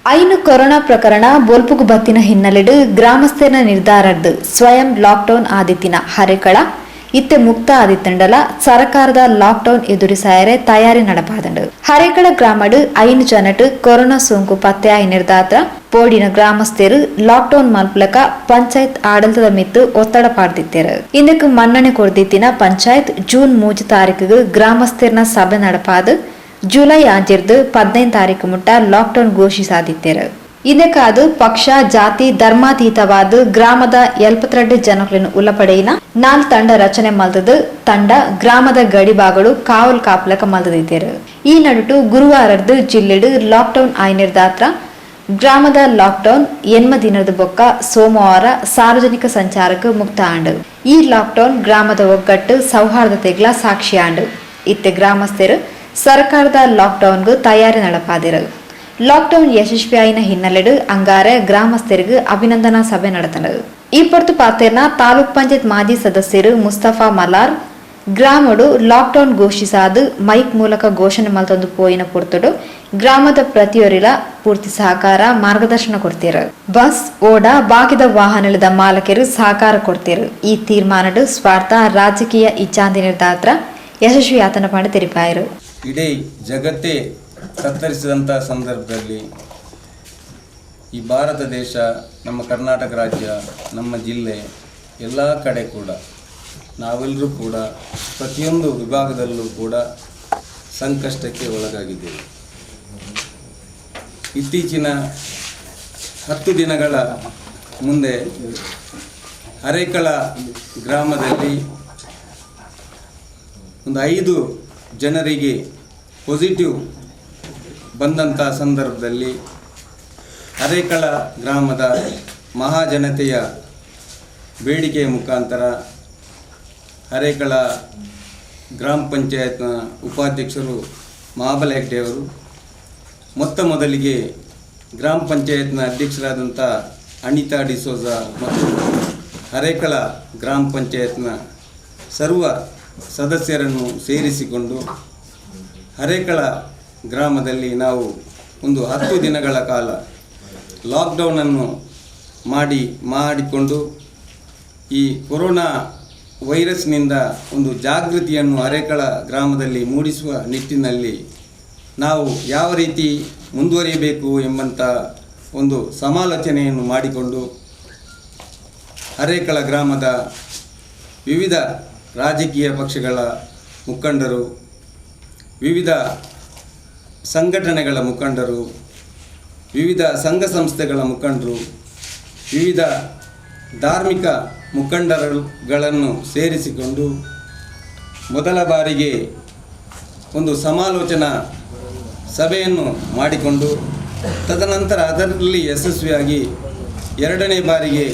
ಐನು corona ಪ್ರಕರಣ ಬೋಲ್ಪುಗು ಬತ್ತಿನ ಹಿನ್ನೆಲೆಡು ಗ್ರಾಮಸ್ಥರ ನಿರ್ಧಾರದ್ದು ಸ್ವಯಂ ಲಾಕ್ಡೌನ್ ಆದಿತ್ತಿನ ಹರೆಕಳ ಇತ್ತೆ ಮುಕ್ತ ಆದಿತ್ತಂಡಲ ಸರ್ಕಾರದ ಲಾಕ್ಡೌನ್ ಎದುರಿಸಾಯರೆ ತಯಾರಿ ನಡಪಾದಂಡು ಹರೆಕಳ ಗ್ರಾಮಡು ಐನು ಜನಟ್ ಕೊರೋನಾ ಸೋಂಕು ಪತ್ತೆ ಆಯ್ನಿರ್ದಾತ್ರ ಪೋಡಿನ ಗ್ರಾಮಸ್ಥರು ಲಾಕ್ಡೌನ್ ಮಲ್ಪಲಕ ಪಂಚಾಯತ್ ಆಡಳಿತದ ಮಿತ್ತು ಒತ್ತಡ ಪಾಡ್ದಿತ್ತೇರು ಇಂದಕ್ಕೆ ಮನ್ನಣೆ ಕೊಡ್ದಿತ್ತಿನ ಪಂಚಾಯತ್ ಜೂನ್ 3 ತಾರೀಕಿಗೆ ಗ್ರಾಮಸ್ಥರನ ಸಭೆ ನಡಪಾದು ಜುಲೈ 15 ತಾರೀಕು ಮುಟ್ಟ ಲಾಕ್ಡೌನ್ ಘೋಷಿಸಾದಿತ್ತೇರು ಇದಕ್ಕಾದು ಪಕ್ಷ ಜಾತಿ ಧರ್ಮಾತೀತವಾದ ಗ್ರಾಮದ 72 ಜನಗಳನ್ನು ಉಲ್ಲಪಡೆಯಿನ 4 ತಂಡ ರಚನೆ ಮಲ್ತದು ತಂಡ ಗ್ರಾಮದ ಗಡಿಭಾಗಗಳು ಕಾವಲ್ ಕಾಪಲಕ ಮಲ್ತದಿತ್ತೇರು ಈ ನಡುಟು ಗುರುವಾರದ್ದು ಜಿಲ್ಲೆಡು ಲಾಕ್ಡೌನ್ ಆಯ್ನಿರ್ದಾತ್ರ ಗ್ರಾಮದ ಲಾಕ್ಡೌನ್ 8 ದಿನದ ಬೊಕ್ಕ ಸೋಮವಾರ ಸಾರ್ವಜನಿಕ ಸಂಚಾರಕ್ಕೆ ಮುಕ್ತ ಆಂಡು ಈ ಲಾಕ್ಡೌನ್ ಗ್ರಾಮದ ಒಗ್ಗಟ್ಟು ಸೌಹಾರ್ದತೆಗಳ ಸಾಕ್ಷಿ ಆಂಡು ಇತ್ತೆ ಗ್ರಾಮಸ್ಥರು ಸರ್ಕಾರದ ಲಾಕ್ಡೌನ್ಗೂ ತಯಾರಿ ನಡಪಾದಿರು ಲಾಕ್ಡೌನ್ ಯಶಸ್ವಿ ಆಯ್ನ ಹಿನ್ನೆಲೆಡು ಅಂಗಾರೆ ಗ್ರಾಮಸ್ಥರಿಗೆ ಅಭಿನಂದನಾ ಸಭೆ ನಡೆತಂಡು ಈ ಪೊರ್ತು ಪಾತೆರ್ನ ತಾಲೂಕ್ ಪಂಚಾಯತ್ ಮಾಜಿ ಸದಸ್ಯರು ಮುಸ್ತಫಾ ಮಲಾರ್ ಗ್ರಾಮಡು ಲಾಕ್ಡೌನ್ ಘೋಷಿಸಾದು ಮೈಕ್ ಮೂಲಕ ಘೋಷಣೆ ಮಲ್ತೊಂದು ಪೋಯಿನ ಪೊರ್ತುಡು ಗ್ರಾಮದ ಪ್ರತಿಯೊರಿಲ ಪೂರ್ತಿ ಸಹಕಾರ ಮಾರ್ಗದರ್ಶನ ಕೊಡ್ತೀರು ಬಸ್ ಓಡ ಬಾಕಿದ ವಾಹನದ ಮಾಲಕರು ಸಹಕಾರ ಕೊಡ್ತೀರು ಈ ತೀರ್ಮಾನಡು ಸ್ವಾರ್ಥ ರಾಜಕೀಯ ಇಚ್ಛಾಂತಿ ನಿರ್ಧಾರ ಯಶಸ್ವಿ ಆತನ ಪಾಂಡ ತೆರಿಪಾಯರು ಇಡೀ ಜಗತ್ತೇ ತತ್ತರಿಸಿದಂಥ ಸಂದರ್ಭದಲ್ಲಿ ಈ ಭಾರತ ದೇಶ ನಮ್ಮ ಕರ್ನಾಟಕ ರಾಜ್ಯ ನಮ್ಮ ಜಿಲ್ಲೆ ಎಲ್ಲ ಕಡೆ ಕೂಡ ನಾವೆಲ್ಲರೂ ಕೂಡ ಪ್ರತಿಯೊಂದು ವಿಭಾಗದಲ್ಲೂ ಕೂಡ ಸಂಕಷ್ಟಕ್ಕೆ ಒಳಗಾಗಿದ್ದೇವೆ. ಇತ್ತೀಚಿನ 10 ದಿನಗಳ ಮುಂದೆ ಹರೇಕಳ ಗ್ರಾಮದಲ್ಲಿ ಒಂದು 5 ಜನರಿಗೆ ಪಾಸಿಟಿವ್ ಬಂದಂಥ ಸಂದರ್ಭದಲ್ಲಿ ಹರೇಕಳ ಗ್ರಾಮದ ಮಹಾಜನತೆಯ ಬೇಡಿಕೆಯ ಮುಖಾಂತರ ಹರೇಕಳ ಗ್ರಾಮ ಪಂಚಾಯತ್ನ ಉಪಾಧ್ಯಕ್ಷರು ಮಹಾಬಲ ಹೆಗ್ಡೆಯವರು ಮೊದಲಿಗೆ ಗ್ರಾಮ ಪಂಚಾಯತ್ನ ಅಧ್ಯಕ್ಷರಾದಂಥ ಅನಿತಾ ಡಿಸೋಜ ಮತ್ತು ಹರೇಕಳ ಗ್ರಾಮ ಪಂಚಾಯತ್ನ ಸರ್ವ ಸದಸ್ಯರನ್ನು ಸೇರಿಸಿಕೊಂಡು ಹರೇಕಳ ಗ್ರಾಮದಲ್ಲಿ ನಾವು ಒಂದು 10 ದಿನಗಳ ಕಾಲ ಲಾಕ್ಡೌನನ್ನು ಮಾಡಿಕೊಂಡು ಈ ಕೊರೋನಾ ವೈರಸ್ನಿಂದ ಒಂದು ಜಾಗೃತಿಯನ್ನು ಹರೇಕಳ ಗ್ರಾಮದಲ್ಲಿ ಮೂಡಿಸುವ ನಿಟ್ಟಿನಲ್ಲಿ ನಾವು ಯಾವ ರೀತಿ ಮುಂದುವರಿಯಬೇಕು ಎಂಬಂಥ ಒಂದು ಸಮಾಲೋಚನೆಯನ್ನು ಮಾಡಿಕೊಂಡು ಹರೇಕಳ ಗ್ರಾಮದ ವಿವಿಧ ರಾಜಕೀಯ ಪಕ್ಷಗಳ ಮುಖಂಡರು, ವಿವಿಧ ಸಂಘಟನೆಗಳ ಮುಖಂಡರು, ವಿವಿಧ ಸಂಘ ಸಂಸ್ಥೆಗಳ ಮುಖಂಡರು, ವಿವಿಧ ಧಾರ್ಮಿಕ ಮುಖಂಡರುಗಳನ್ನು ಸೇರಿಸಿಕೊಂಡು ಮೊದಲ ಬಾರಿಗೆ ಒಂದು ಸಮಾಲೋಚನಾ ಸಭೆಯನ್ನು ಮಾಡಿಕೊಂಡು ತದನಂತರ ಅದರಲ್ಲಿ ಯಶಸ್ವಿಯಾಗಿ 2ನೇ ಬಾರಿಗೆ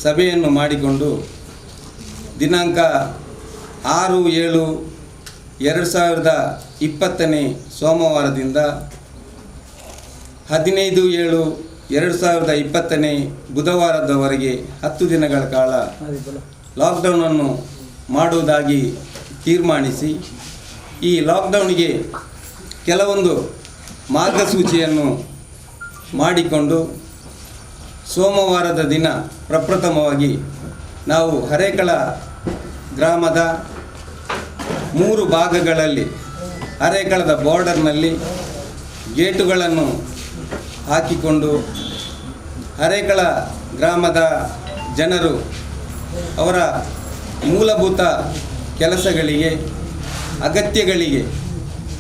ಸಭೆಯನ್ನು ಮಾಡಿಕೊಂಡು ದಿನಾಂಕ 6/7/2020 ಸೋಮವಾರದಿಂದ 15/7/2020 ಬುಧವಾರದವರೆಗೆ 10 ದಿನಗಳ ಕಾಲ ಲಾಕ್ಡೌನನ್ನು ಮಾಡುವುದಾಗಿ ತೀರ್ಮಾನಿಸಿ ಈ ಲಾಕ್ಡೌನ್ಗೆ ಕೆಲವೊಂದು ಮಾರ್ಗಸೂಚಿಯನ್ನು ಮಾಡಿಕೊಂಡು ಸೋಮವಾರದ ದಿನ ಪ್ರಪ್ರಥಮವಾಗಿ ನಾವು ಹರೇಕಳ ಗ್ರಾಮದ 3 ಭಾಗಗಳಲ್ಲಿ ಹರೇಕಳದ ಬಾರ್ಡರ್ನಲ್ಲಿ ಗೇಟುಗಳನ್ನು ಹಾಕಿಕೊಂಡು ಹರೇಕಳ ಗ್ರಾಮದ ಜನರು ಅವರ ಮೂಲಭೂತ ಕೆಲಸಗಳಿಗೆ ಅಗತ್ಯಗಳಿಗೆ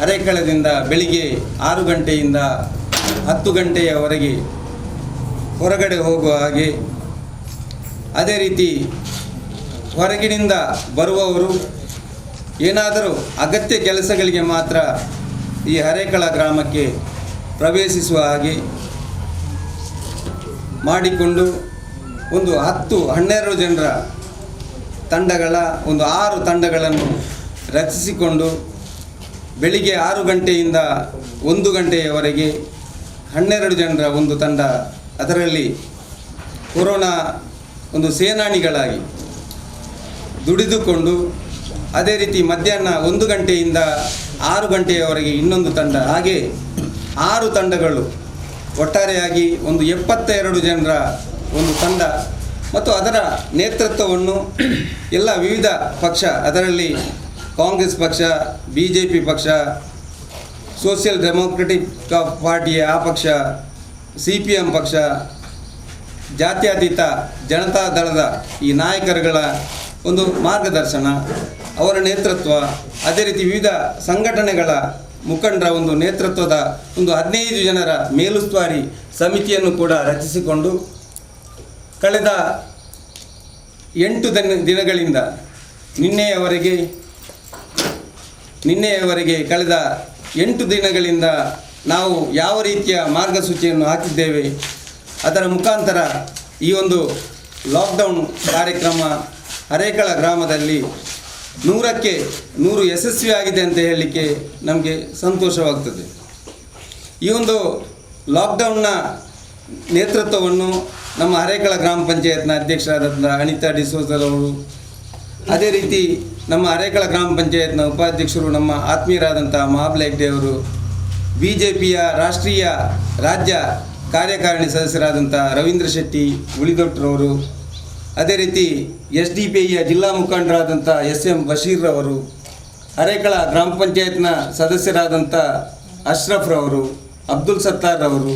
ಹರೇಕಳದಿಂದ ಬೆಳಿಗ್ಗೆ 6 ಗಂಟೆಯಿಂದ 10 ಗಂಟೆಯವರೆಗೆ ಹೊರಗಡೆ ಹೋಗುವ ಹಾಗೆ, ಅದೇ ರೀತಿ ಹೊರಗಿನಿಂದ ಬರುವವರು ಏನಾದರೂ ಅಗತ್ಯ ಕೆಲಸಗಳಿಗೆ ಮಾತ್ರ ಈ ಹರೇಕಳ ಗ್ರಾಮಕ್ಕೆ ಪ್ರವೇಶಿಸುವ ಹಾಗೆ ಮಾಡಿಕೊಂಡು ಒಂದು 10-12 ಜನರ ತಂಡಗಳ ಒಂದು 6 ತಂಡಗಳನ್ನು ರಚಿಸಿಕೊಂಡು ಬೆಳಿಗ್ಗೆ 6 ಗಂಟೆಯಿಂದ 1 ಗಂಟೆಯವರೆಗೆ 12 ಜನರ ಒಂದು ತಂಡ, ಅದರಲ್ಲಿ ಕೊರೋನಾ ಒಂದು ಸೇನಾನಿಗಳಾಗಿ ದುಡಿದುಕೊಂಡು, ಅದೇ ರೀತಿ ಮಧ್ಯಾಹ್ನ 1 ಗಂಟೆಯಿಂದ 6 ಗಂಟೆಯವರೆಗೆ ಇನ್ನೊಂದು ತಂಡ, ಹಾಗೆ 6 ತಂಡಗಳು ಒಟ್ಟಾರೆಯಾಗಿ ಒಂದು 72 ಜನರ ಒಂದು ತಂಡ ಮತ್ತು ಅದರ ನೇತೃತ್ವವನ್ನು ಎಲ್ಲ ವಿವಿಧ ಪಕ್ಷ, ಅದರಲ್ಲಿ ಕಾಂಗ್ರೆಸ್ ಪಕ್ಷ, BJP ಪಕ್ಷ, ಸೋಷಿಯಲ್ ಡೆಮೋಕ್ರೆಟಿಕ್ ಪಾರ್ಟಿಯ ಆ ಪಕ್ಷ, CPM ಪಕ್ಷ, ಜಾತ್ಯತೀತ ಜನತಾ ದಳದ ಈ ನಾಯಕರುಗಳ ಒಂದು ಮಾರ್ಗದರ್ಶನ, ಅವರ ನೇತೃತ್ವ, ಅದೇ ರೀತಿ ವಿವಿಧ ಸಂಘಟನೆಗಳ ಮುಖಂಡರ ಒಂದು ನೇತೃತ್ವದ ಒಂದು 15 ಜನರ ಮೇಲುಸ್ತುವಾರಿ ಸಮಿತಿಯನ್ನು ಕೂಡ ರಚಿಸಿಕೊಂಡು ಕಳೆದ 8 ದಿನಗಳಿಂದ ನಿನ್ನೆಯವರೆಗೆ ಕಳೆದ 8 ದಿನಗಳಿಂದ ನಾವು ಯಾವ ರೀತಿಯ ಮಾರ್ಗಸೂಚಿಯನ್ನು ಹಾಕಿದ್ದೇವೆ, ಅದರ ಮುಖಾಂತರ ಈ ಒಂದು ಲಾಕ್ಡೌನ್ ಕಾರ್ಯಕ್ರಮ ಹರೇಕಳ ಗ್ರಾಮದಲ್ಲಿ 100ಕ್ಕೆ 100 ಯಶಸ್ವಿಯಾಗಿದೆ ಅಂತ ಹೇಳಲಿಕ್ಕೆ ನಮಗೆ ಸಂತೋಷವಾಗ್ತದೆ. ಈ ಒಂದು ಲಾಕ್ಡೌನ್ನ ನೇತೃತ್ವವನ್ನು ನಮ್ಮ ಹರೇಕಳ ಗ್ರಾಮ ಪಂಚಾಯತ್ನ ಅಧ್ಯಕ್ಷರಾದಂಥ ಅನಿತಾ ಡಿಸೋಜರ್ ಅವರು, ಅದೇ ರೀತಿ ನಮ್ಮ ಹರೇಕಳ ಗ್ರಾಮ ಪಂಚಾಯತ್ನ ಉಪಾಧ್ಯಕ್ಷರು ನಮ್ಮ ಆತ್ಮೀಯರಾದಂಥ ಮಹಾಬಲ ಹೆಗ್ಡೆ ಅವರು, BJPಯ ರಾಷ್ಟ್ರೀಯ ರಾಜ್ಯ ಕಾರ್ಯಕಾರಿಣಿ ಸದಸ್ಯರಾದಂಥ ರವೀಂದ್ರ ಶೆಟ್ಟಿ ಉಳಿದೊಟ್ಟರವರು, ಅದೇ ರೀತಿ SDPIಯ ಜಿಲ್ಲಾ ಮುಖಂಡರಾದಂಥ SM ಬಶೀರ್ರವರು, ಹರೇಕಳ ಗ್ರಾಮ ಪಂಚಾಯತ್ನ ಸದಸ್ಯರಾದಂಥ ಅಶ್ರಫ್ರವರು, ಅಬ್ದುಲ್ ಸತ್ತಾರ್ರವರು,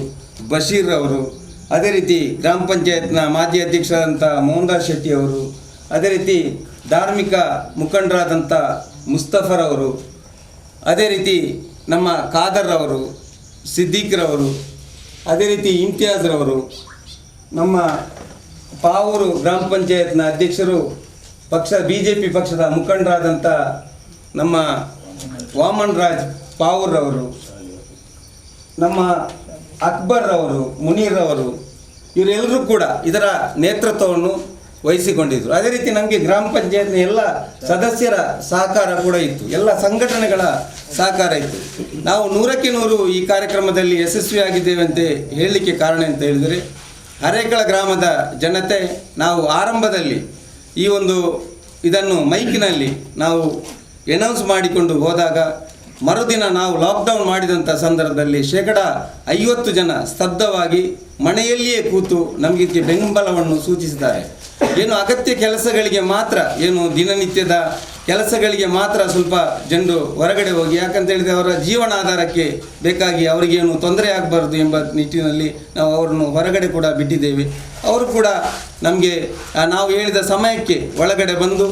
ಬಶೀರ್ರವರು, ಅದೇ ರೀತಿ ಗ್ರಾಮ ಪಂಚಾಯತ್ನ ಮಾಜಿ ಅಧ್ಯಕ್ಷರಾದಂಥ ಮೋಹನ್ದಾಸ್ ಶೆಟ್ಟಿಯವರು, ಅದೇ ರೀತಿ ಧಾರ್ಮಿಕ ಮುಖಂಡರಾದಂಥ ಮುಸ್ತಫರವರು, ಅದೇ ರೀತಿ ನಮ್ಮ ಖಾದರ್ರವರು, ಸಿದ್ದೀಕ್ರವರು, ಅದೇ ರೀತಿ ಇಮ್ತಿಯಾಜ್ರವರು, ನಮ್ಮ ಪಾವೂರು ಗ್ರಾಮ ಪಂಚಾಯತ್ನ ಅಧ್ಯಕ್ಷರು, BJP ಪಕ್ಷದ ಮುಖಂಡರಾದಂಥ ನಮ್ಮ ವಾಮನ್ ರಾಜ್ ಪಾವೂರ್ರವರು, ನಮ್ಮ ಅಕ್ಬರ್ರವರು, ಮುನೀರ್ರವರು, ಇವರೆಲ್ಲರೂ ಕೂಡ ಇದರ ನೇತೃತ್ವವನ್ನು ವಹಿಸಿಕೊಂಡಿದ್ದರು. ಅದೇ ರೀತಿ ನಮಗೆ ಗ್ರಾಮ ಪಂಚಾಯತ್ನ ಎಲ್ಲ ಸದಸ್ಯರ ಸಹಕಾರ ಕೂಡ ಇತ್ತು, ಎಲ್ಲ ಸಂಘಟನೆಗಳ ಸಹಕಾರ ಇತ್ತು. ನಾವು 100ಕ್ಕೆ 100 ಈ ಕಾರ್ಯಕ್ರಮದಲ್ಲಿ ಯಶಸ್ವಿಯಾಗಿದ್ದೇವೆ ಅಂತ ಹೇಳಲಿಕ್ಕೆ ಕಾರಣ ಅಂತ ಹೇಳಿದರೆ, ಹರೇಕಳ ಗ್ರಾಮದ ಜನತೆ ನಾವು ಆರಂಭದಲ್ಲಿ ಈ ಒಂದು ಇದನ್ನು ಮೈಕಿನಲ್ಲಿ ನಾವು ಅನೌನ್ಸ್ ಮಾಡಿಕೊಂಡು ಹೋದಾಗ ಮರುದಿನ ನಾವು ಲಾಕ್ಡೌನ್ ಮಾಡಿದಂಥ ಸಂದರ್ಭದಲ್ಲಿ 50% ಜನ ಸ್ತಬ್ಧವಾಗಿ ಮನೆಯಲ್ಲಿಯೇ ಕೂತು ನಮಗೆ ಇದಕ್ಕೆ ಬೆಂಬಲವನ್ನು ಸೂಚಿಸಿದ್ದಾರೆ. ಏನು ಅಗತ್ಯ ಕೆಲಸಗಳಿಗೆ ಮಾತ್ರ, ಏನು ದಿನನಿತ್ಯದ ಕೆಲಸಗಳಿಗೆ ಮಾತ್ರ ಸ್ವಲ್ಪ ಜನರು ಹೊರಗಡೆ ಹೋಗಿ, ಯಾಕಂತ ಹೇಳಿದರೆ ಅವರ ಜೀವನಾಧಾರಕ್ಕೆ ಬೇಕಾಗಿ ಅವರಿಗೇನು ತೊಂದರೆ ಆಗಬಾರ್ದು ಎಂಬ ನಿಟ್ಟಿನಲ್ಲಿ ನಾವು ಅವರನ್ನು ಹೊರಗಡೆ ಕೂಡ ಬಿಟ್ಟಿದ್ದೇವೆ. ಅವರು ಕೂಡ ನಮಗೆ ನಾವು ಹೇಳಿದ ಸಮಯಕ್ಕೆ ಒಳಗಡೆ ಬಂದು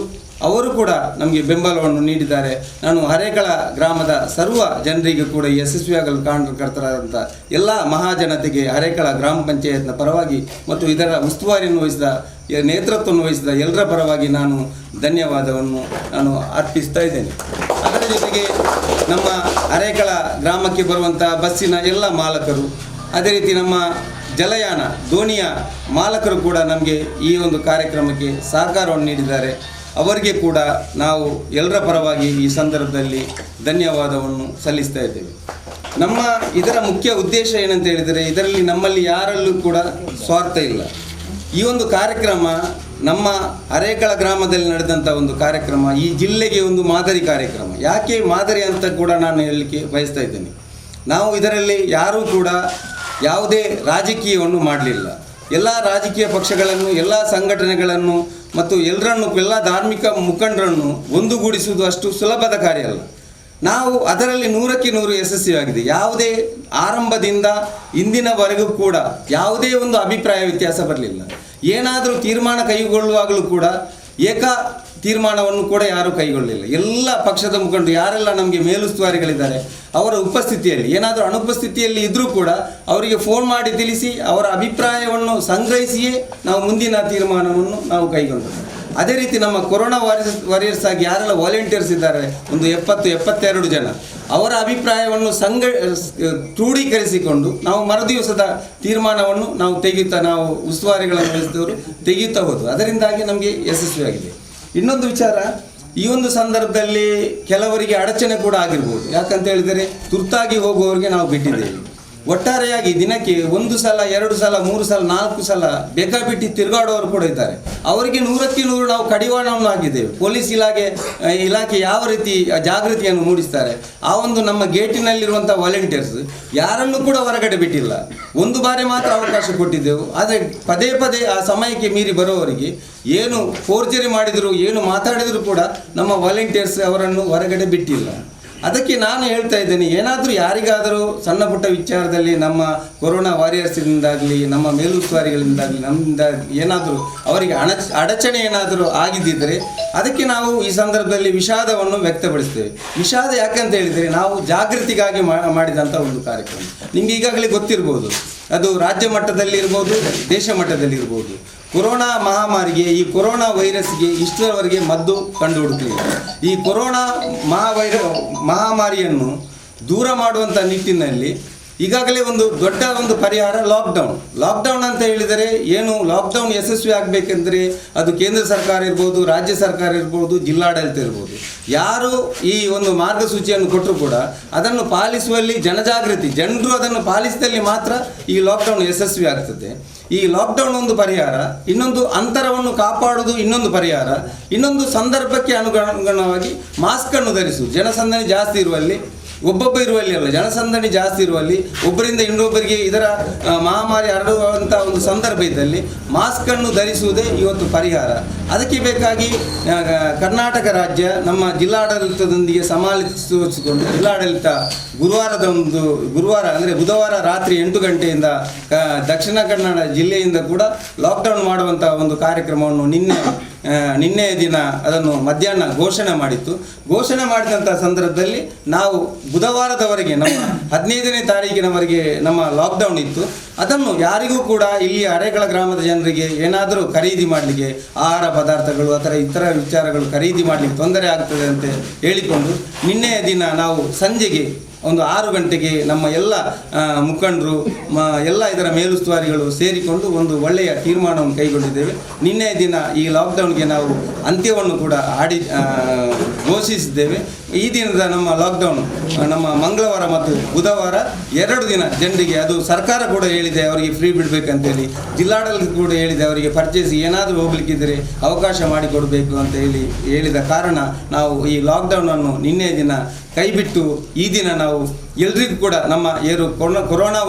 ಅವರು ಕೂಡ ನಮಗೆ ಬೆಂಬಲವನ್ನು ನೀಡಿದ್ದಾರೆ. ನಾನು ಹರೇಕಳ ಗ್ರಾಮದ ಸರ್ವ ಜನರಿಗೆ ಕೂಡ ಯಶಸ್ವಿಯಾಗಲು ಕಾರಣಕರ್ತರಾದಂಥ ಎಲ್ಲ ಮಹಾಜನತೆಗೆ ಹರೇಕಳ ಗ್ರಾಮ ಪಂಚಾಯತ್ನ ಪರವಾಗಿ ಮತ್ತು ಇದರ ಉಸ್ತುವಾರಿಯನ್ನು ವಹಿಸಿದ, ನೇತೃತ್ವವನ್ನು ವಹಿಸಿದ ಎಲ್ಲರ ಪರವಾಗಿ ನಾನು ಧನ್ಯವಾದವನ್ನು ನಾನು ಅರ್ಪಿಸ್ತಾ ಇದ್ದೇನೆ. ಅದರ ಜೊತೆಗೆ ನಮ್ಮ ಹರೇಕಳ ಗ್ರಾಮಕ್ಕೆ ಬರುವಂಥ ಬಸ್ಸಿನ ಎಲ್ಲ ಮಾಲಕರು, ಅದೇ ರೀತಿ ನಮ್ಮ ಜಲಯಾನ ದೋಣಿಯ ಮಾಲಕರು ಕೂಡ ನಮಗೆ ಈ ಒಂದು ಕಾರ್ಯಕ್ರಮಕ್ಕೆ ಸಹಕಾರವನ್ನು ನೀಡಿದ್ದಾರೆ. ಅವರಿಗೆ ಕೂಡ ನಾವು ಎಲ್ಲರ ಪರವಾಗಿ ಈ ಸಂದರ್ಭದಲ್ಲಿ ಧನ್ಯವಾದವನ್ನು ಸಲ್ಲಿಸ್ತಾ ಇದ್ದೇವೆ. ನಮ್ಮ ಇದರ ಮುಖ್ಯ ಉದ್ದೇಶ ಏನಂತ ಹೇಳಿದರೆ, ಇದರಲ್ಲಿ ನಮ್ಮಲ್ಲಿ ಯಾರಲ್ಲೂ ಕೂಡ ಸ್ವಾರ್ಥ ಇಲ್ಲ. ಈ ಒಂದು ಕಾರ್ಯಕ್ರಮ ನಮ್ಮ ಹರೇಕಳ ಗ್ರಾಮದಲ್ಲಿ ನಡೆದಂಥ ಒಂದು ಕಾರ್ಯಕ್ರಮ ಈ ಜಿಲ್ಲೆಗೆ ಒಂದು ಮಾದರಿ ಕಾರ್ಯಕ್ರಮ. ಯಾಕೆ ಮಾದರಿ ಅಂತ ಕೂಡ ನಾನು ಹೇಳಲಿಕ್ಕೆ ಬಯಸ್ತಾ ಇದ್ದೇನೆ. ನಾವು ಇದರಲ್ಲಿ ಯಾರೂ ಕೂಡ ಯಾವುದೇ ರಾಜಕೀಯವನ್ನು ಮಾಡಲಿಲ್ಲ. ಎಲ್ಲ ರಾಜಕೀಯ ಪಕ್ಷಗಳನ್ನು, ಎಲ್ಲ ಸಂಘಟನೆಗಳನ್ನು ಮತ್ತು ಎಲ್ಲ ಧಾರ್ಮಿಕ ಮುಖಂಡರನ್ನು ಒಂದುಗೂಡಿಸುವುದು ಅಷ್ಟು ಸುಲಭದ ಕಾರ್ಯ ಅಲ್ಲ. ನಾವು ಅದರಲ್ಲಿ 100ಕ್ಕೆ 100 ಯಶಸ್ವಿಯಾಗಿದೆ. ಯಾವುದೇ ಆರಂಭದಿಂದ ಇಂದಿನವರೆಗೂ ಕೂಡ ಯಾವುದೇ ಒಂದು ಅಭಿಪ್ರಾಯ ವ್ಯತ್ಯಾಸ ಬರಲಿಲ್ಲ. ಏನಾದರೂ ತೀರ್ಮಾನ ಕೈಗೊಳ್ಳುವಾಗಲೂ ಕೂಡ ಏಕ ತೀರ್ಮಾನವನ್ನು ಕೂಡ ಯಾರೂ ಕೈಗೊಳ್ಳಲಿಲ್ಲ. ಎಲ್ಲ ಪಕ್ಷದ ಮುಖಂಡರು ಯಾರೆಲ್ಲ ನಮಗೆ ಮೇಲುಸ್ತುವಾರಿಗಳಿದ್ದಾರೆ ಅವರ ಉಪಸ್ಥಿತಿಯಲ್ಲಿ, ಏನಾದರೂ ಅನುಪಸ್ಥಿತಿಯಲ್ಲಿ ಇದ್ದರೂ ಕೂಡ ಅವರಿಗೆ ಫೋನ್ ಮಾಡಿ ತಿಳಿಸಿ ಅವರ ಅಭಿಪ್ರಾಯವನ್ನು ಸಂಗ್ರಹಿಸಿಯೇ ನಾವು ಮುಂದಿನ ತೀರ್ಮಾನವನ್ನು ನಾವು ಕೈಗೊಂಡರು. ಅದೇ ರೀತಿ ನಮ್ಮ ಕೊರೋನಾ ವಾರಿಯರ್ಸ್ ಆಗಿ ಯಾರೆಲ್ಲ ವಾಲಂಟಿಯರ್ಸ್ ಇದ್ದಾರೆ, ಒಂದು 72 ಜನ, ಅವರ ಅಭಿಪ್ರಾಯವನ್ನು ಕ್ರೋಢೀಕರಿಸಿಕೊಂಡು ನಾವು ಮರುದಿವಸದ ತೀರ್ಮಾನವನ್ನು ನಾವು ಉಸ್ತುವಾರಿಗಳನ್ನು ವಹಿಸಿದವರು ತೆಗೆಯುತ್ತಾ ಹೋದವು. ಅದರಿಂದಾಗಿ ನಮಗೆ ಯಶಸ್ವಿಯಾಗಿದೆ. ಇನ್ನೊಂದು ವಿಚಾರ, ಈ ಒಂದು ಸಂದರ್ಭದಲ್ಲಿ ಕೆಲವರಿಗೆ ಅಡಚಣೆ ಕೂಡ ಆಗಿರ್ಬೋದು. ಯಾಕಂತ ಹೇಳಿದರೆ ತುರ್ತಾಗಿ ಹೋಗುವವರಿಗೆ ನಾವು ಬಿಟ್ಟಿದ್ದೇವೆ. ಒಟ್ಟಾರೆಯಾಗಿ ದಿನಕ್ಕೆ 1 ಸಲ 2 ಸಲ 3 ಸಲ 4 ಸಲ ಬೇಕಾಬಿಟ್ಟು ತಿರುಗಾಡುವವರು ಕೂಡ ಇದ್ದಾರೆ. ಅವರಿಗೆ 100ಕ್ಕೆ 100 ನಾವು ಕಡಿವಾಣವನ್ನು ಹಾಕಿದ್ದೇವೆ. ಪೊಲೀಸ್ ಇಲಾಖೆ ಯಾವ ರೀತಿ ಜಾಗೃತಿಯನ್ನು ಮೂಡಿಸ್ತಾರೆ, ಆ ಒಂದು ನಮ್ಮ ಗೇಟಿನಲ್ಲಿರುವಂಥ ವಾಲಂಟಿಯರ್ಸ್ ಯಾರನ್ನು ಕೂಡ ಹೊರಗಡೆ ಬಿಟ್ಟಿಲ್ಲ. ಒಂದು ಬಾರಿ ಮಾತ್ರ ಅವಕಾಶ ಕೊಟ್ಟಿದ್ದೆವು. ಆದರೆ ಪದೇ ಪದೇ ಆ ಸಮಯಕ್ಕೆ ಮೀರಿ ಬರುವವರಿಗೆ ಏನು ಫೋರ್ಜರಿ ಮಾಡಿದರು, ಏನು ಮಾತಾಡಿದರೂ ಕೂಡ ನಮ್ಮ ವಾಲಂಟಿಯರ್ಸ್ ಅವರನ್ನು ಹೊರಗಡೆ ಬಿಟ್ಟಿಲ್ಲ. ಅದಕ್ಕೆ ನಾನು ಹೇಳ್ತಾ ಇದ್ದೇನೆ, ಏನಾದರೂ ಯಾರಿಗಾದರೂ ಸಣ್ಣ ಪುಟ್ಟ ವಿಚಾರದಲ್ಲಿ ನಮ್ಮ ಕೊರೋನಾ ವಾರಿಯರ್ಸ್ನಿಂದಾಗಲಿ ನಮ್ಮ ಮೇಲುಸ್ತುವಾರಿಗಳಿಂದಾಗಲಿ ನಮ್ಮಿಂದ ಏನಾದರೂ ಅವರಿಗೆ ಅಡಚಣೆ ಏನಾದರೂ ಆಗಿದ್ದಿದ್ದರೆ ಅದಕ್ಕೆ ನಾವು ಈ ಸಂದರ್ಭದಲ್ಲಿ ವಿಷಾದವನ್ನು ವ್ಯಕ್ತಪಡಿಸ್ತೇವೆ. ವಿಷಾದ ಯಾಕಂತ ಹೇಳಿದರೆ ನಾವು ಜಾಗೃತಿಗಾಗಿ ಮಾಡಿದಂಥ ಒಂದು ಕಾರ್ಯಕ್ರಮ. ನಿಮಗೆ ಈಗಾಗಲೇ ಗೊತ್ತಿರ್ಬೋದು, ಅದು ರಾಜ್ಯ ಮಟ್ಟದಲ್ಲಿರ್ಬೋದು, ದೇಶ ಮಟ್ಟದಲ್ಲಿರ್ಬೋದು. ಕೊರೋನಾ ಮಹಾಮಾರಿಗೆ, ಈ ಕೊರೋನಾ ವೈರಸ್ಗೆ ಇಷ್ಟರವರೆಗೆ ಮದ್ದು ಕಂಡುಹುಡುಕಲಿಲ್ಲ. ಈ ಕೊರೋನಾ ಮಹಾಮಾರಿಯನ್ನು ದೂರ ಮಾಡುವಂಥ ನಿಟ್ಟಿನಲ್ಲಿ ಈಗಾಗಲೇ ಒಂದು ದೊಡ್ಡ ಒಂದು ಪರಿಹಾರ ಲಾಕ್ಡೌನ್ ಅಂತ ಹೇಳಿದರೆ ಏನು, ಲಾಕ್ಡೌನ್ ಯಶಸ್ವಿ ಆಗಬೇಕೆಂದರೆ ಅದು ಕೇಂದ್ರ ಸರ್ಕಾರ ಇರ್ಬೋದು, ರಾಜ್ಯ ಸರ್ಕಾರ ಇರ್ಬೋದು, ಜಿಲ್ಲಾಡಳಿತ ಇರ್ಬೋದು. ಯಾರು ಈ ಒಂದು ಮಾರ್ಗಸೂಚಿಯನ್ನು ಕೊಟ್ಟರು ಕೂಡ ಅದನ್ನು ಪಾಲಿಸುವಲ್ಲಿ ಜನರು ಅದನ್ನು ಪಾಲಿಸಿದಲ್ಲಿ ಮಾತ್ರ ಈ ಲಾಕ್ಡೌನ್ ಯಶಸ್ವಿ ಆಗ್ತದೆ. ಈ ಲಾಕ್ಡೌನ್ ಒಂದು ಪರಿಹಾರ, ಇನ್ನೊಂದು ಅಂತರವನ್ನು ಕಾಪಾಡುವುದು ಇನ್ನೊಂದು ಪರಿಹಾರ, ಇನ್ನೊಂದು ಸಂದರ್ಭಕ್ಕೆ ಅನುಗುಣವಾಗಿ ಮಾಸ್ಕನ್ನು ಧರಿಸು. ಜನಸಂದಣಿ ಜಾಸ್ತಿ ಇರುವಲ್ಲಿ, ಒಬ್ಬೊಬ್ಬ ಇರುವಲ್ಲಿ ಅಲ್ಲ, ಜನಸಂದಣಿ ಜಾಸ್ತಿ ಇರುವಲ್ಲಿ ಒಬ್ಬರಿಂದ ಇನ್ನೊಬ್ಬರಿಗೆ ಇದರ ಮಹಾಮಾರಿ ಹರಡುವಂಥ ಒಂದು ಸಂದರ್ಭ ಇದ್ದಲ್ಲಿ ಮಾಸ್ಕನ್ನು ಧರಿಸುವುದೇ ಇವತ್ತು ಪರಿಹಾರ. ಅದಕ್ಕೆ ಬೇಕಾಗಿ ಕರ್ನಾಟಕ ರಾಜ್ಯ ನಮ್ಮ ಜಿಲ್ಲಾಡಳಿತದೊಂದಿಗೆ ಸಮಾಲೋಚಿಸಿಕೊಂಡು ಜಿಲ್ಲಾಡಳಿತ ಗುರುವಾರ ಅಂದರೆ ಬುಧವಾರ ರಾತ್ರಿ 8 ಗಂಟೆಯಿಂದ ದಕ್ಷಿಣ ಕನ್ನಡ ಜಿಲ್ಲೆಯಿಂದ ಕೂಡ ಲಾಕ್ಡೌನ್ ಮಾಡುವಂಥ ಒಂದು ಕಾರ್ಯಕ್ರಮವನ್ನು ನಿನ್ನೆ ದಿನ ಅದನ್ನು ಮಧ್ಯಾಹ್ನ ಘೋಷಣೆ ಮಾಡಿದಂಥ ಸಂದರ್ಭದಲ್ಲಿ ನಾವು ಬುಧವಾರದವರೆಗೆ ನಮ್ಮ 15ನೇ ತಾರೀಕಿನವರೆಗೆ ನಮ್ಮ ಲಾಕ್ಡೌನ್ ಇತ್ತು. ಅದನ್ನು ಯಾರಿಗೂ ಕೂಡ ಇಲ್ಲಿ ಅರೇಕಳ ಗ್ರಾಮದ ಜನರಿಗೆ ಏನಾದರೂ ಖರೀದಿ ಮಾಡಲಿಕ್ಕೆ ಆಹಾರ ಪದಾರ್ಥಗಳು ಅಥವಾ ಇತರ ವಿಚಾರಗಳು ಖರೀದಿ ಮಾಡಲಿಕ್ಕೆ ತೊಂದರೆ ಆಗ್ತದೆ ಅಂತ ಹೇಳಿಕೊಂಡು ನಿನ್ನೆಯ ದಿನ ನಾವು ಸಂಜೆಗೆ ಒಂದು 6 ಗಂಟೆಗೆ ನಮ್ಮ ಎಲ್ಲ ಮುಖಂಡರು ಎಲ್ಲ ಇದರ ಮೇಲುಸ್ತುವಾರಿಗಳು ಸೇರಿಕೊಂಡು ಒಂದು ಒಳ್ಳೆಯ ತೀರ್ಮಾನವನ್ನು ಕೈಗೊಂಡಿದ್ದೇವೆ. ನಿನ್ನೆಯ ದಿನ ಈ ಲಾಕ್ಡೌನ್ಗೆ ನಾವು ಅಂತ್ಯವನ್ನು ಕೂಡ ಘೋಷಿಸಿದ್ದೇವೆ. ಈ ದಿನದ ನಮ್ಮ ಲಾಕ್ಡೌನ್ ನಮ್ಮ ಮಂಗಳವಾರ ಮತ್ತು ಬುಧವಾರ 2 ದಿನ ಜನರಿಗೆ, ಅದು ಸರ್ಕಾರ ಕೂಡ ಹೇಳಿದೆ ಅವರಿಗೆ ಫ್ರೀ ಬಿಡಬೇಕಂತೇಳಿ, ಜಿಲ್ಲಾಡಳಿತ ಕೂಡ ಹೇಳಿದೆ ಅವರಿಗೆ ಪರ್ಚೇಸ್ ಏನಾದರೂ ಹೋಗ್ಲಿಕ್ಕಿದ್ದರೆ ಅವಕಾಶ ಮಾಡಿಕೊಡಬೇಕು ಅಂತ ಹೇಳಿದ ಕಾರಣ ನಾವು ಈ ಲಾಕ್ಡೌನನ್ನು ನಿನ್ನೆಯ ದಿನ ಕೈಬಿಟ್ಟು ಈ ದಿನ ನಾವು ಎಲ್ರಿಗೂ ಕೂಡ ನಮ್ಮ ಕೊರೋನಾ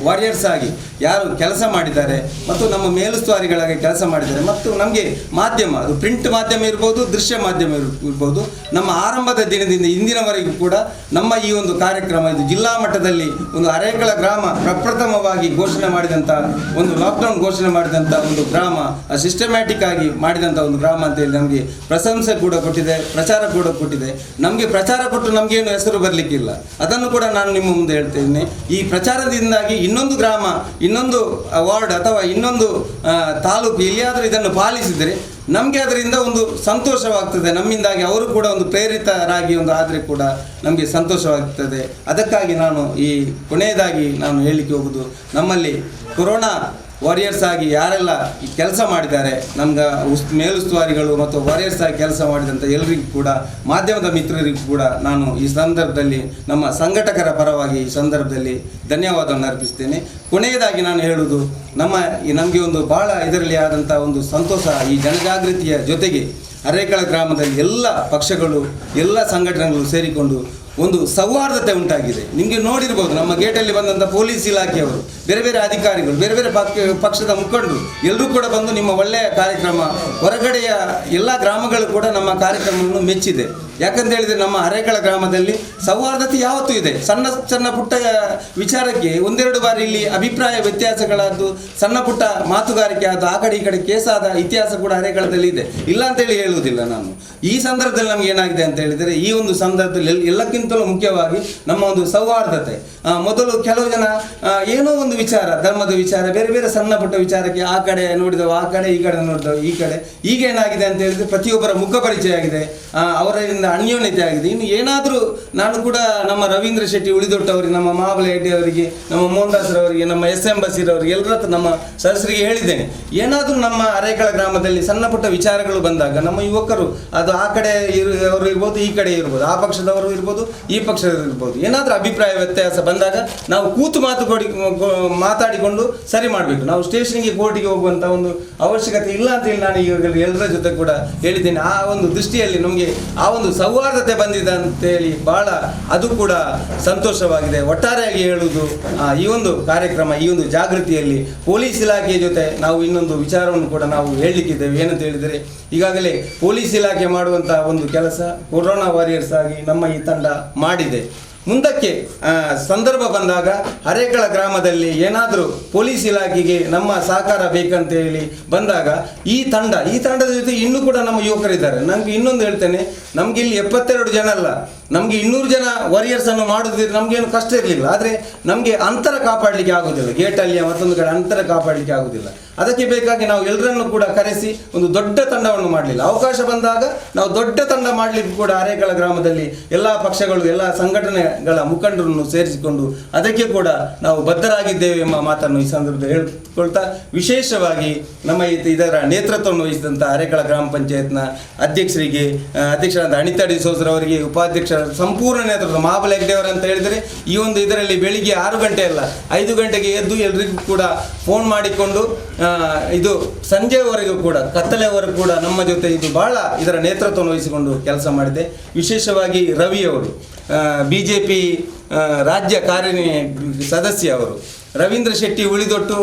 ವಾರಿಯರ್ಸ್ ಆಗಿ ಯಾರು ಕೆಲಸ ಮಾಡಿದ್ದಾರೆ ಮತ್ತು ನಮ್ಮ ಮೇಲುಸ್ತುವಾರಿಗಳಾಗಿ ಕೆಲಸ ಮಾಡಿದ್ದಾರೆ ಮತ್ತು ನಮಗೆ ಮಾಧ್ಯಮ, ಅದು ಪ್ರಿಂಟ್ ಮಾಧ್ಯಮ ಇರ್ಬೋದು, ದೃಶ್ಯ ಮಾಧ್ಯಮ ಇರ್ಬೋದು, ನಮ್ಮ ಆರಂಭದ ದಿನದಿಂದ ಇಂದಿನವರೆಗೂ ಕೂಡ ನಮ್ಮ ಈ ಒಂದು ಕಾರ್ಯಕ್ರಮ ಇದು ಜಿಲ್ಲಾ ಮಟ್ಟದಲ್ಲಿ ಒಂದು ಅರೇಕಳ ಗ್ರಾಮ ಪ್ರಪ್ರಥಮವಾಗಿ ಘೋಷಣೆ ಮಾಡಿದಂಥ ಒಂದು ಲಾಕ್ಡೌನ್ ಘೋಷಣೆ ಮಾಡಿದಂಥ ಒಂದು ಗ್ರಾಮ, ಸಿಸ್ಟಮ್ಯಾಟಿಕ್ ಆಗಿ ಮಾಡಿದಂಥ ಒಂದು ಗ್ರಾಮ ಅಂತೇಳಿ ನಮಗೆ ಪ್ರಶಂಸೆ ಕೂಡ ಕೊಟ್ಟಿದೆ, ಪ್ರಚಾರ ಕೂಡ ಕೊಟ್ಟಿದೆ. ನಮಗೆ ಪ್ರಚಾರ ಕೊಟ್ಟು ನಮಗೇನು ಹೆಸರು ಬರಲಿಕ್ಕಿಲ್ಲ, ಅದನ್ನು ಕೂಡ ನಾನು ನಿಮ್ಮ ಮುಂದೆ ಹೇಳ್ತೇನೆ. ಈ ಪ್ರಚಾರದಿಂದಾಗಿ ಇನ್ನೊಂದು ಗ್ರಾಮ, ಇನ್ನೊಂದು ವಾರ್ಡ್ ಅಥವಾ ಇನ್ನೊಂದು ತಾಲೂಕು ಎಲ್ಲಿಯಾದರೂ ಇದನ್ನು ಪಾಲಿಸಿದರೆ ನಮಗೆ ಅದರಿಂದ ಒಂದು ಸಂತೋಷವಾಗ್ತದೆ. ನಮ್ಮಿಂದಾಗಿ ಅವರು ಕೂಡ ಒಂದು ಪ್ರೇರಿತರಾಗಿ ಆದರೆ ಕೂಡ ನಮಗೆ ಸಂತೋಷವಾಗ್ತದೆ. ಅದಕ್ಕಾಗಿ ನಾನು ಈ ಕೊನೆಯದಾಗಿ ನಾನು ಹೇಳಲಿಕ್ಕೆ ಹೋಗುವುದು, ನಮ್ಮಲ್ಲಿ ಕೊರೋನಾ ವಾರಿಯರ್ಸ್ ಆಗಿ ಯಾರೆಲ್ಲ ಕೆಲಸ ಮಾಡಿದ್ದಾರೆ, ನಮ್ಗೆ ಮೇಲುಸ್ತುವಾರಿಗಳು ಮತ್ತು ವಾರಿಯರ್ಸ್ ಆಗಿ ಕೆಲಸ ಮಾಡಿದಂಥ ಎಲ್ಲರಿಗೂ ಕೂಡ, ಮಾಧ್ಯಮದ ಮಿತ್ರರಿಗೂ ಕೂಡ ನಾನು ಈ ಸಂದರ್ಭದಲ್ಲಿ ನಮ್ಮ ಸಂಘಟಕರ ಪರವಾಗಿ ಈ ಸಂದರ್ಭದಲ್ಲಿ ಧನ್ಯವಾದವನ್ನು ಅರ್ಪಿಸ್ತೇನೆ. ಕೊನೆಯದಾಗಿ ನಾನು ಹೇಳುವುದು, ನಮಗೆ ಒಂದು ಭಾಳ ಇದರಲ್ಲಿ ಆದಂಥ ಒಂದು ಸಂತೋಷ, ಈ ಜನಜಾಗೃತಿಯ ಜೊತೆಗೆ ಅರೇಕಳ ಗ್ರಾಮದಲ್ಲಿ ಎಲ್ಲ ಪಕ್ಷಗಳು ಎಲ್ಲ ಸಂಘಟನೆಗಳು ಸೇರಿಕೊಂಡು ಒಂದು ಸೌಹಾರ್ದತೆ ಉಂಟಾಗಿದೆ. ನಿಮಗೆ ನೋಡಿರ್ಬೋದು, ನಮ್ಮ ಗೇಟಲ್ಲಿ ಬಂದಂಥ ಪೊಲೀಸ್ ಇಲಾಖೆಯವರು, ಬೇರೆ ಬೇರೆ ಅಧಿಕಾರಿಗಳು, ಬೇರೆ ಬೇರೆ ಪಕ್ಷದ ಮುಖಂಡರು ಎಲ್ಲರೂ ಕೂಡ ಬಂದು ನಿಮ್ಮ ಒಳ್ಳೆಯ ಕಾರ್ಯಕ್ರಮ, ಹೊರಗಡೆಯ ಎಲ್ಲ ಗ್ರಾಮಗಳು ಕೂಡ ನಮ್ಮ ಕಾರ್ಯಕ್ರಮವನ್ನು ಮೆಚ್ಚಿದೆ. ಯಾಕಂತ ಹೇಳಿದರೆ ನಮ್ಮ ಅರೇಕಳ ಗ್ರಾಮದಲ್ಲಿ ಸೌಹಾರ್ದತೆ ಯಾವತ್ತೂ ಇದೆ. ಸಣ್ಣ ಪುಟ್ಟ ವಿಚಾರಕ್ಕೆ 1-2 ಬಾರಿ ಇಲ್ಲಿ ಅಭಿಪ್ರಾಯ ವ್ಯತ್ಯಾಸಗಳಾದ್ದು, ಸಣ್ಣ ಪುಟ್ಟ ಮಾತುಗಾರಿಕೆ ಆದ, ಆ ಕಡೆ ಈ ಕಡೆ ಕೇಸಾದ ಇತಿಹಾಸ ಕೂಡ ಅರೇಕಳದಲ್ಲಿ ಇದೆ, ಇಲ್ಲ ಅಂತೇಳಿ ಹೇಳುವುದಿಲ್ಲ ನಾನು. ಈ ಸಂದರ್ಭದಲ್ಲಿ ನಮ್ಗೆ ಏನಾಗಿದೆ ಅಂತ ಹೇಳಿದರೆ, ಈ ಒಂದು ಸಂದರ್ಭದಲ್ಲಿ ಎಲ್ಲಕ್ಕಿಂತಲೂ ಮುಖ್ಯವಾಗಿ ನಮ್ಮ ಒಂದು ಸೌಹಾರ್ದತೆ. ಮೊದಲು ಕೆಲವು ಜನ ಏನೋ ಒಂದು ವಿಚಾರ, ಧರ್ಮದ ವಿಚಾರ, ಬೇರೆ ಬೇರೆ ಸಣ್ಣ ಪುಟ್ಟ ವಿಚಾರಕ್ಕೆ ಆ ಕಡೆ ನೋಡಿದವು ಆ ಕಡೆ, ಈ ಕಡೆ ನೋಡಿದವು ಈ ಕಡೆ. ಈಗ ಏನಾಗಿದೆ ಅಂತ ಹೇಳಿದರೆ ಪ್ರತಿಯೊಬ್ಬರ ಮುಖ ಪರಿಚಯ ಆಗಿದೆ, ಅವರಿಂದ ಅನ್ಯೋನ್ಯತೆ ಆಗಿದೆ. ಇನ್ನು ಏನಾದರೂ ನಾನು ಕೂಡ ನಮ್ಮ ರವೀಂದ್ರ ಶೆಟ್ಟಿ ಉಳಿದೊಟ್ಟವರಿಗೆ, ನಮ್ಮ ಮಹಾಬಲ ಹೆಡ್ಡಿ ಅವರಿಗೆ, ನಮ್ಮ ಮೋಹನ್ ದಾಸರವರಿಗೆ, ನಮ್ಮ SM ಬಸೀರ್ ಅವರಿಗೆ, ಎಲ್ಲರ ಹತ್ರ ನಮ್ಮ ಸದಸ್ಯರಿಗೆ ಹೇಳಿದ್ದೇನೆ, ಏನಾದರೂ ನಮ್ಮ ಅರೇಕಳ ಗ್ರಾಮದಲ್ಲಿ ಸಣ್ಣ ಪುಟ್ಟ ವಿಚಾರಗಳು ಬಂದಾಗ ನಮ್ಮ ಯುವಕರು ಅದು ಆ ಕಡೆ ಅವರು ಇರ್ಬೋದು, ಈ ಕಡೆ ಇರ್ಬೋದು, ಆ ಪಕ್ಷದವರು ಇರ್ಬೋದು, ಈ ಪಕ್ಷದವರು ಇರ್ಬೋದು. ಏನಾದರೂ ಅಭಿಪ್ರಾಯ ವ್ಯತ್ಯಾಸ ಬಂದಾಗ ನಾವು ಕೂತು ಮಾತಾಡಿಕೊಂಡು ಸರಿ ಮಾಡಬೇಕು. ನಾವು ಸ್ಟೇಷನ್ಗೆ ಕೋರ್ಟಿಗೆ ಹೋಗುವಂಥ ಒಂದು ಅವಶ್ಯಕತೆ ಇಲ್ಲ ಅಂತೇಳಿ ನಾನು ಈಗಾಗಲೇ ಎಲ್ಲರ ಜೊತೆ ಕೂಡ ಹೇಳಿದ್ದೇನೆ. ಆ ಒಂದು ದೃಷ್ಟಿಯಲ್ಲಿ ನಮಗೆ ಆ ಒಂದು ಸೌಹಾರ್ದತೆ ಬಂದಿದೆ ಅಂತೇಳಿ ಭಾಳ ಅದು ಕೂಡ ಸಂತೋಷವಾಗಿದೆ. ಒಟ್ಟಾರೆಯಾಗಿ ಹೇಳುವುದು, ಈ ಒಂದು ಕಾರ್ಯಕ್ರಮ, ಈ ಒಂದು ಜಾಗೃತಿಯಲ್ಲಿ ಪೊಲೀಸ್ ಇಲಾಖೆಯ ಜೊತೆ ನಾವು ಇನ್ನೊಂದು ವಿಚಾರವನ್ನು ಕೂಡ ನಾವು ಹೇಳಲಿಕ್ಕಿದ್ದೇವೆ. ಏನಂತ ಹೇಳಿದರೆ, ಈಗಾಗಲೇ ಪೊಲೀಸ್ ಇಲಾಖೆ ಮಾಡುವಂಥ ಒಂದು ಕೆಲಸ ಕೊರೋನಾ ವಾರಿಯರ್ಸ್ ಆಗಿ ನಮ್ಮ ಈ ತಂಡ ಮಾಡಿದೆ. ಮುಂದಕ್ಕೆ ಸಂದರ್ಭ ಬಂದಾಗ ಹರೇಕಳ ಗ್ರಾಮದಲ್ಲಿ ಏನಾದರೂ ಪೊಲೀಸ್ ಇಲಾಖೆಗೆ ನಮ್ಮ ಸಹಕಾರ ಬೇಕಂತ ಹೇಳಿ ಬಂದಾಗ ಈ ತಂಡದ ಜೊತೆ ಇನ್ನೂ ಕೂಡ ನಮ್ಮ ಯುವಕರಿದ್ದಾರೆ. ನನಗೆ ಇನ್ನೊಂದು ಹೇಳ್ತೇನೆ, ನಮಗೆ ಇಲ್ಲಿ 72 ಜನ ಅಲ್ಲ, ನಮಗೆ 200 ಜನ ವಾರಿಯರ್ಸನ್ನು ಮಾಡೋದಿದ್ರೆ ನಮಗೇನು ಕಷ್ಟ ಇರಲಿಲ್ಲ. ಆದರೆ ನಮಗೆ ಅಂತರ ಕಾಪಾಡಲಿಕ್ಕೆ ಆಗೋದಿಲ್ಲ, ಗೇಟಲ್ಲಿ ಮತ್ತೊಂದು ಕಡೆ ಅಂತರ ಕಾಪಾಡಲಿಕ್ಕೆ ಆಗೋದಿಲ್ಲ. ಅದಕ್ಕೆ ಬೇಕಾಗಿ ನಾವು ಎಲ್ಲರನ್ನು ಕೂಡ ಕರೆಸಿ ಒಂದು ದೊಡ್ಡ ತಂಡವನ್ನು ಮಾಡಲಿಲ್ಲ. ಅವಕಾಶ ಬಂದಾಗ ನಾವು ದೊಡ್ಡ ತಂಡ ಮಾಡಲಿಕ್ಕೆ ಕೂಡ ಹರೇಕಳ ಗ್ರಾಮದಲ್ಲಿ ಎಲ್ಲ ಪಕ್ಷಗಳು, ಎಲ್ಲ ಸಂಘಟನೆಗಳ ಮುಖಂಡರನ್ನು ಸೇರಿಸಿಕೊಂಡು ಅದಕ್ಕೆ ಕೂಡ ನಾವು ಬದ್ಧರಾಗಿದ್ದೇವೆ ಎಂಬ ಮಾತನ್ನು ಈ ಸಂದರ್ಭದಲ್ಲಿ ಹೇಳ್ಕೊಳ್ತಾ, ವಿಶೇಷವಾಗಿ ನಮ್ಮ ಇದರ ನೇತೃತ್ವವನ್ನು ವಹಿಸಿದಂಥ ಹರೇಕಳ ಗ್ರಾಮ ಪಂಚಾಯತ್ನ ಅಧ್ಯಕ್ಷರಾದ ಅನಿತಾ ಡಿಸೋಜರ್ ಅವರಿಗೆ, ಉಪಾಧ್ಯಕ್ಷರ ಸಂಪೂರ್ಣ ನೇತೃತ್ವ ಮಹಾಬಲ ಹೆಗ್ಡೆಯವರು ಅಂತ ಹೇಳಿದರೆ, ಈ ಒಂದು ಇದರಲ್ಲಿ ಬೆಳಿಗ್ಗೆ 6 ಗಂಟೆ ಅಲ್ಲ 5 ಗಂಟೆಗೆ ಎದ್ದು ಎಲ್ಲರಿಗೂ ಕೂಡ ಫೋನ್ ಮಾಡಿಕೊಂಡು ಇದು ಸಂಜೆಯವರೆಗೂ ಕೂಡ ಕತ್ತಲೆಯವರೆಗೂ ಕೂಡ ನಮ್ಮ ಜೊತೆ ಇದು ಬಹಳ ಇದರ ನೇತೃತ್ವವನ್ನು ವಹಿಸಿಕೊಂಡು ಕೆಲಸ ಮಾಡಿದೆ. ವಿಶೇಷವಾಗಿ ರವಿಯವರು BJP ರಾಜ್ಯ ಸದಸ್ಯ ಅವರು ರವೀಂದ್ರ ಶೆಟ್ಟಿ ಉಳಿದೊಟ್ಟು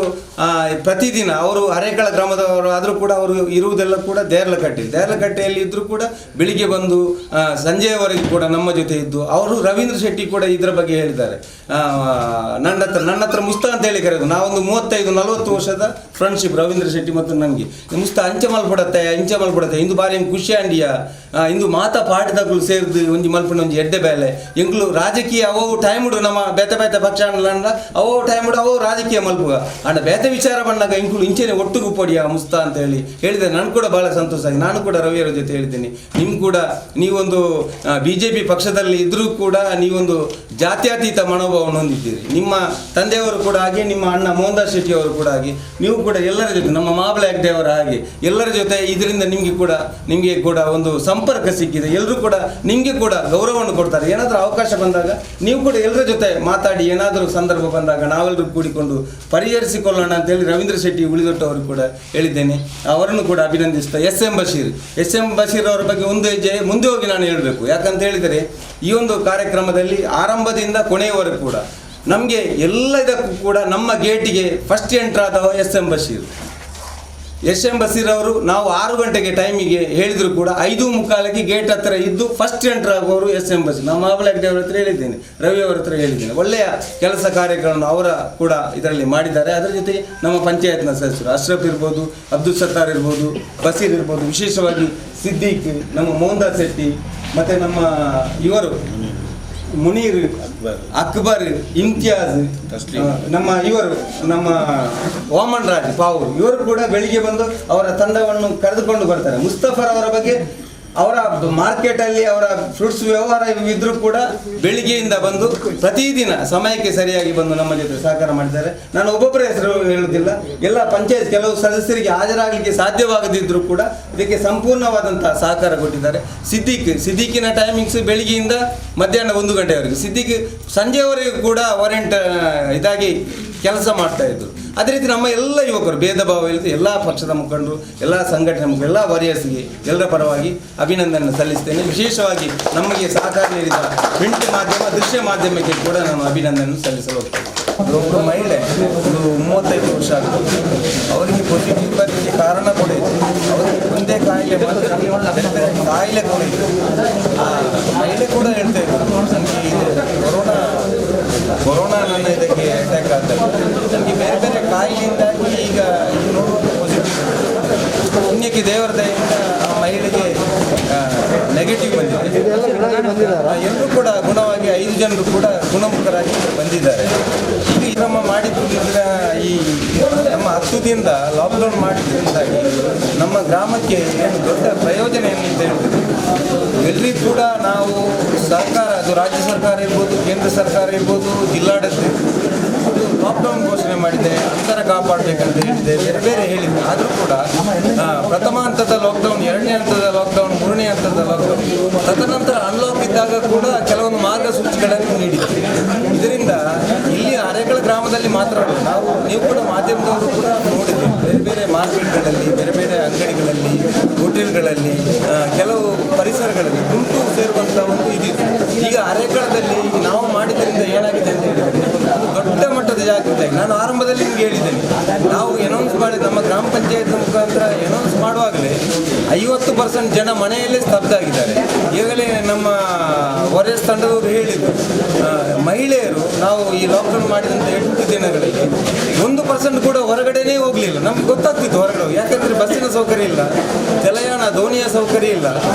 ಪ್ರತಿದಿನ ಅವರು ಹರೇಕಳ ಗ್ರಾಮದವರು ಆದರೂ ಕೂಡ ಅವರು ಇರುವುದೆಲ್ಲ ಕೂಡ ದೇರ್ಲಕಟ್ಟೆಯಲ್ಲಿ ಇದ್ದರೂ ಕೂಡ ಬೆಳಿಗ್ಗೆ ಬಂದು ಸಂಜೆಯವರೆಗೂ ಕೂಡ ನಮ್ಮ ಜೊತೆ ಇದ್ದು ಅವರು ರವೀಂದ್ರ ಶೆಟ್ಟಿ ಕೂಡ ಇದರ ಬಗ್ಗೆ ಹೇಳಿದ್ದಾರೆ. ನನ್ನ ಹತ್ರ ಮುಸ್ತಾ ಅಂತ ಹೇಳಿ ಕರೆಯೋದು. ನಾವೊಂದು 35-40 ವರ್ಷದ ಫ್ರೆಂಡ್ಶಿಪ್ ರವೀಂದ್ರ ಶೆಟ್ಟಿ ಮತ್ತು ನನಗೆ. ಮುಸ್ತಾ ಅಂಚೆ ಮಲ್ಪಡತ್ತೆ ಇಂದು ಬಾರಿ ಖುಷಿ ಅಂಡಿಯ ಇಂದು ಮಾತಾ ಪಾಠದಗಳು ಸೇರಿದು ಒಂಜಿ ಮಲ್ಪಣ ಒಂಜಿ ಎಡ್ಡೆ ಬೇಲೆ ಎಂಕ್ಲು ರಾಜಕೀಯ ಅವು ಟೈಮುಡು ನಮ್ಮ ಬೇತೆ ಪಕ್ಷ ಅಂಡ ಅವು ಟೈಮುಡು ಅವು ರಾಜಕೀಯ ಮಲ್ಪುಗ ಅಂಡ ಬೇತೆ ವಿಚಾರ ಬಂದಾಗ ಇಂಕ್ಲು ಇಂಚೆನೆ ಒಟ್ಟುಗು ಪೊಡಿಯ ಮುಸ್ತಾ ಅಂತ ಹೇಳಿ ಹೇಳಿದೆ. ನಾನು ಕೂಡ ಬಹಳ ಸಂತೋಷ ಆಗಿ ನಾನು ಕೂಡ ರವಿಯವರ ಜೊತೆ ಹೇಳಿದ್ದೇನೆ, ನಿಮ್ಗೆ ಕೂಡ ನೀವೊಂದು BJP ಪಕ್ಷದಲ್ಲಿ ಇದ್ರೂ ಕೂಡ ನೀವೊಂದು ಜಾತ್ಯತೀತ ಮನೋಭಾವವನ್ನು ಹೊಂದಿದ್ದೀರಿ. ನಿಮ್ಮ ತಂದೆಯವರು ಕೂಡ ಹಾಗೆ, ನಿಮ್ಮ ಅಣ್ಣ ಮೋಹನ್ದಾಸ್ ಶೆಟ್ಟಿ ಅವರು ಕೂಡ ಹಾಗೆ, ನೀವು ಕೂಡ ಎಲ್ಲರ ಜೊತೆ ನಮ್ಮ ಮಹಾಬಲ ಹೆಗ್ಡೆ ಅವರ ಹಾಗೆ ಎಲ್ಲರ ಜೊತೆ ಇದರಿಂದ ನಿಮಗೆ ಕೂಡ ಒಂದು ಸಂಪರ್ಕ ಸಿಕ್ಕಿದೆ. ಎಲ್ಲರೂ ಕೂಡ ನಿಮಗೆ ಕೂಡ ಗೌರವವನ್ನು ಕೊಡ್ತಾರೆ. ಏನಾದರೂ ಅವಕಾಶ ಬಂದಾಗ ನೀವು ಕೂಡ ಎಲ್ಲರ ಜೊತೆ ಮಾತಾಡಿ, ಏನಾದರೂ ಸಂದರ್ಭ ಬಂದಾಗ ನಾವೆಲ್ಲರೂ ಕೂಡಿಕೊಂಡು ಪರಿಹರಿಸಿಕೊಳ್ಳೋಣ ಅಂತೇಳಿ ರವೀಂದ್ರ ಶೆಟ್ಟಿ ಉಳಿದೊಟ್ಟು ಅವರು ಕೂಡ ಹೇಳಿದ್ದೇನೆ. ಅವರನ್ನು ಕೂಡ ಅಭಿನಂದಿಸ್ತಾ ಎಸ್ ಎಂ ಬಶೀರ್ ಅವರ ಬಗ್ಗೆ ಒಂದು ಹೆಜ್ಜೆ ಮುಂದೆ ಹೋಗಿ ನಾನು ಹೇಳಬೇಕು. ಯಾಕಂತ ಹೇಳಿದರೆ ಈ ಒಂದು ಕಾರ್ಯಕ್ರಮದಲ್ಲಿ ಆರಂಭದಿಂದ ಕೊನೆಯವರೆಗೂ ಕೂಡ ನಮಗೆ ಎಲ್ಲ ಇದಕ್ಕೂ ಕೂಡ ನಮ್ಮ ಗೇಟಿಗೆ ಫಸ್ಟ್ ಎಂಟ್ರ್ ಆದವ ಎಸ್ ಎಂ ಬಶೀರ್ ಅವರು. ನಾವು 6 ಗಂಟೆಗೆ ಟೈಮಿಗೆ ಹೇಳಿದ್ರು ಕೂಡ 5:45ಕ್ಕೆ ಗೇಟ್ ಹತ್ತಿರ ಇದ್ದು ಫಸ್ಟ್ ಎಂಟ್ರ್ ಆಗುವವರು ಎಸ್ ಎಂ ಬಶೀರ್. ನಮ್ಮ ಮಹಾಬಲ ಹೆಗ್ಡೆ ಅವರ ಹತ್ರ ಹೇಳಿದ್ದೇನೆ, ರವಿಯವರ ಹತ್ರ ಹೇಳಿದ್ದೇನೆ. ಒಳ್ಳೆಯ ಕೆಲಸ ಕಾರ್ಯಗಳನ್ನು ಅವರ ಕೂಡ ಇದರಲ್ಲಿ ಮಾಡಿದ್ದಾರೆ. ಅದರ ಜೊತೆ ನಮ್ಮ ಪಂಚಾಯತ್ನ ಸದಸ್ಯರು ಅಶ್ರಫ್ ಇರ್ಬೋದು, ಅಬ್ದುಲ್ ಸತ್ತಾರ್ ಇರ್ಬೋದು, ಬಶೀರ್ ಇರ್ಬೋದು, ವಿಶೇಷವಾಗಿ ಸಿದ್ದೀಕ್, ನಮ್ಮ ಮೋಹನ್ದಾಸ್ ಶೆಟ್ಟಿ, ಮತ್ತು ನಮ್ಮ ಇವರು ಮುನೀರ್, ಅಕ್ಬರ್, ಇಮ್ತಿಯಾಜ್, ನಮ್ಮ ವಾಮನ್ ರಾಜ್ ಪಾವೂರ್, ಇವರು ಕೂಡ ಬೆಳಿಗ್ಗೆ ಬಂದು ಅವರ ತಂಡವನ್ನು ಕರೆದುಕೊಂಡು ಬರ್ತಾರೆ. ಮುಸ್ತಫರ್ ಅವರ ಬಗ್ಗೆ ಅವರ ಮಾರ್ಕೆಟಲ್ಲಿ ಅವರ ಫ್ರೂಟ್ಸ್ ವ್ಯವಹಾರ ಇದ್ರೂ ಕೂಡ ಬೆಳಿಗ್ಗೆಯಿಂದ ಬಂದು ಪ್ರತಿದಿನ ಸಮಯಕ್ಕೆ ಸರಿಯಾಗಿ ಬಂದು ನಮ್ಮ ಜೊತೆ ಸಹಕಾರ ಮಾಡಿದ್ದಾರೆ. ನಾನು ಒಬ್ಬೊಬ್ಬರ ಹೆಸರು ಹೇಳುವುದಿಲ್ಲ, ಎಲ್ಲ ಪಂಚಾಯತ್ ಕೆಲವು ಸದಸ್ಯರಿಗೆ ಹಾಜರಾಗಲಿಕ್ಕೆ ಸಾಧ್ಯವಾಗದಿದ್ದರೂ ಕೂಡ ಇದಕ್ಕೆ ಸಂಪೂರ್ಣವಾದಂತಹ ಸಹಕಾರ ಕೊಟ್ಟಿದ್ದಾರೆ. ಸಿದ್ದಿಕ್ಕಿನ ಟೈಮಿಂಗ್ಸ್ ಬೆಳಿಗ್ಗೆಯಿಂದ ಮಧ್ಯಾಹ್ನ 1 ಗಂಟೆವರೆಗೂ, ಸಿದ್ದಿಕ್ ಸಂಜೆವರೆಗೂ ಕೂಡ ವಾರೆಂಟ್ ಇದಾಗಿ ಕೆಲಸ ಮಾಡ್ತಾ ಇದ್ರು. ಅದೇ ರೀತಿ ನಮ್ಮ ಎಲ್ಲ ಯುವಕರು ಭೇದ ಭಾವ ಇಲ್ಲದೆ ಎಲ್ಲ ಪಕ್ಷದ ಮುಖಂಡರು, ಎಲ್ಲ ಸಂಘಟನೆ ಮುಖಂಡರು, ಎಲ್ಲ ವಾರಿಯರ್ಸ್ಗೆ ಎಲ್ಲರ ಪರವಾಗಿ ಅಭಿನಂದನೆ ಸಲ್ಲಿಸ್ತೇನೆ. ವಿಶೇಷವಾಗಿ ನಮಗೆ ಸಹಕಾರ ನೀಡಿದ ಪ್ರಿಂಟ್ ಮಾಧ್ಯಮ, ದೃಶ್ಯ ಮಾಧ್ಯಮಕ್ಕೆ ಕೂಡ ನಾನು ಅಭಿನಂದನೆ ಸಲ್ಲಿಸಲು ಹೋಗ್ತೇನೆ. ಒಬ್ಬರು ಮಹಿಳೆ ಒಂದು 35 ವರ್ಷ ಆಗ್ತದೆ, ಅವರಿಗೆ ಪಾಸಿಟಿವ್ ಬರಲಿಕ್ಕೆ ಕಾರಣ ಕೂಡ ಇದೆ. ಅವರಿಗೆ ಒಂದೇ ಕಾಯಿಲೆ ಕಾಯಿಲೆ ಕೂಡ ಇದೆ. ಮಹಿಳೆ ಕೂಡ ಹೇಳ್ತಾ ಇದ್ರು, ನನಗೆ ಕೊರೋನಾ ನನ್ನ ಇದಕ್ಕೆ ಅಟ್ಯಾಕ್ ಆಗ್ತದೆ, ನನಗೆ ಬೇರೆ ಬೇರೆ ಕಾಯಿಲೆಯಿಂದಾಗಿ ಈಗ 200 ಪಾಸಿಟಿವ್. ಪುಣ್ಯಕ್ಕೆ ದೇವರ ದಯೆಯಿಂದ ಆ ಮಹಿಳೆಗೆ ನೆಗೆಟಿವ್ ಬಂದಿದೆ. ಎಲ್ಲರೂ ಕೂಡ ಗುಣವಾಗಿ 5 ಜನರು ಕೂಡ ಗುಣಮುಖರಾಗಿ ಬಂದಿದ್ದಾರೆ. ಈಗ ಕ್ರಮ ಮಾಡಿದ್ರಿಂದ ಈ ನಮ್ಮ 10 ದಿನದ ಲಾಕ್ಡೌನ್ ಮಾಡಿದ್ರಿಂದಾಗಿ ನಮ್ಮ ಗ್ರಾಮಕ್ಕೆ ಏನು ದೊಡ್ಡ ಪ್ರಯೋಜನ ಏನಿದೆ ಹೇಳ್ತಿದ್ವಿ. ಎಲ್ಲರಿಗೂ ಕೂಡ ನಾವು ಸರ್ಕಾರ, ಅದು ರಾಜ್ಯ ಸರ್ಕಾರ ಇರ್ಬೋದು, ಕೇಂದ್ರ ಸರ್ಕಾರ ಇರ್ಬೋದು, ಜಿಲ್ಲಾಡಳಿತ ಲಾಕ್ಡೌನ್ ಘೋಷಣೆ ಮಾಡಿದೆ. ಅಂತರ ಕಾಪಾಡಬೇಕಂತ ಹೇಳಿದೆ, ಬೇರೆ ಬೇರೆ ಹೇಳಿದೆ. ಆದರೂ ಕೂಡ ಪ್ರಥಮ ಹಂತದ ಲಾಕ್ಡೌನ್, ಎರಡನೇ ಹಂತದ ಲಾಕ್ಡೌನ್, ಮೂರನೇ ಹಂತದ ಲಾಕ್ಡೌನ್, ತದನಂತರ ಅನ್ಲಾಕ್ ಇದ್ದಾಗ ಕೂಡ ಕೆಲವೊಂದು ಮಾರ್ಗಸೂಚಿಗಳನ್ನು ನೀಡಿದೆ. ಇದರಿಂದ ಇಲ್ಲಿ ಅರೇಕಳ ಗ್ರಾಮದಲ್ಲಿ ಮಾತ್ರ ಅಲ್ಲ, ನೀವು ಕೂಡ ಮಾಧ್ಯಮದವರು ಕೂಡ ನೋಡಿದ್ದೀವಿ, ಬೇರೆ ಬೇರೆ ಮಾರ್ಕೆಟ್ಗಳಲ್ಲಿ, ಬೇರೆ ಬೇರೆ ಅಂಗಡಿಗಳಲ್ಲಿ, ಹೋಟೆಲ್ಗಳಲ್ಲಿ, ಕೆಲವು ಪರಿಸರಗಳಲ್ಲಿ ಗುಂಪು ಸೇರುವಂಥ ಒಂದು ಇದಿದೆ. ಈಗ ಅರೇಕಳದಲ್ಲಿ ನಾವು ಮಾಡಿದ್ರಿಂದ ಏನಾಗಿದೆ ಅಂತ ಹೇಳಿದರೆ ಅದು ದೊಡ್ಡ ಮಟ್ಟದ ಜಾಗೃತಿ. ನಾನು ಆರಂಭದಲ್ಲಿ ನಿಮ್ಗೆ ಹೇಳಿದ್ದೇನೆ, ನಾವು ಅನೌನ್ಸ್ ಮಾಡಿ ನಮ್ಮ ಗ್ರಾಮ ಪಂಚಾಯತ್ ಮುಖಾಂತರ ಅನೌನ್ಸ್ ಮಾಡುವಾಗಲೇ 50% ಜನ ಮನೆಯಲ್ಲೇ ಸ್ತಬ್ಧ ಆಗಿದ್ದಾರೆ. ಈಗಲೇ ನಮ್ಮ ವಾರಿಯರ್ಸ್ ತಂಡದವರು ಹೇಳಿದರು, ಮಹಿಳೆಯರು ನಾವು ಈ ಲಾಕ್ಡೌನ್ ಮಾಡಿದಂಥ 8 ದಿನಗಳಲ್ಲಿ 1% ಕೂಡ ಹೊರಗಡೆನೇ ಹೋಗಲಿಲ್ಲ. ನಮ್ಗೆ ಗೊತ್ತಾಗ್ತಿತ್ತು ಹೊರಗಡೆ, ಯಾಕಂದರೆ ಬಸ್ಸಿನ ಸೌಕರ್ಯ ಇಲ್ಲ, ಜಲಯಾನ ದೋಣಿಯ ಸೌಕರ್ಯ ಇಲ್ಲ.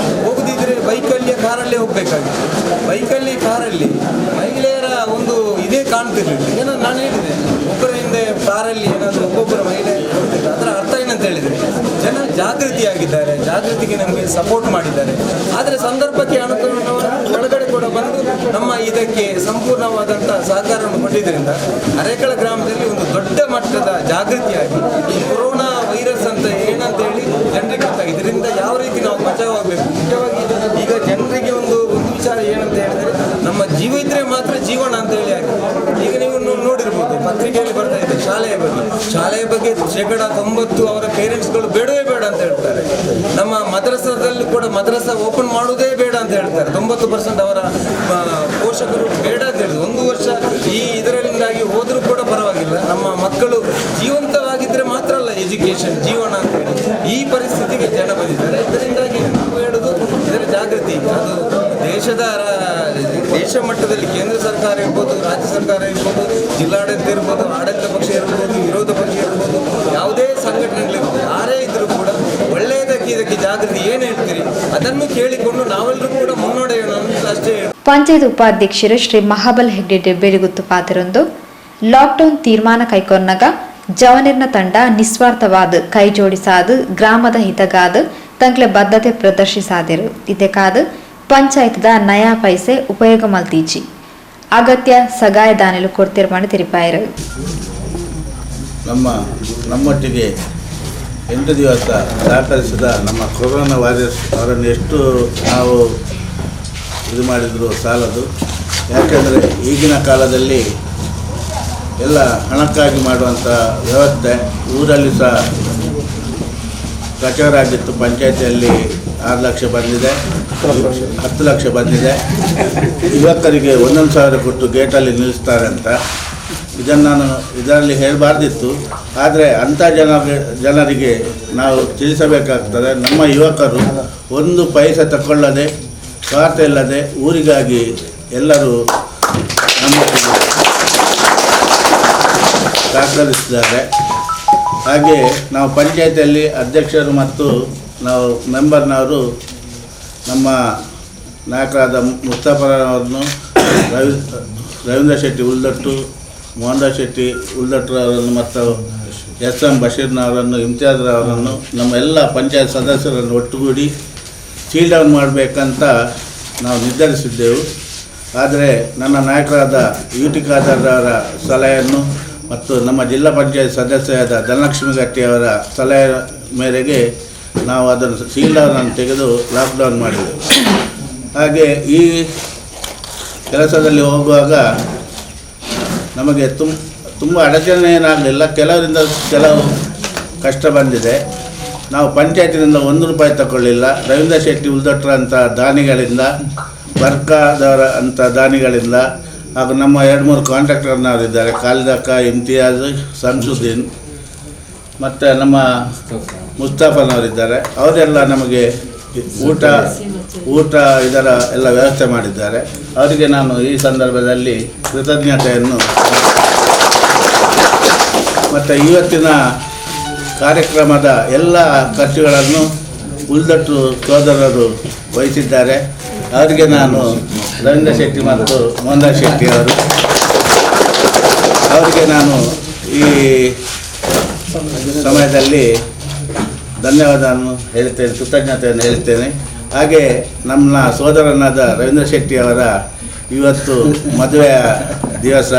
ಹೋಗದಿದ್ದರೆ ಬೈಕಲ್ಲಿ ಕಾರಲ್ಲೇ ಹೋಗಬೇಕಾಗಿತ್ತು. ಬೈಕಲ್ಲಿ ಕಾರಲ್ಲಿ ಮಹಿಳೆಯರ ಒಂದು ಇದೇ ಕಾಣ್ತಿರ್ಲಿಲ್ಲ. ಏನೋ ನಾನು ಹೇಳಿದೆ, ಒಬ್ಬರ ಹಿಂದೆ ಕಾರಲ್ಲಿ ಏನಾದರೂ ಒಬ್ಬೊಬ್ಬರ ಮಹಿಳೆ ಹೋಗ್ತಿಲ್ಲ. ಅದರ ಅರ್ಥ ಏನಂತ ಹೇಳಿದರೆ ಜನ ಜಾಗೃತಿಯಾಗಿದ್ದಾರೆ, ಜಾಗೃತಿಗೆ ನಮಗೆ ಸಪೋರ್ಟ್ ಮಾಡಿದ್ದಾರೆ. ಆದರೆ ಸಂದರ್ಭಕ್ಕೆ ಅನುಕೂಲವನ್ನು ಒಳಗಡೆ ಕೂಡ ಬಂದು ನಮ್ಮ ಇದಕ್ಕೆ ಸಂಪೂರ್ಣವಾದಂಥ ಸಹಕಾರವನ್ನು ಕೊಟ್ಟಿದ್ದರಿಂದ ಅರೇಕಳ ಗ್ರಾಮದಲ್ಲಿ ಒಂದು ದೊಡ್ಡ ಮಟ್ಟದ ಜಾಗೃತಿಯಾಗಿ ಈ ಕೊರೋನಾ ವೈರಸ್ ಅಂತ ಏನಂತ ಹೇಳಿ ಜನರಿಗೆ ಗೊತ್ತಾಗಿದೆ. ಇದರಿಂದ ಯಾವ ರೀತಿ ನಾವು ಬಚಾವಾಗಬೇಕು, ಮುಖ್ಯವಾಗಿ ಈಗ ಜನರಿಗೆ ಒಂದು ವಿಚಾರ ಏನಂತ ಹೇಳಿದರೆ ನಮ್ಮ ಜೀವ ಇದ್ರೆ ಮಾತ್ರ ಜೀವನ ಅಂತ ಹೇಳಿ ಆಗಿದೆ. ಈಗ ನೀವು ನೋಡಿರ್ಬೋದು, ಪತ್ರಿಕೆಯಲ್ಲಿ ಬರ್ತಾ ಇದೆ ಶಾಲೆಯ ಬಗ್ಗೆ 90% ಅವರ ಪೇರೆಂಟ್ಸ್ಗಳು ಬೇಡವೇ ಬೇಡ ಅಂತ ಹೇಳ್ತಾರೆ. ನಮ್ಮ ಮದ್ರಸಾದಲ್ಲಿ ಕೂಡ ಮದ್ರಸಾ ಓಪನ್ ಮಾಡುವುದೇ ಬೇಡ ಅಂತ ಹೇಳ್ತಾರೆ. 90% ಅವರ ಪೋಷಕರು ಬೇಡ ಅಂತ ಹೇಳಿದ್ರು. 1 ವರ್ಷ ಈ ಇದರಿಂದಾಗಿ ಹೋದರೂ ಕೂಡ ಪರವಾಗಿಲ್ಲ, ನಮ್ಮ ಮಕ್ಕಳು ಜೀವಂತವಾಗಿದ್ದರೆ ಮಾತ್ರ ಅಲ್ಲ ಎಜುಕೇಶನ್ ಜೀವನ ಅಂತ ಹೇಳಿ ಈ ಪರಿಸ್ಥಿತಿಗೆ ಜನ ಬಂದಿದ್ದಾರೆ. ಇದರಿಂದಾಗಿ ನಾವು ಹೇಳೋದು ಇದರ ಜಾಗೃತಿ ಅದು ದೇಶ ಮಟ್ಟದಲ್ಲಿ ಕೇಂದ್ರ ಸರ್ಕಾರ ಇರ್ಬೋದು, ರಾಜ್ಯ ಸರ್ಕಾರ ಇರ್ಬೋದು, ಜಿಲ್ಲಾಡಳಿತ ಇರ್ಬೋದು, ಆಡಳಿತ ಪಕ್ಷ ಇರ್ಬೋದು, ವಿರೋಧ ಪಕ್ಷ ಇರ್ಬೋದು, ಯಾವುದೇ ಸಂಘಟನೆಗಳಿರ್ಬೋದು, ಯಾರೇ ಇದ್ರೂ ಕೂಡ ಒಳ್ಳೆಯದಕ್ಕೆ ಇದಕ್ಕೆ ಜಾಗೃತಿ ಏನು ಹೇಳ್ತೀರಿ ಅದನ್ನು ಕೇಳಿಕೊಂಡು ನಾವೆಲ್ಲರೂ ಕೂಡ ಮುನ್ನಡೆಯೋಣ ಅಂತ ಅಷ್ಟೇ. ಪಂಚಾಯತ್ ಉಪಾಧ್ಯಕ್ಷರು ಶ್ರೀ ಮಹಾಬಲ್ ಹೆಗ್ಡೆ ಬೆಳಗುತ್ತು ಪಾತ್ರರೊಂದು ಲಾಕ್ಡೌನ್ ತೀರ್ಮಾನ ಕೈಕೊರ್ನಗ ಜವನಿರ್ನ ತಂಡ ನಿಸ್ವಾರ್ಥವಾದ ಕೈ ಜೋಡಿಸಾದು ಗ್ರಾಮದ ಹಿತಗಾದ ತಂಕ್ಲೆ ಬದ್ಧತೆ ಪ್ರದರ್ಶಿಸಾದರು. ಇದಕ್ಕಾದ ಪಂಚಾಯತ್ದ ನಯಾ ಪೈಸೆ ಉಪಯೋಗ ಮಲ್ತೀಚಿ ಅಗತ್ಯ ಸಗಾಯ ದಾನಿಲು ಕೊಡ್ತಿರ್ಮಾಡಿ ತಿರುಪಾಯರು. ನಮ್ಮೊಟ್ಟಿಗೆ 8 ದಿವಸ ಸಹಕರಿಸಿದ ನಮ್ಮ ಕೊರೋನಾ ವಾರಿಯರ್ಸ್ ಅವರನ್ನು ಎಷ್ಟು ನಾವು ಇದು ಮಾಡಿದರೂ ಸಾಲದು. ಯಾಕೆಂದರೆ ಈಗಿನ ಕಾಲದಲ್ಲಿ ಎಲ್ಲ ಹಣಕ್ಕಾಗಿ ಮಾಡುವಂಥ ವ್ಯವಸ್ಥೆ ಊರಲ್ಲಿ ಸಹ ಪ್ರಚಾರ ಆಗಿತ್ತು. ಪಂಚಾಯತಿಯಲ್ಲಿ 6 ಲಕ್ಷ ಬಂದಿದೆ, 10 ಲಕ್ಷ ಬಂದಿದೆ. ಯುವಕರಿಗೆ 1,000 ಕೊಟ್ಟು ಗೇಟಲ್ಲಿ ನಿಲ್ಲಿಸ್ತಾರೆ ಅಂತ. ಇದನ್ನು ನಾನು ಇದರಲ್ಲಿ ಹೇಳಬಾರ್ದಿತ್ತು, ಆದರೆ ಅಂಥ ಜನರಿಗೆ ನಾವು ತಿಳಿಸಬೇಕಾಗ್ತದೆ. ನಮ್ಮ ಯುವಕರು 1 ಪೈಸೆ ತಗೊಳ್ಳದೆ, ಸ್ವಾರ್ಥ ಇಲ್ಲದೆ ಊರಿಗಾಗಿ ಎಲ್ಲರೂ ನಮ್ಮ ಸಹಕರಿಸಿದ್ದಾರೆ. ಹಾಗೆ ನಾವು ಪಂಚಾಯತಿಯಲ್ಲಿ ಅಧ್ಯಕ್ಷರು ಮತ್ತು ನಾವು ಮೆಂಬರ್ನವರು ನಮ್ಮ ನಾಯಕರಾದ ಮುಸ್ತಫರವರನ್ನು, ರವೀಂದ್ರ ಶೆಟ್ಟಿ ಉಲ್ದಟ್ಟು, ಮೋಹನ್ದಾಸ್ ಶೆಟ್ಟಿ ಉಲ್ದಟ್ಟರವರನ್ನು ಮತ್ತು SM ಬಶೀರ್ನವರನ್ನು, ಇಮ್ತಿಯಾಜ್ರವರನ್ನು, ನಮ್ಮ ಎಲ್ಲ ಪಂಚಾಯತ್ ಸದಸ್ಯರನ್ನು ಒಟ್ಟುಗೂಡಿ ಸೀಲ್ ಡೌನ್ ಮಾಡಬೇಕಂತ ನಾವು ನಿರ್ಧರಿಸಿದ್ದೆವು. ಆದರೆ ನನ್ನ ನಾಯಕರಾದ UT ಖಾದರ್ರವರ ಸಲಹೆಯನ್ನು ಮತ್ತು ನಮ್ಮ ಜಿಲ್ಲಾ ಪಂಚಾಯತ್ ಸದಸ್ಯರಾದ ಧನಲಕ್ಷ್ಮಿ ಗಟ್ಟಿಯವರ ಸಲಹೆ ಮೇರೆಗೆ ನಾವು ಅದನ್ನು ಸೀಲ್ ಡೌನನ್ನು ತೆಗೆದು ಲಾಕ್ಡೌನ್ ಮಾಡಿದೆವು. ಹಾಗೆ ಈ ಕೆಲಸದಲ್ಲಿ ಹೋಗುವಾಗ ನಮಗೆ ತುಂಬ ಅಡಚಣೆ ಏನಾಗಲಿಲ್ಲ. ಕೆಲವು ಕಷ್ಟ ಬಂದಿದೆ. ನಾವು ಪಂಚಾಯತಿನಿಂದ 1 ರೂಪಾಯಿ ತಗೊಳ್ಳಿಲ್ಲ. ರವೀಂದ್ರ ಶೆಟ್ಟಿ ಉಲ್ದಟ್ರ ಅಂತ ದಾನಿಗಳಿಂದ, ಬರ್ಕಾದವರ ಅಂತ ದಾನಿಗಳಿಂದ, ಹಾಗೂ ನಮ್ಮ 2-3 ಕಾಂಟ್ರಾಕ್ಟರ್ನವರಿದ್ದಾರೆ, ಖಾಲಿದಕ್ಕ, ಇಮ್ತಿಯಾಜ್, ಸಂಸುದ್ದೀನ್ ಮತ್ತು ನಮ್ಮ ಮುಸ್ತಫನವರಿದ್ದಾರೆ. ಅವರೆಲ್ಲ ನಮಗೆ ಊಟ ಇದರ ಎಲ್ಲ ವ್ಯವಸ್ಥೆ ಮಾಡಿದ್ದಾರೆ. ಅವರಿಗೆ ನಾನು ಈ ಸಂದರ್ಭದಲ್ಲಿ ಕೃತಜ್ಞತೆಯನ್ನು ಮತ್ತು ಇವತ್ತಿನ ಕಾರ್ಯಕ್ರಮದ ಎಲ್ಲ ಖರ್ಚುಗಳನ್ನು ಉಲ್ದಟ್ಟು ಸೋದರರು ವಹಿಸಿದ್ದಾರೆ. ಅವರಿಗೆ ನಾನು ರವೀಂದ್ರ ಶೆಟ್ಟಿ ಮತ್ತು ಮೋಹನ್ದಾಸ್ ಶೆಟ್ಟಿ ಅವರಿಗೆ ನಾನು ಈ ಸಮಯದಲ್ಲಿ ಧನ್ಯವಾದವನ್ನು ಹೇಳ್ತೇನೆ, ಕೃತಜ್ಞತೆಯನ್ನು ಹೇಳ್ತೇನೆ. ಹಾಗೆ ನಮ್ಮ ಸೋದರನಾದ ರವೀಂದ್ರ ಶೆಟ್ಟಿ ಅವರ ಇವತ್ತು ಮದುವೆಯ ದಿವಸ.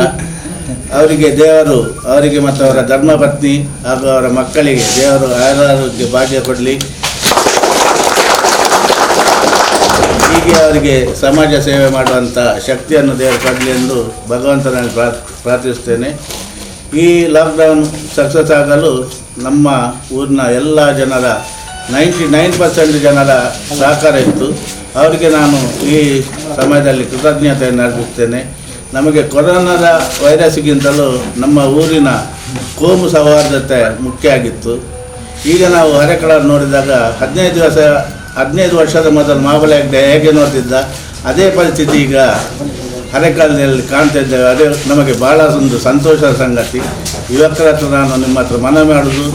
ಅವರಿಗೆ ದೇವರು ಅವರಿಗೆ ಮತ್ತು ಅವರ ಧರ್ಮಪತ್ನಿ ಹಾಗೂ ಅವರ ಮಕ್ಕಳಿಗೆ ದೇವರು ಆರೋಗ್ಯ ಭಾಗ್ಯ ಕೊಡಲಿ. ಹೀಗೆ ಅವರಿಗೆ ಸಮಾಜ ಸೇವೆ ಮಾಡುವಂಥ ಶಕ್ತಿಯನ್ನು ದೇವರು ಕೊಡಲಿ ಎಂದು ಭಗವಂತನಲ್ಲಿ ಪ್ರಾರ್ಥಿಸ್ತೇನೆ. ಈ ಲಾಕ್ಡೌನ್ ಸಕ್ಸಸ್ ಆಗಲು ನಮ್ಮ ಊರಿನ ಎಲ್ಲ ಜನರ 99% ಜನರ ಸಹಕಾರ ಇತ್ತು. ಅವರಿಗೆ ನಾನು ಈ ಸಮಯದಲ್ಲಿ ಕೃತಜ್ಞತೆಯನ್ನು ಅರ್ಪಿಸ್ತೇನೆ. ನಮಗೆ ಕೊರೋನಾದ ವೈರಸ್ಗಿಂತಲೂ ನಮ್ಮ ಊರಿನ ಕೋಮು ಸೌಹಾರ್ದತೆ ಮುಖ್ಯ ಆಗಿತ್ತು. ಈಗ ನಾವು ಹರೇಕಳ ನೋಡಿದಾಗ 15 ವರ್ಷದ ಮೊದಲು ಮಹಾಬಲಿ ಹೆಗ್ಡೆ ಹೇಗೆ ನೋಡ್ತಿದ್ದ ಅದೇ ಪರಿಸ್ಥಿತಿ ಈಗ ಹರೇಕಳದಲ್ಲಿ ಕಾಣ್ತಾ ಇದ್ದೇವೆ. ಅದೇ ನಮಗೆ ಭಾಳ ಒಂದು ಸಂತೋಷದ ಸಂಗತಿ. ಯುವಕರ ಹತ್ರ ನಾನು ನಿಮ್ಮ ಹತ್ರ ಮನವಿ ಮಾಡೋದು,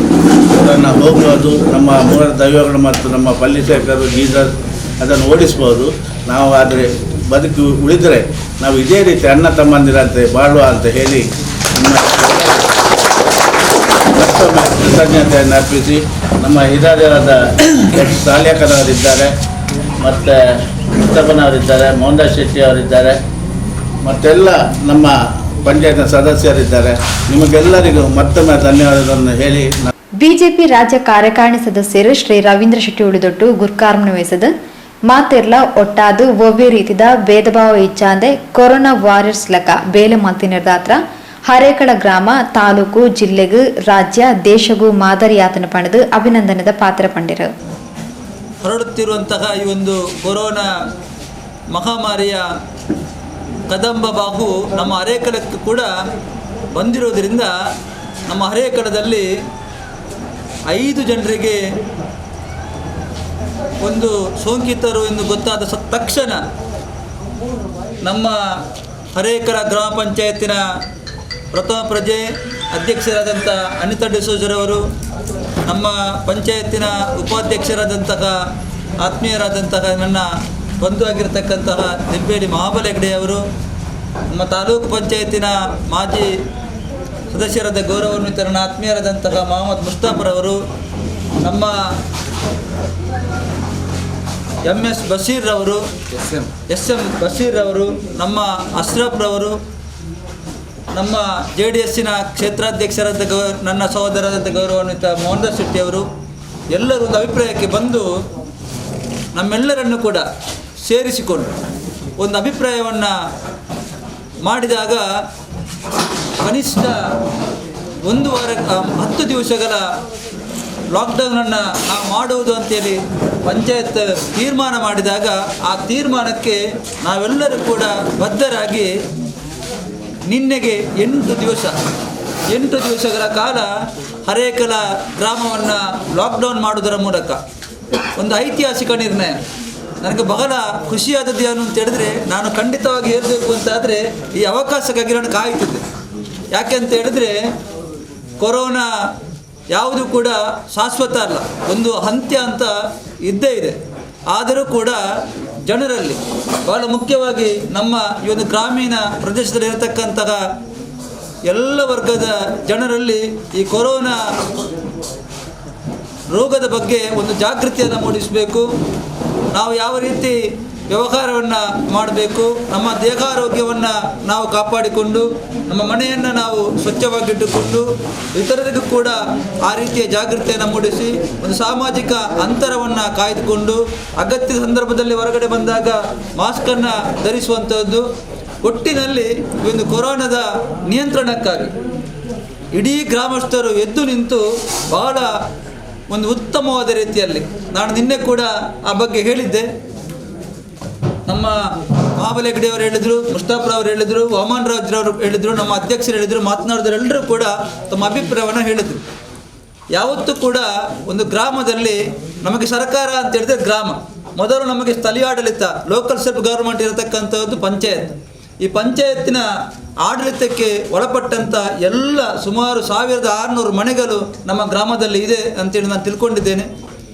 ಅವರನ್ನು ಹೋಗುವುದು, ನಮ್ಮ ಮೂಲ ದೈವಗಳು ಮತ್ತು ನಮ್ಮ ಪಲ್ಲಿಸೇಕರು ಜೀಸಸ್ ಅದನ್ನು ಓಡಿಸ್ಬೋದು. ನಾವು ಆದರೆ ಬದುಕಿ ಉಳಿದರೆ ನಾವು ಇದೇ ರೀತಿ ಅಣ್ಣ ತಮ್ಮಂದಿರಂತೆ ಬಾಳುವ ಅಂತ ಹೇಳಿ ಮತ್ತೊಮ್ಮೆ ಕೃತಜ್ಞತೆಯನ್ನು ಅರ್ಪಿಸಿ, ನಮ್ಮ ಹಿರಿಯರಾದ ಸಾಲ್ಯಾಕರವರಿದ್ದಾರೆ, ಮತ್ತು ಮುಸ್ತಫನವರಿದ್ದಾರೆ, ಮೋಹನ್ದಾಸ್ ಶೆಟ್ಟಿ ಅವರಿದ್ದಾರೆ, ಮತ್ತೆಲ್ಲ ನಮ್ಮ ಪಂಚಾಯತ್ನ ಸದಸ್ಯರಿದ್ದಾರೆ. ನಿಮಗೆಲ್ಲರಿಗೂ ಮತ್ತೊಮ್ಮೆ ಧನ್ಯವಾದಗಳನ್ನು ಹೇಳಿ ಬಿಜೆಪಿ ರಾಜ್ಯ ಕಾರ್ಯಕಾರಿಣಿ ಸದಸ್ಯರು ಶ್ರೀ ರವೀಂದ್ರ ಶೆಟ್ಟಿ ಉಳಿದೊಟ್ಟು ಗುರ್ಕಾರ್ಮನ ವಹಿಸದು ಮಾತೆರ್ಲ ಒಟ್ಟಾದು ಒವ್ವೇ ರೀತಿದ ಭೇದ ಭಾವ ಇಚ್ಛಾಂದೆ ಕೊರೋನಾ ವಾರಿಯರ್ಸ್ ಲೆಕ್ಕ ಬೇಲೆ ಮಲ್ತಿನಿರ್ದಾತ್ರ ಹರೇಕಳ ಗ್ರಾಮ ತಾಲೂಕು ಜಿಲ್ಲೆಗೂ ರಾಜ್ಯ ದೇಶಗೂ ಮಾದರಿಯಾತನ ಪಡೆದು ಅಭಿನಂದನದ ಪಾತ್ರ ಪಂಡಿರು. ಹರಡುತ್ತಿರುವಂತಹ ಈ ಒಂದು ಕೊರೋನಾ ಮಹಾಮಾರಿಯ ಕದಂಬ ಬಾಹು ನಮ್ಮ ಹರೇಕಳಕ್ಕೆ ಕೂಡ ಬಂದಿರೋದರಿಂದ ನಮ್ಮ ಹರೇಕಳದಲ್ಲಿ 5 ಜನರಿಗೆ ಒಂದು ಸೋಂಕಿತರು ಎಂದು ಗೊತ್ತಾದ ತಕ್ಷಣ ನಮ್ಮ ಹರೇಕಳ ಗ್ರಾಮ ಪಂಚಾಯತಿನ ಪ್ರಥಮ ಪ್ರಜೆ ಅಧ್ಯಕ್ಷರಾದಂಥ ಅನಿತಾ ಡಿಸೋಜರವರು, ನಮ್ಮ ಪಂಚಾಯತಿನ ಉಪಾಧ್ಯಕ್ಷರಾದಂತಹ ಆತ್ಮೀಯರಾದಂತಹ ನನ್ನ ಬಂಧು ಆಗಿರತಕ್ಕಂತಹ ನಿಂಬೇಡಿ ಮಹಾಬಲಿ ಹೆಗ್ಡೆಯವರು, ನಮ್ಮ ತಾಲೂಕು ಪಂಚಾಯತಿನ ಮಾಜಿ ಸದಸ್ಯರಾದ ಗೌರವಾನ್ವಿತ ನನ್ನ ಆತ್ಮೀಯರಾದಂತಹ ಮೊಹಮ್ಮದ್ ಮುಸ್ತಾಫರವರು, ನಮ್ಮ MS ಬಶೀರ್ರವರು, SM ಬಶೀರ್ರವರು, ನಮ್ಮ ಅಶ್ರಫ್ರವರು, ನಮ್ಮ JDSನ ಕ್ಷೇತ್ರಾಧ್ಯಕ್ಷರಾದ ನನ್ನ ಸಹೋದರರಾದಂಥ ಗೌರವಾನ್ವಿತ ಮೋಹನ್ದಾಸ್ ಶೆಟ್ಟಿಯವರು ಎಲ್ಲರೂ ಒಂದು ಅಭಿಪ್ರಾಯಕ್ಕೆ ಬಂದು ನಮ್ಮೆಲ್ಲರನ್ನು ಕೂಡ ಸೇರಿಸಿಕೊಂಡು ಒಂದು ಅಭಿಪ್ರಾಯವನ್ನು ಮಾಡಿದಾಗ ಕನಿಷ್ಠ 1 ವಾರ 10 ದಿವಸಗಳ ಲಾಕ್ಡೌನನ್ನು ನಾವು ಮಾಡುವುದು ಅಂತೇಳಿ ಪಂಚಾಯತ್ ತೀರ್ಮಾನ ಮಾಡಿದಾಗ ಆ ತೀರ್ಮಾನಕ್ಕೆ ನಾವೆಲ್ಲರೂ ಕೂಡ ಬದ್ಧರಾಗಿ ನಿನ್ನೆಗೆ 8 ದಿವಸಗಳ ಕಾಲ ಹರೇಕಳ ಗ್ರಾಮವನ್ನು ಲಾಕ್ಡೌನ್ ಮಾಡುವುದರ ಮೂಲಕ ಒಂದು ಐತಿಹಾಸಿಕ ನಿರ್ಣಯ. ನನಗೆ ಬಹಳ ಖುಷಿಯಾದದ್ದು ಏನು ಅಂತ ಹೇಳಿದ್ರೆ, ನಾನು ಖಂಡಿತವಾಗಿ ಹೇಳಬೇಕು ಅಂತಾದರೆ ಈ ಅವಕಾಶಕ್ಕಾಗಿ ನಾನು ಕಾಯುತ್ತಿದ್ದೆ. ಯಾಕೆ ಅಂತ ಹೇಳಿದ್ರೆ ಕೊರೋನಾ ಯಾವುದು ಕೂಡ ಶಾಶ್ವತ ಅಲ್ಲ, ಒಂದು ಅಂತ್ಯ ಅಂತ ಇದ್ದೇ ಇದೆ. ಆದರೂ ಕೂಡ ಜನರಲ್ಲಿ ಬಹಳ ಮುಖ್ಯವಾಗಿ ನಮ್ಮ ಈ ಒಂದು ಗ್ರಾಮೀಣ ಪ್ರದೇಶದಲ್ಲಿ ಇರತಕ್ಕಂತಹ ಎಲ್ಲ ವರ್ಗದ ಜನರಲ್ಲಿ ಈ ಕೊರೋನಾ ರೋಗದ ಬಗ್ಗೆ ಒಂದು ಜಾಗೃತಿಯನ್ನು ಮೂಡಿಸಬೇಕು. ನಾವು ಯಾವ ರೀತಿ ವ್ಯವಹಾರವನ್ನು ಮಾಡಬೇಕು, ನಮ್ಮ ದೇಹಾರೋಗ್ಯವನ್ನು ನಾವು ಕಾಪಾಡಿಕೊಂಡು ನಮ್ಮ ಮನೆಯನ್ನು ನಾವು ಸ್ವಚ್ಛವಾಗಿಟ್ಟುಕೊಂಡು ಇತರರಿಗೂ ಕೂಡ ಆ ರೀತಿಯ ಜಾಗೃತಿಯನ್ನು ಮೂಡಿಸಿ ಒಂದು ಸಾಮಾಜಿಕ ಅಂತರವನ್ನು ಕಾಯ್ದುಕೊಂಡು ಅಗತ್ಯ ಸಂದರ್ಭದಲ್ಲಿ ಹೊರಗಡೆ ಬಂದಾಗ ಮಾಸ್ಕನ್ನು ಧರಿಸುವಂಥದ್ದು. ಒಟ್ಟಿನಲ್ಲಿ ಒಂದು ಕೊರೋನಾದ ನಿಯಂತ್ರಣಕ್ಕಾಗಿ ಇಡೀ ಗ್ರಾಮಸ್ಥರು ಎದ್ದು ನಿಂತು ಬಹಳ ಒಂದು ಉತ್ತಮವಾದ ರೀತಿಯಲ್ಲಿ, ನಾನು ನಿನ್ನೆ ಕೂಡ ಆ ಬಗ್ಗೆ ಹೇಳಿದ್ದೆ, ನಮ್ಮ ಮಹಾಬಲಿ ಹೆಗ್ಡೆಯವರು ಹೇಳಿದರು, ಮುಸ್ತಾಫರವರು ಹೇಳಿದರು, ವಾಮನ್ ರಾಜ್ರವರು ಹೇಳಿದರು, ನಮ್ಮ ಅಧ್ಯಕ್ಷರು ಹೇಳಿದರು, ಮಾತನಾಡಿದರೆಲ್ಲರೂ ಕೂಡ ತಮ್ಮ ಅಭಿಪ್ರಾಯವನ್ನು ಹೇಳಿದರು. ಯಾವತ್ತೂ ಕೂಡ ಒಂದು ಗ್ರಾಮದಲ್ಲಿ ನಮಗೆ ಸರ್ಕಾರ ಅಂತ ಹೇಳಿದ್ರೆ ಗ್ರಾಮ, ಮೊದಲು ನಮಗೆ ಸ್ಥಳೀಯಾಡಳಿತ ಲೋಕಲ್ ಸೆಲ್ಫ್ ಗೌರ್ಮೆಂಟ್ ಇರತಕ್ಕಂಥದ್ದು ಪಂಚಾಯತ್. ಈ ಪಂಚಾಯತಿನ ಆಡಳಿತಕ್ಕೆ ಒಳಪಟ್ಟಂಥ ಎಲ್ಲ ಸುಮಾರು 1600 ಮನೆಗಳು ನಮ್ಮ ಗ್ರಾಮದಲ್ಲಿ ಇದೆ ಅಂತೇಳಿ ನಾನು ತಿಳ್ಕೊಂಡಿದ್ದೇನೆ.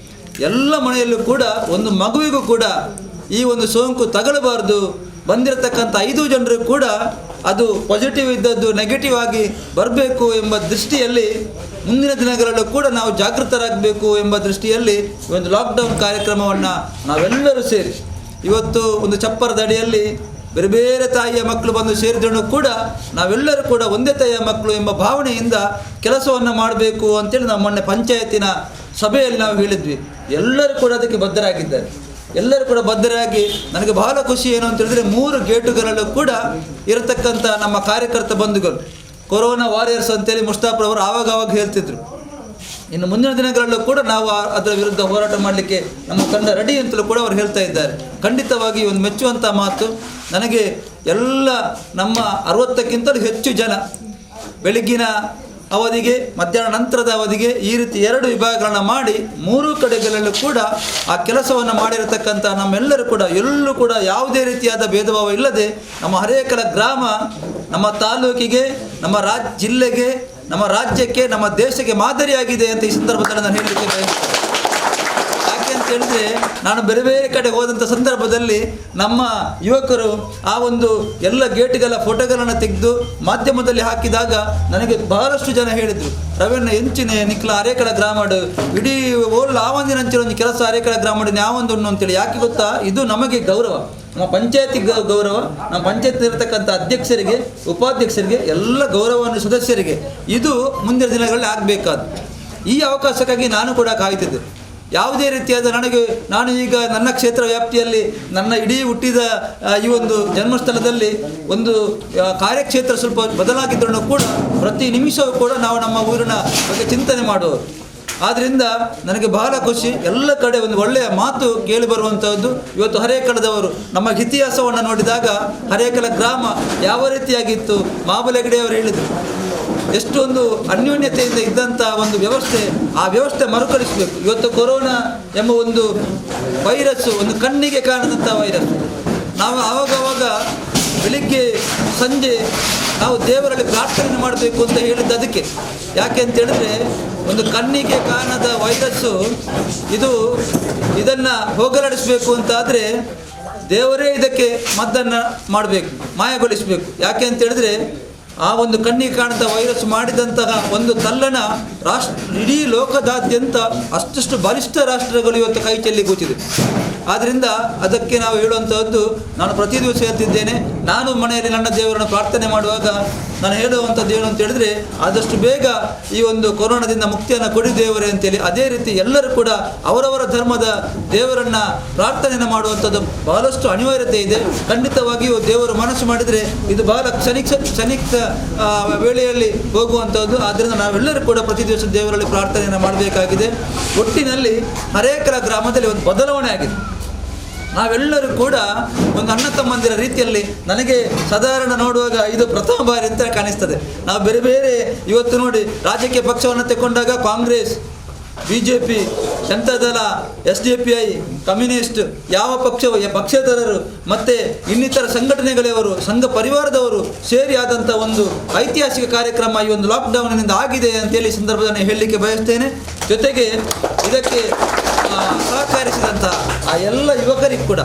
ಎಲ್ಲ ಮನೆಯಲ್ಲೂ ಕೂಡ ಒಂದು ಮಗುವಿಗೂ ಕೂಡ ಈ ಒಂದು ಸೋಂಕು ತಗಲಬಾರ್ದು, ಬಂದಿರತಕ್ಕಂಥ 5 ಜನರು ಕೂಡ ಅದು ಪಾಸಿಟಿವ್ ಇದ್ದದ್ದು ನೆಗೆಟಿವ್ ಆಗಿ ಬರಬೇಕು ಎಂಬ ದೃಷ್ಟಿಯಲ್ಲಿ ಮುಂದಿನ ದಿನಗಳಲ್ಲೂ ಕೂಡ ನಾವು ಜಾಗೃತರಾಗಬೇಕು ಎಂಬ ದೃಷ್ಟಿಯಲ್ಲಿ ಒಂದು ಲಾಕ್ಡೌನ್ ಕಾರ್ಯಕ್ರಮವನ್ನು ನಾವೆಲ್ಲರೂ ಸೇರಿ ಇವತ್ತು ಒಂದು ಚಪ್ಪರದ ಅಡಿಯಲ್ಲಿ ಬೇರೆ ಬೇರೆ ತಾಯಿಯ ಮಕ್ಕಳು ಬಂದು ಸೇರಿದ್ರು ಕೂಡ ನಾವೆಲ್ಲರೂ ಕೂಡ ಒಂದೇ ತಾಯಿಯ ಮಕ್ಕಳು ಎಂಬ ಭಾವನೆಯಿಂದ ಕೆಲಸವನ್ನು ಮಾಡಬೇಕು ಅಂತೇಳಿ ನಾವು ಮೊನ್ನೆ ಪಂಚಾಯತಿನ ಸಭೆಯಲ್ಲಿ ನಾವು ಹೇಳಿದ್ವಿ. ಎಲ್ಲರೂ ಕೂಡ ಅದಕ್ಕೆ ಬದ್ಧರಾಗಿದ್ದಾರೆ. ಎಲ್ಲರೂ ಕೂಡ ಬದ್ಧರಾಗಿ ನನಗೆ ಬಹಳ ಖುಷಿ ಏನು ಅಂತ ಹೇಳಿದ್ರೆ 3 ಗೇಟುಗಳಲ್ಲೂ ಕೂಡ ಇರತಕ್ಕಂಥ ನಮ್ಮ ಕಾರ್ಯಕರ್ತ ಬಂಧುಗಳು ಕೊರೋನಾ ವಾರಿಯರ್ಸ್ ಅಂತೇಳಿ ಮುಷ್ತಾಫ್ರವರು ಆವಾಗ ಹೇಳ್ತಿದ್ರು. ಇನ್ನು ಮುಂದಿನ ದಿನಗಳಲ್ಲೂ ಕೂಡ ನಾವು ಅದರ ವಿರುದ್ಧ ಹೋರಾಟ ಮಾಡಲಿಕ್ಕೆ ನಮ್ಮ ತಂಡ ರೆಡಿ ಅಂತಲೂ ಕೂಡ ಅವರು ಹೇಳ್ತಾ ಇದ್ದಾರೆ. ಖಂಡಿತವಾಗಿ ಒಂದು ಮೆಚ್ಚುವಂಥ ಮಾತು. ನನಗೆ ಎಲ್ಲ ನಮ್ಮ 60ಕ್ಕಿಂತಲೂ ಹೆಚ್ಚು ಜನ ಬೆಳಗ್ಗಿನ ಅವಧಿಗೆ ಮಧ್ಯಾಹ್ನ ನಂತರದ ಅವಧಿಗೆ ಈ ರೀತಿ 2 ವಿಭಾಗಗಳನ್ನು ಮಾಡಿ 3 ಕಡೆಗಳಲ್ಲೂ ಕೂಡ ಆ ಕೆಲಸವನ್ನು ಮಾಡಿರತಕ್ಕಂಥ ನಮ್ಮೆಲ್ಲರೂ ಕೂಡ ಎಲ್ಲೂ ಕೂಡ ಯಾವುದೇ ರೀತಿಯಾದ ಭೇದ ಭಾವ ಇಲ್ಲದೆ ನಮ್ಮ ಹರೇಕಳ ಗ್ರಾಮ ನಮ್ಮ ತಾಲೂಕಿಗೆ, ನಮ್ಮ ಜಿಲ್ಲೆಗೆ, ನಮ್ಮ ರಾಜ್ಯಕ್ಕೆ, ನಮ್ಮ ದೇಶಕ್ಕೆ ಮಾದರಿಯಾಗಿದೆ ಅಂತ ಈ ಸಂದರ್ಭದಲ್ಲಿ ನಾನು ಹೇಳಲಿಕ್ಕೆ ಬಯಸ್ತೇನೆ. ಯಾಕೆ ಅಂತ ಹೇಳಿದ್ರೆ ನಾನು ಬೇರೆ ಬೇರೆ ಕಡೆ ಹೋದಂಥ ಸಂದರ್ಭದಲ್ಲಿ ನಮ್ಮ ಯುವಕರು ಆ ಒಂದು ಎಲ್ಲ ಗೇಟ್ಗಳ ಫೋಟೋಗಳನ್ನು ತೆಗೆದು ಮಾಧ್ಯಮದಲ್ಲಿ ಹಾಕಿದಾಗ ನನಗೆ ಬಹಳಷ್ಟು ಜನ ಹೇಳಿದರು, ರವಣ್ಣ ಎಂಚಿನ ನಿಕ್ಲ ಅರೇಕಳ ಗ್ರಾಮಡು ಇಡೀ ಓಲ್ ಆವಂದಿನ ಅಂಚಿನ ಒಂದು ಕೆಲಸ ಅರೇಕಳ ಗ್ರಾಮಡು ಯಾವೊಂದು ಅಂತೇಳಿ. ಯಾಕೆ ಗೊತ್ತಾ, ಇದು ನಮಗೆ ಗೌರವ, ನಮ್ಮ ಪಂಚಾಯತಿ ಗೌರವ, ನಮ್ಮ ಪಂಚಾಯತ್ ಇರತಕ್ಕಂಥ ಅಧ್ಯಕ್ಷರಿಗೆ, ಉಪಾಧ್ಯಕ್ಷರಿಗೆ, ಎಲ್ಲ ಗೌರವವನ್ನು ಸದಸ್ಯರಿಗೆ ಇದು ಮುಂದಿನ ದಿನಗಳಲ್ಲಿ ಆಗಬೇಕಾದ ಈ ಅವಕಾಶಕ್ಕಾಗಿ ನಾನು ಕೂಡ ಕಾಯ್ತಿದ್ದೆ. ಯಾವುದೇ ರೀತಿಯಾದ ನಾನು ಈಗ ನನ್ನ ಕ್ಷೇತ್ರ ವ್ಯಾಪ್ತಿಯಲ್ಲಿ ನನ್ನ ಇಡೀ ಹುಟ್ಟಿದ ಈ ಒಂದು ಜನ್ಮಸ್ಥಳದಲ್ಲಿ ಒಂದು ಕಾರ್ಯಕ್ಷೇತ್ರ ಸ್ವಲ್ಪ ಬದಲಾಗಿದ್ದರೂ ಕೂಡ ಪ್ರತಿ ನಿಮಿಷವೂ ಕೂಡ ನಾವು ನಮ್ಮ ಊರಿನ ಬಗ್ಗೆ ಚಿಂತನೆ ಮಾಡುವರು. ಆದ್ದರಿಂದ ನನಗೆ ಬಹಳ ಖುಷಿ. ಎಲ್ಲ ಕಡೆ ಒಂದು ಒಳ್ಳೆಯ ಮಾತು ಕೇಳಿ ಬರುವಂಥದ್ದು. ಇವತ್ತು ಹರೇಕಳದವರು ನಮ್ಮ ಇತಿಹಾಸವನ್ನು ನೋಡಿದಾಗ ಹರೇಕಳ ಗ್ರಾಮ ಯಾವ ರೀತಿಯಾಗಿತ್ತು, ಮಾಬಲಗಡೆಯವರು ಹೇಳಿದರು ಎಷ್ಟೊಂದು ಅನ್ಯೋನ್ಯತೆಯಿಂದ ಇದ್ದಂಥ ಒಂದು ವ್ಯವಸ್ಥೆ, ಆ ವ್ಯವಸ್ಥೆ ಮರುಕಳಿಸಬೇಕು. ಇವತ್ತು ಕೊರೋನಾ ಎಂಬ ಒಂದು ವೈರಸ್ಸು ಒಂದು ಕಣ್ಣಿಗೆ ಕಾಣದಂಥ ವೈರಸ್. ನಾವು ಆವಾಗವಾಗ ಬೆಳಿಗ್ಗೆ ಸಂಜೆ ನಾವು ದೇವರಲ್ಲಿ ಪ್ರಾರ್ಥನೆ ಮಾಡಬೇಕು ಅಂತ ಹೇಳಿದ್ದು ಅದಕ್ಕೆ. ಯಾಕೆ ಅಂತ ಹೇಳಿದ್ರೆ ಒಂದು ಕಣ್ಣಿಗೆ ಕಾಣದ ವೈರಸ್ಸು ಇದನ್ನು ಹೋಗಲಾಡಿಸಬೇಕು ಅಂತಾದರೆ ದೇವರೇ ಇದಕ್ಕೆ ಮದ್ದನ್ನು ಮಾಡಬೇಕು, ಮಾಯಗೊಳಿಸಬೇಕು. ಯಾಕೆ ಅಂತ ಹೇಳಿದ್ರೆ ಆ ಒಂದು ಕಣ್ಣಿಗೆ ಕಾಣದ ವೈರಸ್ ಮಾಡಿದಂತಹ ಒಂದು ತಲ್ಲಣ ಇಡೀ ಲೋಕದಾದ್ಯಂತ ಅಷ್ಟು ಬಲಿಷ್ಠ ರಾಷ್ಟ್ರಗಳು ಇವತ್ತು ಕೈ ಚೆಲ್ಲಿ ಕೂತಿದೆ. ಆದ್ದರಿಂದ ಅದಕ್ಕೆ ನಾವು ಹೇಳುವಂಥದ್ದು, ನಾನು ಪ್ರತಿ ದಿವಸ ಹೇಳ್ತಿದ್ದೇನೆ, ನಾನು ಮನೆಯಲ್ಲಿ ನನ್ನ ದೇವರನ್ನು ಪ್ರಾರ್ಥನೆ ಮಾಡುವಾಗ ನಾನು ಹೇಳುವಂಥದ್ದು ಏನು ಅಂತ ಹೇಳಿದ್ರೆ, ಆದಷ್ಟು ಬೇಗ ಈ ಒಂದು ಕೊರೋನಾದಿಂದ ಮುಕ್ತಿಯನ್ನು ಕೊಡಿ ದೇವರೇ ಅಂತೇಳಿ. ಅದೇ ರೀತಿ ಎಲ್ಲರೂ ಕೂಡ ಅವರವರ ಧರ್ಮದ ದೇವರನ್ನು ಪ್ರಾರ್ಥನೆಯನ್ನು ಮಾಡುವಂಥದ್ದು ಬಹಳಷ್ಟು ಅನಿವಾರ್ಯತೆ ಇದೆ. ಖಂಡಿತವಾಗಿಯೂ ದೇವರು ಮನಸ್ಸು ಮಾಡಿದರೆ ಇದು ಬಹಳ ಕ್ಷಣಿಕ ವೇಳೆಯಲ್ಲಿ ಹೋಗುವಂಥದ್ದು. ಆದ್ದರಿಂದ ನಾವೆಲ್ಲರೂ ಕೂಡ ಪ್ರತಿ ದಿವಸ ದೇವರಲ್ಲಿ ಪ್ರಾರ್ಥನೆಯನ್ನು ಮಾಡಬೇಕಾಗಿದೆ. ಒಟ್ಟಿನಲ್ಲಿ ಹರೇಕಳ ಗ್ರಾಮದಲ್ಲಿ ಒಂದು ಬದಲಾವಣೆ ಆಗಿದೆ. ನಾವೆಲ್ಲರೂ ಕೂಡ ಒಂದು ಅಣ್ಣ ತಮ್ಮಂದಿರ ರೀತಿಯಲ್ಲಿ ನನಗೆ ಸಾಧಾರಣ ನೋಡುವಾಗ ಇದು ಪ್ರಥಮ ಬಾರಿ ಅಂತ ಕಾಣಿಸ್ತದೆ. ನಾವು ಬೇರೆ ಬೇರೆ ಇವತ್ತು ನೋಡಿ ರಾಜಕೀಯ ಪಕ್ಷವನ್ನು ತಗೊಂಡಾಗ Congress, BJP, Janata Dal, SDPI, communist, ಯಾವ ಪಕ್ಷವು ಪಕ್ಷೇತರರು ಮತ್ತು ಇನ್ನಿತರ ಸಂಘಟನೆಗಳವರು, ಸಂಘ ಪರಿವಾರದವರು ಸೇರಿ ಆದಂಥ ಒಂದು ಐತಿಹಾಸಿಕ ಕಾರ್ಯಕ್ರಮ ಈ ಒಂದು ಲಾಕ್ಡೌನ್ನಿಂದ ಆಗಿದೆ ಅಂತೇಳಿ ಸಂದರ್ಭದಲ್ಲಿ ಹೇಳಲಿಕ್ಕೆ ಬಯಸ್ತೇನೆ. ಜೊತೆಗೆ ಇದಕ್ಕೆ ಸಹಕರಿಸಿದಂಥ ಆ ಎಲ್ಲ ಯುವಕರಿಗೂ ಕೂಡ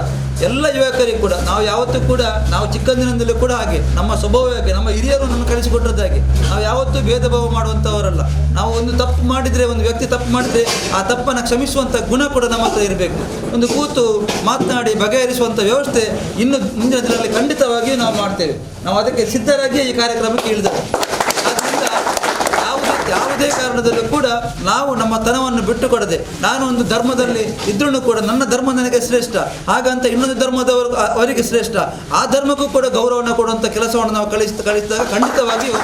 ನಾವು ಯಾವತ್ತೂ ಕೂಡ ನಾವು ಚಿಕ್ಕಂದಿನಿಂದಲೂ ಕೂಡ ಹಾಗೆ ನಮ್ಮ ಸ್ವಭಾವಕ್ಕೆ ನಮ್ಮ ಹಿರಿಯರು ನಮ್ಮನ್ನು ಕಳಿಸಿಕೊಟ್ಟದ್ದಾಗೆ ನಾವು ಯಾವತ್ತೂ ಭೇದ ಭಾವ ಮಾಡುವಂಥವರಲ್ಲ. ನಾವು ಒಂದು ತಪ್ಪು ಮಾಡಿದರೆ, ಒಂದು ವ್ಯಕ್ತಿ ತಪ್ಪು ಮಾಡಿದರೆ ಆ ತಪ್ಪನ್ನು ಕ್ಷಮಿಸುವಂಥ ಗುಣ ಕೂಡ ನಮ್ಮ ಹತ್ರ ಇರಬೇಕು. ಒಂದು ಕೂತು ಮಾತನಾಡಿ ಬಗೆಹರಿಸುವಂಥ ವ್ಯವಸ್ಥೆ ಇನ್ನು ಮುಂದಿನ ದಿನಗಳಲ್ಲಿ ಖಂಡಿತವಾಗಿಯೂ ನಾವು ಮಾಡ್ತೇವೆ. ನಾವು ಅದಕ್ಕೆ ಸಿದ್ಧರಾಗಿಯೇ ಈ ಕಾರ್ಯಕ್ರಮಕ್ಕೆ ಇಳಿದೆವು. ಆದ್ದರಿಂದ ಯಾವುದೇ ಕಾರಣದಲ್ಲೂ ಕೂಡ ನಾವು ನಮ್ಮ ತನವನ್ನು ಬಿಟ್ಟುಕೊಡದೆ, ನಾನು ಒಂದು ಧರ್ಮದಲ್ಲಿ ಇದ್ರೂ ಕೂಡ ನನ್ನ ಧರ್ಮ ನನಗೆ ಶ್ರೇಷ್ಠ, ಹಾಗಂತ ಇನ್ನೊಂದು ಧರ್ಮದವರು ಅವರಿಗೆ ಶ್ರೇಷ್ಠ, ಆ ಧರ್ಮಕ್ಕೂ ಕೂಡ ಗೌರವವನ್ನು ಕೊಡುವಂಥ ಕೆಲಸವನ್ನು ನಾವು ಕಳಿಸಿದಾಗ ಖಂಡಿತವಾಗಿಯೂ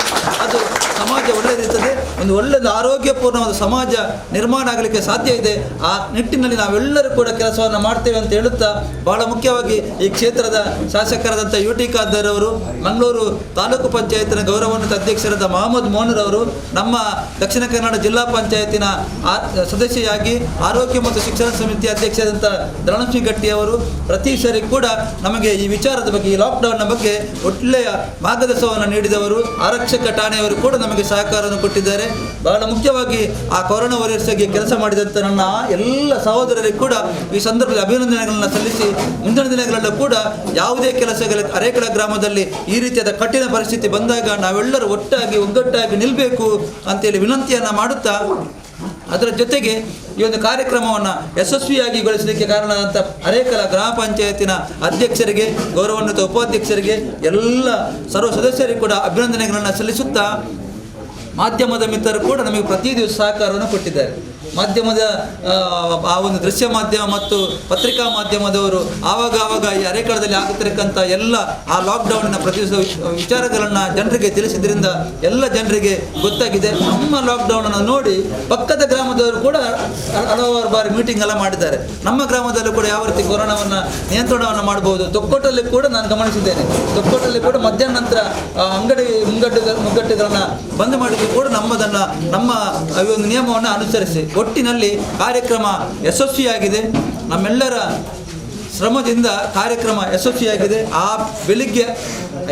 ಅದು ಸಮಾಜ ಒಳ್ಳೆಯದಿರ್ತದೆ. ಒಂದು ಒಳ್ಳೆಯದು ಆರೋಗ್ಯಪೂರ್ಣವಾದ ಸಮಾಜ ನಿರ್ಮಾಣ ಆಗಲಿಕ್ಕೆ ಸಾಧ್ಯ ಇದೆ. ಆ ನಿಟ್ಟಿನಲ್ಲಿ ನಾವೆಲ್ಲರೂ ಕೂಡ ಕೆಲಸವನ್ನು ಮಾಡ್ತೇವೆ ಅಂತ ಹೇಳುತ್ತಾ, ಬಹಳ ಮುಖ್ಯವಾಗಿ ಈ ಕ್ಷೇತ್ರದ ಶಾಸಕರಾದಂಥ UT ಖಾದರ್ ಅವರು, ಮಂಗಳೂರು ತಾಲೂಕು ಪಂಚಾಯತಿನ ಗೌರವಾನ್ವಿತ ಅಧ್ಯಕ್ಷರಾದ ಮಹಮ್ಮದ್ ಮೋನರವರು, ನಮ್ಮ ದಕ್ಷಿಣ ಕನ್ನಡ ಜಿಲ್ಲಾ ಪಂಚಾಯತಿನ ಸದಸ್ಯೆಯಾಗಿ ಆರೋಗ್ಯ ಮತ್ತು ಶಿಕ್ಷಣ ಸಮಿತಿ ಅಧ್ಯಕ್ಷರಾದಂಥ ಧರಣಶ್ರೀ ಗಟ್ಟಿ ಅವರು ಪ್ರತಿ ಸರಿ ಕೂಡ ನಮಗೆ ಈ ವಿಚಾರದ ಬಗ್ಗೆ, ಈ ಲಾಕ್ಡೌನ್ನ ಬಗ್ಗೆ ಒಳ್ಳೆಯ ಮಾರ್ಗದರ್ಶನವನ್ನು ನೀಡಿದವರು. ಆರಕ್ಷಕ ಠಾಣೆಯವರು ಕೂಡ ನಮಗೆ ಸಹಕಾರವನ್ನು ಕೊಟ್ಟಿದ್ದಾರೆ. ಬಹಳ ಮುಖ್ಯವಾಗಿ ಆ ಕೊರೋನಾ ವಾರಿಯರ್ಸ್ಗೆ ಕೆಲಸ ಮಾಡಿದಂಥ ನನ್ನ ಎಲ್ಲ ಸಹೋದರರಿಗೆ ಕೂಡ ಈ ಸಂದರ್ಭದಲ್ಲಿ ಅಭಿನಂದನೆಗಳನ್ನು ಸಲ್ಲಿಸಿ, ಮುಂದಿನ ದಿನಗಳಲ್ಲೂ ಕೂಡ ಯಾವುದೇ ಕೆಲಸಗಳ ಹರೇಕಳ ಗ್ರಾಮದಲ್ಲಿ ಈ ರೀತಿಯಾದ ಕಠಿಣ ಪರಿಸ್ಥಿತಿ ಬಂದಾಗ ನಾವೆಲ್ಲರೂ ಒಟ್ಟಾಗಿ ಒಗ್ಗಟ್ಟಾಗಿ ನಿಲ್ಲಬೇಕು ಅಂತೇಳಿ ವಿನಂತಿಯನ್ನು ಮಾಡುತ್ತಾ ಅದರ ಜೊತೆಗೆ ಈ ಒಂದು ಕಾರ್ಯಕ್ರಮವನ್ನು ಯಶಸ್ವಿಯಾಗಿ ಗೊಳಿಸಲಿಕ್ಕೆ ಕಾರಣವಾದಂಥ ಹರೇಕಳ ಗ್ರಾಮ ಪಂಚಾಯತಿನ ಅಧ್ಯಕ್ಷರಿಗೆ, ಗೌರವಾನ್ವಿತ ಉಪಾಧ್ಯಕ್ಷರಿಗೆ, ಎಲ್ಲ ಸರ್ವ ಸದಸ್ಯರಿಗೆ ಕೂಡ ಅಭಿನಂದನೆಗಳನ್ನು ಸಲ್ಲಿಸುತ್ತಾ, ಮಾಧ್ಯಮದ ಮಿತ್ರರು ಕೂಡ ನಮಗೆ ಪ್ರತಿ ದಿವಸ ಸಹಕಾರವನ್ನು ಕೊಟ್ಟಿದ್ದಾರೆ. ಮಾಧ್ಯಮದ ಆ ಒಂದು ದೃಶ್ಯ ಮಾಧ್ಯಮ ಮತ್ತು ಪತ್ರಿಕಾ ಮಾಧ್ಯಮದವರು ಆವಾಗ ಈ ಹರೇಕಳದಲ್ಲಿ ಆಗುತ್ತಿರಕ್ಕಂಥ ಎಲ್ಲ ಆ ಲಾಕ್ಡೌನ್ನ ಪ್ರತಿ ವಿಚಾರಗಳನ್ನು ಜನರಿಗೆ ತಿಳಿಸಿದ್ರಿಂದ ಎಲ್ಲ ಜನರಿಗೆ ಗೊತ್ತಾಗಿದೆ. ನಮ್ಮ ಲಾಕ್ಡೌನನ್ನು ನೋಡಿ ಪಕ್ಕದ ಗ್ರಾಮದವರು ಕೂಡ ಹಲವಾರು ಬಾರಿ ಮೀಟಿಂಗ್ ಎಲ್ಲ ಮಾಡಿದ್ದಾರೆ. ನಮ್ಮ ಗ್ರಾಮದಲ್ಲೂ ಕೂಡ ಯಾವ ರೀತಿ ಕೊರೋನಾವನ್ನು ನಿಯಂತ್ರಣವನ್ನು ಮಾಡಬಹುದು. ತೊಕ್ಕೋಟಲ್ಲಿ ಕೂಡ ನಾನು ಗಮನಿಸಿದ್ದೇನೆ. ತೊಕ್ಕೋಟಲ್ಲಿ ಕೂಡ ಮಧ್ಯಾಹ್ನ ನಂತರ ಅಂಗಡಿ ಮುಗ್ಗಟ್ಟುಗಳನ್ನು ಬಂದ್ ಮಾಡಿದ್ದು ಕೂಡ ನಮ್ಮ ಈ ಒಂದು ನಿಯಮವನ್ನು ಅನುಸರಿಸಿ ಒಟ್ಟಿನಲ್ಲಿ ಕಾರ್ಯಕ್ರಮ ಯಶಸ್ವಿಯಾಗಿದೆ. ನಮ್ಮೆಲ್ಲರ ಶ್ರಮದಿಂದ ಕಾರ್ಯಕ್ರಮ ಯಶಸ್ವಿಯಾಗಿದೆ. ಆ ಬೆಳಿಗ್ಗೆ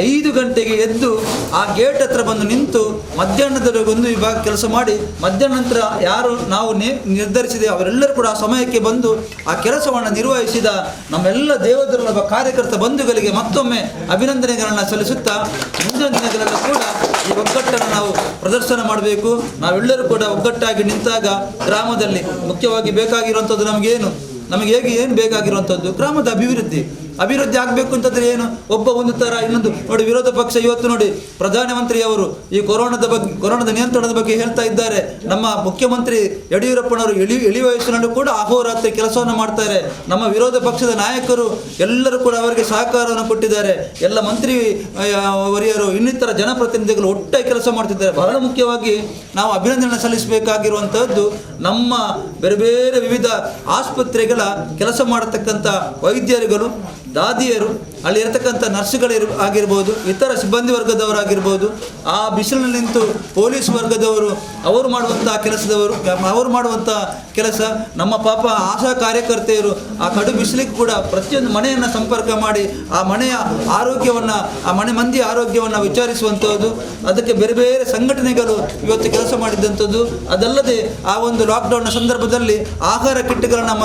5 ಗಂಟೆಗೆ ಎದ್ದು ಆ ಗೇಟ್ ಹತ್ರ ಬಂದು ನಿಂತು ಮಧ್ಯಾಹ್ನದವರೆಗೆ ಒಂದು ವಿಭಾಗ ಕೆಲಸ ಮಾಡಿ ಮಧ್ಯಾಹ್ನ ನಂತರ ಯಾರು ನಾವು ನಿರ್ಧರಿಸಿದೆ ಅವರೆಲ್ಲರೂ ಕೂಡ ಆ ಸಮಯಕ್ಕೆ ಬಂದು ಆ ಕೆಲಸವನ್ನು ನಿರ್ವಹಿಸಿದ ನಮ್ಮೆಲ್ಲ ದೇವದುರ್ಲಭ ಕಾರ್ಯಕರ್ತ ಬಂಧುಗಳಿಗೆ ಮತ್ತೊಮ್ಮೆ ಅಭಿನಂದನೆಗಳನ್ನು ಸಲ್ಲಿಸುತ್ತಾ, ಮುಂದಿನ ದಿನಗಳಲ್ಲೂ ಕೂಡ ಈ ಒಗ್ಗಟ್ಟನ್ನು ನಾವು ಪ್ರದರ್ಶನ ಮಾಡಬೇಕು. ನಾವೆಲ್ಲರೂ ಕೂಡ ಒಗ್ಗಟ್ಟಾಗಿ ನಿಂತಾಗ ಗ್ರಾಮದಲ್ಲಿ ಮುಖ್ಯವಾಗಿ ಬೇಕಾಗಿರುವಂಥದ್ದು ನಮಗೆ ಏನು ಬೇಕಾಗಿರುವಂಥದ್ದು ಗ್ರಾಮದ ಅಭಿವೃದ್ಧಿ ಆಗಬೇಕು ಅಂತಂದರೆ ಏನು, ಒಂದು ಥರ ಇನ್ನೊಂದು ನೋಡಿ. ವಿರೋಧ ಪಕ್ಷ ಇವತ್ತು ನೋಡಿ ಪ್ರಧಾನಮಂತ್ರಿಯವರು ಈ ಕೊರೋನಾದ ನಿಯಂತ್ರಣದ ಬಗ್ಗೆ ಹೇಳ್ತಾ ಇದ್ದಾರೆ. ನಮ್ಮ ಮುಖ್ಯಮಂತ್ರಿ ಯಡಿಯೂರಪ್ಪನವರು ಇಳಿ ವಯಸ್ಸಿನಲ್ಲೂ ಕೂಡ ಅಹೋರಾತ್ರಿ ಕೆಲಸವನ್ನು ಮಾಡ್ತಾರೆ. ನಮ್ಮ ವಿರೋಧ ಪಕ್ಷದ ನಾಯಕರು ಎಲ್ಲರೂ ಕೂಡ ಅವರಿಗೆ ಸಹಕಾರವನ್ನು ಕೊಟ್ಟಿದ್ದಾರೆ. ಎಲ್ಲ ಮಂತ್ರಿ ವರಿಯರು ಇನ್ನಿತರ ಜನಪ್ರತಿನಿಧಿಗಳು ಒಟ್ಟಾಗಿ ಕೆಲಸ ಮಾಡ್ತಿದ್ದಾರೆ. ಬಹಳ ಮುಖ್ಯವಾಗಿ ನಾವು ಅಭಿನಂದನೆ ಸಲ್ಲಿಸಬೇಕಾಗಿರುವಂಥದ್ದು ನಮ್ಮ ಬೇರೆ ಬೇರೆ ವಿವಿಧ ಆಸ್ಪತ್ರೆಗಳ ಕೆಲಸ ಮಾಡತಕ್ಕಂಥ ವೈದ್ಯರುಗಳು, ದಾದಿಯರು, ಅಲ್ಲಿ ಇರತಕ್ಕಂಥ ನರ್ಸ್ಗಳು ಆಗಿರ್ಬೋದು, ಇತರ ಸಿಬ್ಬಂದಿ ವರ್ಗದವರಾಗಿರ್ಬೋದು, ಆ ಬಿಸಿಲಿನಲ್ಲಿ ನಿಂತು ಪೊಲೀಸ್ ವರ್ಗದವರು ಅವರು ಮಾಡುವಂಥ ಕೆಲಸ, ನಮ್ಮ ಪಾಪ ಆಶಾ ಕಾರ್ಯಕರ್ತೆಯರು ಆ ಕಡು ಬಿಸಿಲಿಗೆ ಕೂಡ ಪ್ರತಿಯೊಂದು ಮನೆಯನ್ನು ಸಂಪರ್ಕ ಮಾಡಿ ಆ ಮನೆಯ ಆರೋಗ್ಯವನ್ನು, ಆ ಮನೆ ಮಂದಿ ಆರೋಗ್ಯವನ್ನು ವಿಚಾರಿಸುವಂಥದ್ದು, ಅದಕ್ಕೆ ಬೇರೆ ಬೇರೆ ಸಂಘಟನೆಗಳು ಇವತ್ತು ಕೆಲಸ ಮಾಡಿದ್ದಂಥದ್ದು. ಅದಲ್ಲದೆ ಆ ಒಂದು ಲಾಕ್ಡೌನ್ನ ಸಂದರ್ಭದಲ್ಲಿ ಆಹಾರ ಕಿಟ್ಗಳನ್ನು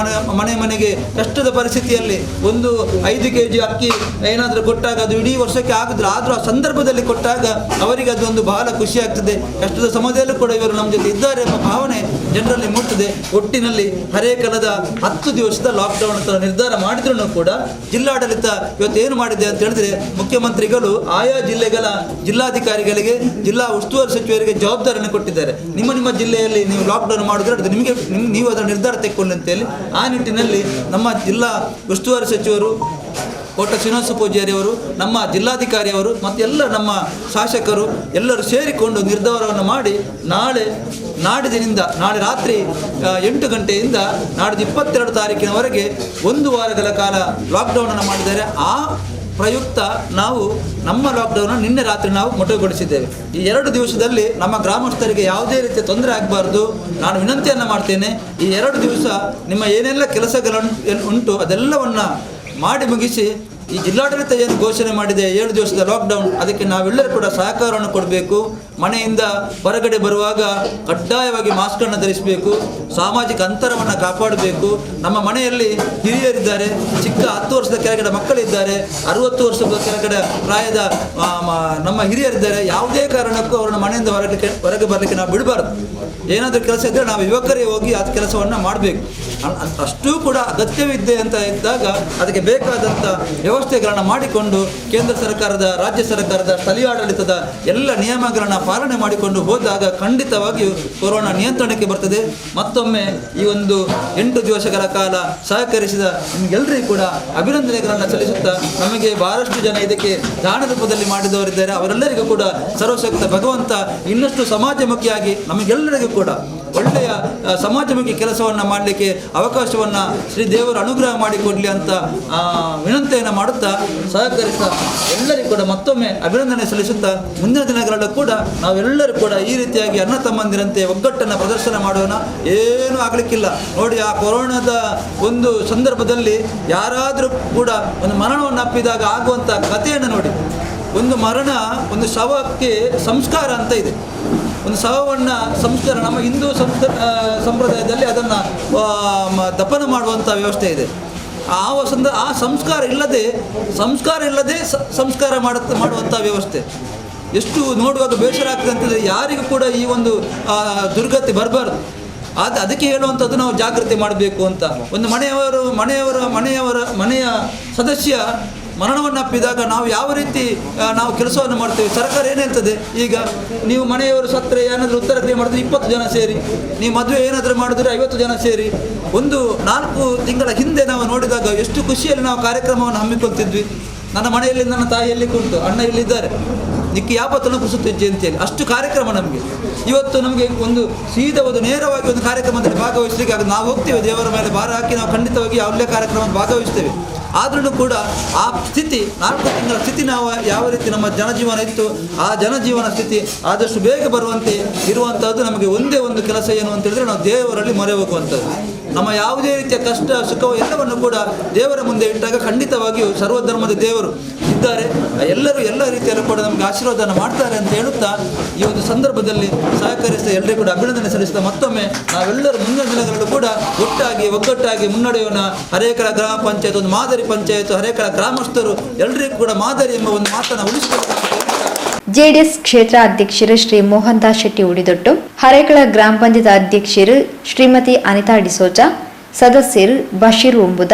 ಮನೆಗೆ ಕಷ್ಟದ ಪರಿಸ್ಥಿತಿಯಲ್ಲಿ ಒಂದು 5 kg ಅಕ್ಕಿ ಏನಾದರೂ ಕೊಟ್ಟಾಗ ಅದು ಇಡೀ ವರ್ಷಕ್ಕೆ ಆದರೂ ಆ ಸಂದರ್ಭದಲ್ಲಿ ಕೊಟ್ಟಾಗ ಅವರಿಗೆ ಅದೊಂದು ಬಹಳ ಖುಷಿ ಆಗ್ತದೆ. ಕಷ್ಟದ ಸಮಯದಲ್ಲೂ ಕೂಡ ಇವರು ನಮ್ಮ ಜೊತೆ ಇದ್ದಾರೆ ಎಂಬ ಭಾವನೆ ಜನರಲ್ಲಿ ಮೂಡ್ತದೆ. ಒಟ್ಟಿನಲ್ಲಿ ಹರೇಕಳದ 10 ದಿವಸದ ಲಾಕ್ಡೌನ್ ಅಂತ ನಿರ್ಧಾರ ಮಾಡಿದ್ರೂ ಕೂಡ ಜಿಲ್ಲಾಡಳಿತ ಇವತ್ತು ಏನು ಮಾಡಿದೆ ಅಂತ ಹೇಳಿದ್ರೆ, ಮುಖ್ಯಮಂತ್ರಿಗಳು ಆಯಾ ಜಿಲ್ಲೆಗಳ ಜಿಲ್ಲಾಧಿಕಾರಿಗಳಿಗೆ, ಜಿಲ್ಲಾ ಉಸ್ತುವಾರಿ ಸಚಿವರಿಗೆ ಜವಾಬ್ದಾರಿಯನ್ನು ಕೊಟ್ಟಿದ್ದಾರೆ. ನಿಮ್ಮ ಜಿಲ್ಲೆಯಲ್ಲಿ ನೀವು ಲಾಕ್ಡೌನ್ ಮಾಡಿದ್ರೆ ನೀವು ಅದರ ನಿರ್ಧಾರ ತೆಗೆದುಕೊಳ್ಳಿ ಅಂತೇಳಿ. ಆ ನಿಟ್ಟಿನಲ್ಲಿ ನಮ್ಮ ಜಿಲ್ಲಾ ಉಸ್ತುವಾರಿ ಸಚಿವರು ಕೋಟ ಶ್ರೀನಿವಾಸ ಪೂಜಾರಿ ಅವರು, ನಮ್ಮ ಜಿಲ್ಲಾಧಿಕಾರಿಯವರು ಮತ್ತು ಎಲ್ಲ ನಮ್ಮ ಶಾಸಕರು ಎಲ್ಲರೂ ಸೇರಿಕೊಂಡು ನಿರ್ಧಾರವನ್ನು ಮಾಡಿ ನಾಳೆ ರಾತ್ರಿ 8 ಗಂಟೆಯಿಂದ ನಾಡಿದ್ದು 22 ತಾರೀಕಿನವರೆಗೆ 1 ವಾರಗಳ ಕಾಲ ಲಾಕ್ಡೌನನ್ನು ಮಾಡಿದ್ದಾರೆ. ಆ ಪ್ರಯುಕ್ತ ನಾವು ನಮ್ಮ ಲಾಕ್ಡೌನ್ ನಿನ್ನೆ ರಾತ್ರಿ ನಾವು ಮೊಟಕುಗೊಳಿಸಿದ್ದೇವೆ. ಈ 2 ದಿವಸದಲ್ಲಿ ನಮ್ಮ ಗ್ರಾಮಸ್ಥರಿಗೆ ಯಾವುದೇ ರೀತಿಯ ತೊಂದರೆ ಆಗಬಾರ್ದು. ನಾನು ವಿನಂತಿಯನ್ನು ಮಾಡ್ತೇನೆ, ಈ 2 ದಿವಸ ನಿಮ್ಮ ಏನೆಲ್ಲ ಕೆಲಸಗಳು ಉಂಟು ಅದೆಲ್ಲವನ್ನು ಮಾಡಿ ಮುಗಿಸಿ ಈ ಜಿಲ್ಲಾಡಳಿತ ಏನು ಘೋಷಣೆ ಮಾಡಿದೆ 7 ದಿವಸದ ಲಾಕ್ಡೌನ್, ಅದಕ್ಕೆ ನಾವೆಲ್ಲರೂ ಕೂಡ ಸಹಕಾರವನ್ನು ಕೊಡಬೇಕು. ಮನೆಯಿಂದ ಹೊರಗಡೆ ಬರುವಾಗ ಕಡ್ಡಾಯವಾಗಿ ಮಾಸ್ಕನ್ನು ಧರಿಸಬೇಕು, ಸಾಮಾಜಿಕ ಅಂತರವನ್ನು ಕಾಪಾಡಬೇಕು. ನಮ್ಮ ಮನೆಯಲ್ಲಿ ಹಿರಿಯರಿದ್ದಾರೆ, ಚಿಕ್ಕ 10 ವರ್ಷದ ಕೆಳಗಡೆ ಮಕ್ಕಳಿದ್ದಾರೆ, 60 ವರ್ಷದ ಕೆಳಗಡೆ ಪ್ರಾಯದ ನಮ್ಮ ಹಿರಿಯರಿದ್ದಾರೆ. ಯಾವುದೇ ಕಾರಣಕ್ಕೂ ಅವರನ್ನ ಮನೆಯಿಂದ ಹೊರಗೆ ಬರಲಿಕ್ಕೆ ನಾವು ಬಿಡಬಾರ್ದು. ಏನಾದರೂ ಕೆಲಸ ಇದ್ದರೆ ನಾವು ಯುವಕರೇ ಹೋಗಿ ಆ ಕೆಲಸವನ್ನು ಮಾಡಬೇಕು. ಅಷ್ಟೂ ಕೂಡ ಅಗತ್ಯವಿದೆ ಅಂತ ಇದ್ದಾಗ ಅದಕ್ಕೆ ಬೇಕಾದಂಥ ವ್ಯವಸ್ಥೆಗಳನ್ನು ಮಾಡಿಕೊಂಡು ಕೇಂದ್ರ ಸರ್ಕಾರದ, ರಾಜ್ಯ ಸರ್ಕಾರದ, ಸ್ಥಳೀಯ ಆಡಳಿತದ ಎಲ್ಲ ನಿಯಮಗಳನ್ನು ಪಾಲನೆ ಮಾಡಿಕೊಂಡು ಹೋದಾಗ ಖಂಡಿತವಾಗಿಯೂ ಕೊರೋನಾ ನಿಯಂತ್ರಣಕ್ಕೆ ಬರ್ತದೆ. ಮತ್ತೊಮ್ಮೆ ಈ ಒಂದು 8 ದಿವಸಗಳ ಕಾಲ ಸಹಕರಿಸಿದ ನಿಮಗೆಲ್ಲರಿಗೂ ಕೂಡ ಅಭಿನಂದನೆಗಳನ್ನು ಸಲ್ಲಿಸುತ್ತಾ, ನಮಗೆ ಬಹಳಷ್ಟು ಜನ ಇದಕ್ಕೆ ದಾನ ರೂಪದಲ್ಲಿ ಮಾಡಿದವರಿದ್ದಾರೆ. ಅವರೆಲ್ಲರಿಗೂ ಕೂಡ ಸರ್ವಶಕ್ತ ಭಗವಂತ ಇನ್ನಷ್ಟು ಸಮಾಜಮುಖಿಯಾಗಿ ನಮಗೆಲ್ಲರಿಗೂ ಕೂಡ ಒಳ್ಳೆಯ ಸಮಾಜಮುಖಿ ಕೆಲಸವನ್ನು ಮಾಡಲಿಕ್ಕೆ ಅವಕಾಶವನ್ನು ಶ್ರೀ ದೇವರು ಅನುಗ್ರಹ ಮಾಡಿಕೊಡಲಿ ಅಂತ ವಿನಂತಿಯನ್ನು ಮಾಡುತ್ತಾ, ಸಹಕರಿಸ್ತಾ ಎಲ್ಲರಿಗೂ ಕೂಡ ಮತ್ತೊಮ್ಮೆ ಅಭಿನಂದನೆ ಸಲ್ಲಿಸುತ್ತಾ, ಮುಂದಿನ ದಿನಗಳಲ್ಲೂ ಕೂಡ ನಾವೆಲ್ಲರೂ ಕೂಡ ಈ ರೀತಿಯಾಗಿ ಅಣ್ಣ ತಮ್ಮಂದಿರಂತೆ ಒಗ್ಗಟ್ಟನ್ನು ಪ್ರದರ್ಶನ ಮಾಡೋಣ. ಏನೂ ಆಗಲಿಕ್ಕಿಲ್ಲ. ನೋಡಿ, ಆ ಕೊರೋನಾದ ಒಂದು ಸಂದರ್ಭದಲ್ಲಿ ಯಾರಾದರೂ ಕೂಡ ಒಂದು ಮರಣವನ್ನು ಅಪ್ಪಿದಾಗ ಆಗುವಂಥ ಕಥೆಯನ್ನು ನೋಡಿ. ಒಂದು ಮರಣ, ಒಂದು ಶವಕ್ಕೆ ಸಂಸ್ಕಾರ ಅಂತ ಇದೆ. ಒಂದು ಶವವನ್ನು ಸಂಸ್ಕಾರ, ನಮ್ಮ ಹಿಂದೂ ಸಂಪ್ರದಾಯದಲ್ಲಿ ಅದನ್ನು ದಫನ ಮಾಡುವಂಥ ವ್ಯವಸ್ಥೆ ಇದೆ. ಆ ಸಂಸ್ಕಾರ ಇಲ್ಲದೆ ಸಂಸ್ಕಾರ ಮಾಡುವಂಥ ವ್ಯವಸ್ಥೆ ಎಷ್ಟು ನೋಡುವಾಗ ಬೇಸರ ಆಗ್ತದೆ ಅಂತಂದರೆ, ಯಾರಿಗೂ ಕೂಡ ಈ ಒಂದು ದುರ್ಗತಿ ಬರಬಾರ್ದು. ಅದಕ್ಕೆ ಹೇಳುವಂಥದ್ದು ನಾವು ಜಾಗೃತಿ ಮಾಡಬೇಕು ಅಂತ. ಒಂದು ಮನೆಯ ಸದಸ್ಯ ಮರಣವನ್ನಪ್ಪಿದಾಗ ನಾವು ಯಾವ ರೀತಿ ನಾವು ಕೆಲಸವನ್ನು ಮಾಡ್ತೇವೆ. ಸರ್ಕಾರ ಏನು ಹೇಳ್ತದೆ, ಈಗ ನೀವು ಮನೆಯವರು ಸತ್ತರೆ ಏನಾದರೂ ಉತ್ತರ ಕ್ರಿಯೆ ಮಾಡಿದ್ರೆ 20 ಜನ ಸೇರಿ, ನೀವು ಮದುವೆ ಏನಾದರೂ ಮಾಡಿದ್ರೆ 50 ಜನ ಸೇರಿ. ಒಂದು 4 ತಿಂಗಳ ಹಿಂದೆ ನಾವು ನೋಡಿದಾಗ ಎಷ್ಟು ಖುಷಿಯಲ್ಲಿ ನಾವು ಕಾರ್ಯಕ್ರಮವನ್ನು ಹಮ್ಮಿಕೊಳ್ತಿದ್ವಿ. ನನ್ನ ಮನೆಯಲ್ಲಿ ನನ್ನ ತಾಯಿಯಲ್ಲಿ ಕುಂಟು, ಅಣ್ಣ ಇಲ್ಲಿದ್ದಾರೆ, ನಿಕ್ಕಿ ಯಾಪತ್ತನ್ನು ಕುಸುತ್ತೆ ಜಯಂತಿಯಲ್ಲಿ ಅಷ್ಟು ಕಾರ್ಯಕ್ರಮ ನಮಗೆ. ಇವತ್ತು ನಮಗೆ ಒಂದು ಸೀದಾ ನೇರವಾಗಿ ಒಂದು ಕಾರ್ಯಕ್ರಮದಲ್ಲಿ ಭಾಗವಹಿಸಲಿಕ್ಕೆ ಆಗ ನಾವು ಹೋಗ್ತೇವೆ, ದೇವರ ಮೇಲೆ ಭಾರ ಹಾಕಿ ನಾವು ಖಂಡಿತವಾಗಿ ಯಾವುದೇ ಕಾರ್ಯಕ್ರಮದಲ್ಲಿ ಭಾಗವಹಿಸ್ತೇವೆ. ಆದ್ರೂ ಕೂಡ ಆ ಸ್ಥಿತಿ 4 ತಿಂಗಳ ಸ್ಥಿತಿ ನಾವು ಯಾವ ರೀತಿ ನಮ್ಮ ಜನಜೀವನ ಇತ್ತು ಆ ಜನಜೀವನ ಸ್ಥಿತಿ ಆದಷ್ಟು ಬೇಗ ಬರುವಂತೆ ಇರುವಂಥದ್ದು ನಮಗೆ ಒಂದೇ ಒಂದು ಕೆಲಸ ಏನು ಅಂತ ಹೇಳಿದ್ರೆ ನಾವು ದೇವರಲ್ಲಿ ಮೊರೆ ಹೋಗುವಂಥದ್ದು. ನಮ್ಮ ಯಾವುದೇ ರೀತಿಯ ಕಷ್ಟ ಸುಖವು ಎಲ್ಲವನ್ನು ಕೂಡ ದೇವರ ಮುಂದೆ ಇಟ್ಟಾಗ ಖಂಡಿತವಾಗಿಯೂ ಸರ್ವಧರ್ಮದ ದೇವರು ಇದ್ದಾರೆ, ಎಲ್ಲರೂ ಎಲ್ಲ ರೀತಿಯಲ್ಲೂ ಕೂಡ ನಮಗೆ ಆಶೀರ್ವಾದನ ಮಾಡ್ತಾರೆ ಅಂತ ಹೇಳುತ್ತಾ ಈ ಒಂದು ಸಂದರ್ಭದಲ್ಲಿ ಸಹಕರಿಸಿದ ಎಲ್ಲರಿಗೂ ಕೂಡ ಅಭಿನಂದನೆ ಸಲ್ಲಿಸಿದ ಮತ್ತೊಮ್ಮೆ ನಾವೆಲ್ಲರೂ ಮುಂದಿನ ದಿನಗಳಲ್ಲೂ ಕೂಡ ಒಗ್ಗಟ್ಟಾಗಿ ಮುನ್ನಡೆಯೋಣ. ಹರೇಕಳ ಗ್ರಾಮ ಪಂಚಾಯತ್ ಒಂದು ಮಾದರಿ ಪಂಚಾಯತ್, ಹರೇಕಳ ಗ್ರಾಮಸ್ಥರು ಎಲ್ಲರಿಗೂ ಕೂಡ ಮಾದರಿ ಎಂಬ ಒಂದು ಮಾತನ್ನು ಉಳಿಸಿಕೊಳ್ಳಬೇಕು. ಜೆಡಿಎಸ್ ಕ್ಷೇತ್ರ ಅಧ್ಯಕ್ಷರು ಶ್ರೀ ಮೋಹನ್ ದಾಸ್ ಶೆಟ್ಟಿ ಉಡಿದೊಟ್ಟು, ಹರೇಕಳ ಗ್ರಾಮ ಪಂಚಾಯತ್ ಅಧ್ಯಕ್ಷರು ಶ್ರೀಮತಿ ಅನಿತಾ ಡಿಸೋಜಾ, ಸದಸ್ಯರು ಬಶೀರ್ ಒಂಬುದ,